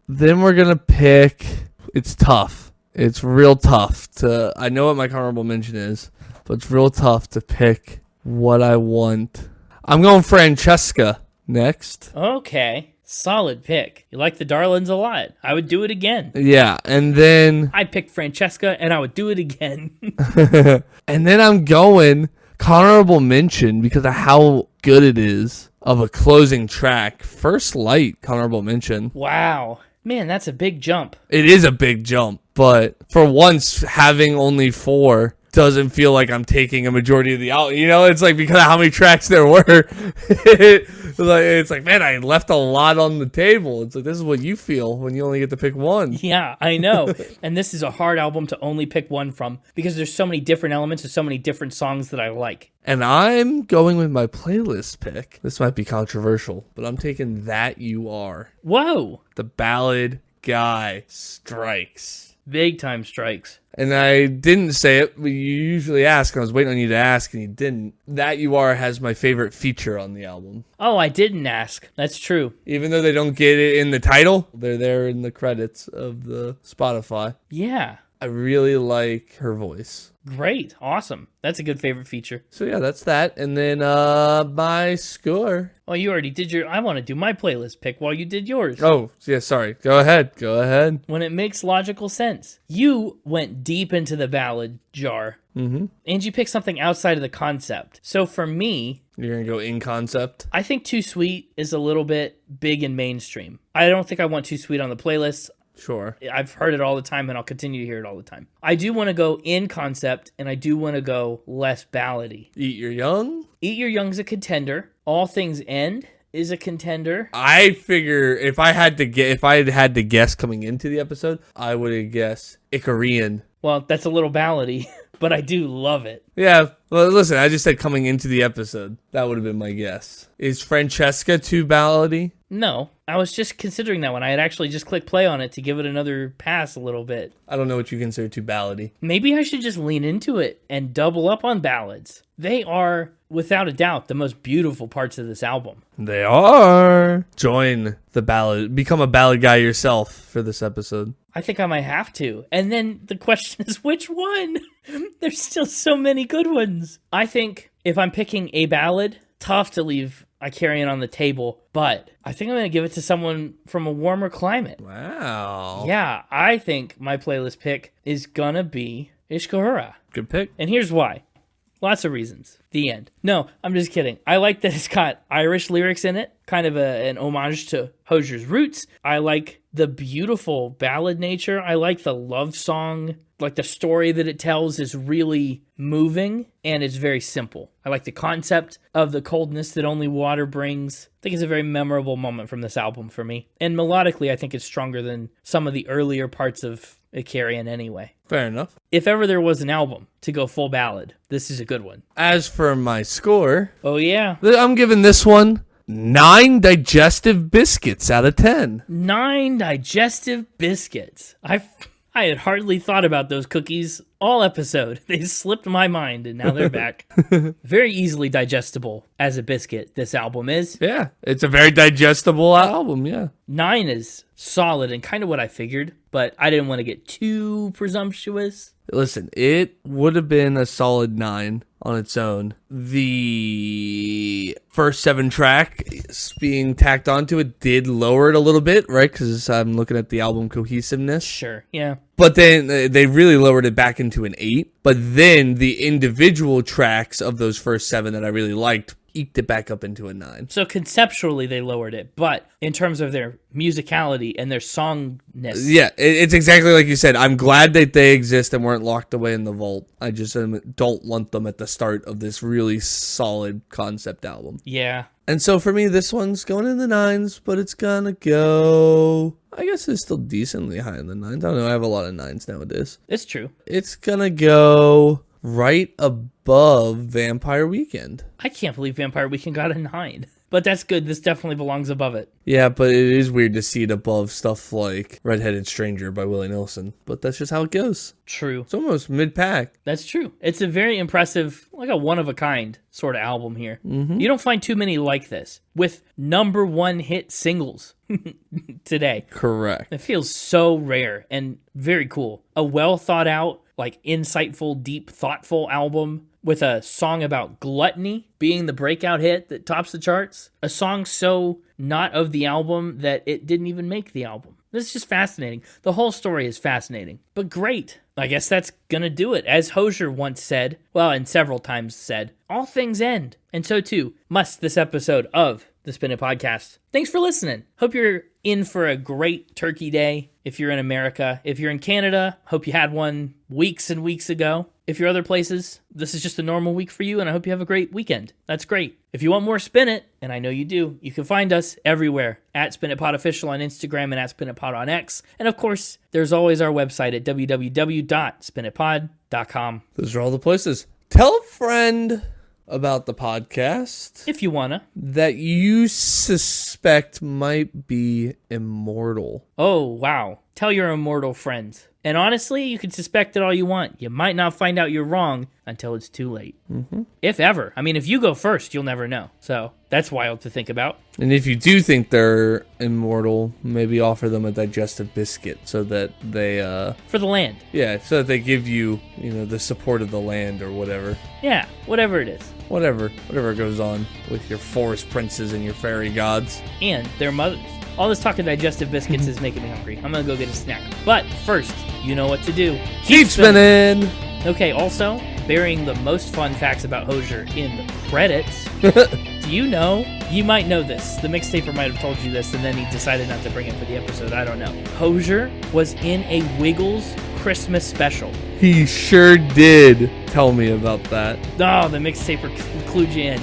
Then we're going to pick, it's tough. It's real tough I know what my honorable mention is, but it's real tough to pick what I want. I'm going Francesca next. Okay. Solid pick. You like the Darlings a lot. I would do it again. Yeah, and then I picked Francesca, and I would do it again. and then I'm going honorable mention because of how good it is of a closing track. First Light, honorable mention. Wow. Man, that's a big jump. It is a big jump, but for once, having only 4 doesn't feel like I'm taking a majority of the album. It's because of how many tracks there were. It's like, man, I left a lot on the table. It's like, this is what you feel when you only get to pick one. Yeah, I know. And this is a hard album to only pick one from because there's so many different elements and so many different songs that I like. And I'm going with my playlist pick. This might be controversial, but I'm taking That You Are. Whoa. The ballad guy strikes. Big time strikes. And I didn't say it, but you usually ask, and I was waiting on you to ask, and you didn't. That You Are has my favorite feature on the album. Oh, I didn't ask. That's true. Even though they don't get it in the title, they're there in the credits of the Spotify. Yeah. I really like her voice. Great. Awesome. That's a good favorite feature. So yeah, that's that. And then my score. Oh, you already did your... I want to do my playlist pick while you did yours. Oh, yeah, sorry. Go ahead. When it makes logical sense. You went deep into the ballad jar. Mm-hmm. And you picked something outside of the concept. So for me, You're going to go in concept? I think Too Sweet is a little bit big and mainstream. I don't think I want Too Sweet on the playlist. Sure. I've heard it all the time, and I'll continue to hear it all the time. I do want to go in concept, and I do want to go less ballady. Eat Your Young? Eat Your Young's a contender. All Things End is a contender. I figure if I had to guess coming into the episode, I would have guessed Icarian. Well, that's a little ballady, but I do love it. Yeah. Well, listen, I just said coming into the episode. That would have been my guess. Is Francesca too ballady? No, I was just considering that one. I had actually just clicked play on it to give it another pass a little bit. I don't know what you consider too ballady. Maybe I should just lean into it and double up on ballads. They are, without a doubt, the most beautiful parts of this album. They are. Join the ballad. Become a ballad guy yourself for this episode. I think I might have to. And then the question is, which one? There's still so many good ones. I think if I'm picking a ballad, tough to leave Icarian on the table, but I think I'm going to give it to someone from a warmer climate. Wow. Yeah, I think my playlist pick is going to be Uiscefhuaraithe. Good pick. And here's why. Lots of reasons. The end. No, I'm just kidding. I like that it's got Irish lyrics in it, kind of an homage to Hozier's roots. I like the beautiful ballad nature. I like the love song. Like the story that it tells is really moving and it's very simple. I like the concept of the coldness that only water brings. I think it's a very memorable moment from this album for me. And melodically, I think it's stronger than some of the earlier parts of Carrion anyway. Fair enough. If ever there was an album to go full ballad, this is a good one. As for my score, oh yeah, I'm giving this one 9 digestive biscuits out of 10. 9 digestive biscuits. I had hardly thought about those cookies all episode. They slipped my mind, and now they're back. Very easily digestible as a biscuit, this album is. Yeah, it's a very digestible album, yeah. 9 is solid and kind of what I figured, but I didn't want to get too presumptuous. Listen, it would have been a solid 9 on its own. The first 7 tracks being tacked onto it did lower it a little bit, right? Because I'm looking at the album cohesiveness. Sure, yeah. But then they really lowered it back into an 8. But then the individual tracks of those first 7 that I really liked eked it back up into a 9. So conceptually they lowered it, but in terms of their musicality and their songness. Yeah, it's exactly like you said. I'm glad that they exist and weren't locked away in the vault. I just don't want them at the start of this really solid concept album. Yeah. And so for me, this one's going in the 9s, but it's gonna go... I guess it's still decently high in the 9s. I don't know, I have a lot of 9s nowadays. It's true. It's gonna go right above Vampire Weekend. I can't believe Vampire Weekend got a 9. But that's good. This definitely belongs above it. Yeah, but it is weird to see it above stuff like Red-Headed Stranger by Willie Nelson. But that's just how it goes. True. It's almost mid-pack. That's true. It's a very impressive, like a one-of-a-kind sort of album here. Mm-hmm. You don't find too many like this, with #1 hit singles today. Correct. It feels so rare and very cool. A well-thought-out, like insightful, deep, thoughtful album with a song about gluttony being the breakout hit that tops the charts. A song so not of the album that it didn't even make the album. This is just fascinating. The whole story is fascinating, but great. I guess that's gonna do it. As Hozier once said, well, and several times said, all things end. And so too must this episode of the Spin It Podcast. Thanks for listening. Hope you're in for a great Turkey Day if you're in America. If you're in Canada, hope you had one weeks and weeks ago. If you're other places, this is just a normal week for you, and I hope you have a great weekend. That's great. If you want more Spin It, and I know you do, you can find us everywhere at Spin It Pod Official on Instagram and at Spin It Pod on X. And of course, there's always our website at www.spinitpod.com. Those are all the places. Tell a friend about the podcast If you wanna. that you suspect might be immortal. Oh, wow. Tell your immortal friends. And honestly, you can suspect it all you want. You might not find out you're wrong until it's too late. Mm-hmm. If ever. I mean, if you go first, you'll never know. So that's wild to think about. And if you do think they're immortal, maybe offer them a digestive biscuit so that they, For the land. yeah, so that they give you, the support of the land or whatever. Yeah, whatever it is. Whatever goes on with your forest princes and your fairy gods. And their mothers. All this talk of digestive biscuits is making me hungry. I'm gonna go get a snack. But first, you know what to do. Keep spinning! Okay, also, burying the most fun facts about Hozier in the credits. Do you know? You might know this. The mixtaper might have told you this, and then he decided not to bring it for the episode. I don't know. Hozier was in a Wiggles Christmas special. He sure did tell me about that. Oh, the mixtaper clued you in.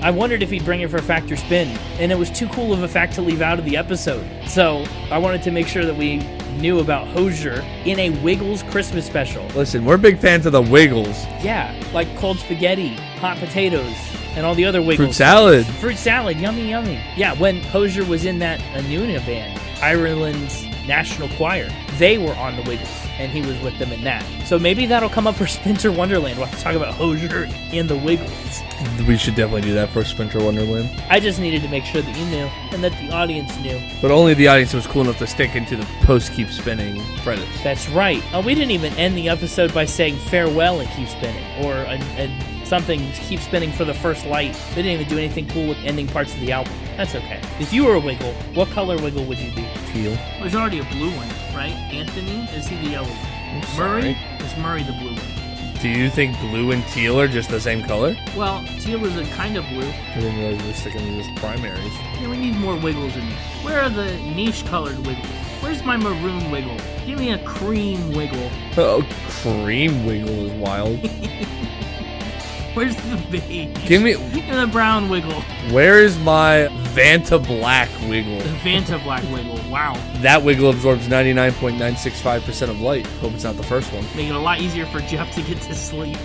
I wondered if he'd bring it for a fact or spin, and it was too cool of a fact to leave out of the episode. So I wanted to make sure that we knew about Hozier in a Wiggles Christmas special. Listen, we're big fans of the Wiggles. Yeah, like cold spaghetti, hot potatoes, and all the other Wiggles. Fruit salad. Fruit salad, yummy, yummy. Yeah, when Hozier was in that Anuna band, Ireland's national choir, they were on the Wiggles, and he was with them in that. So maybe that'll come up for Spencer Wonderland. We'll have to talk about Hozier in the Wiggles. We should definitely do that for Spencer Wonderland. I just needed to make sure that you knew, and that the audience knew. But only the audience was cool enough to stick into the post Keep Spinning credits. That's right. We didn't even end the episode by saying farewell and keep spinning, or something keep spinning for the first light. They didn't even do anything cool with ending parts of the album. That's okay. If you were a Wiggle, what color Wiggle would you be? Teal. There's already a blue one, right? Anthony, is he the yellow one? Murray? Is Murray the blue one? Do you think blue and teal are just the same color? Well, teal is a kind of blue. I didn't realize we were sticking to just primaries. Yeah, we need more Wiggles in there. Where are the niche-colored Wiggles? Where's my maroon Wiggle? Give me a cream Wiggle. Oh, cream Wiggle is wild. Where's the beige? Give me the brown Wiggle. Where is my Vanta Black Wiggle? The Vanta Black Wiggle. Wow. That Wiggle absorbs 99.965% of light. Hope it's not the first one. Make it a lot easier for Jeff to get to sleep.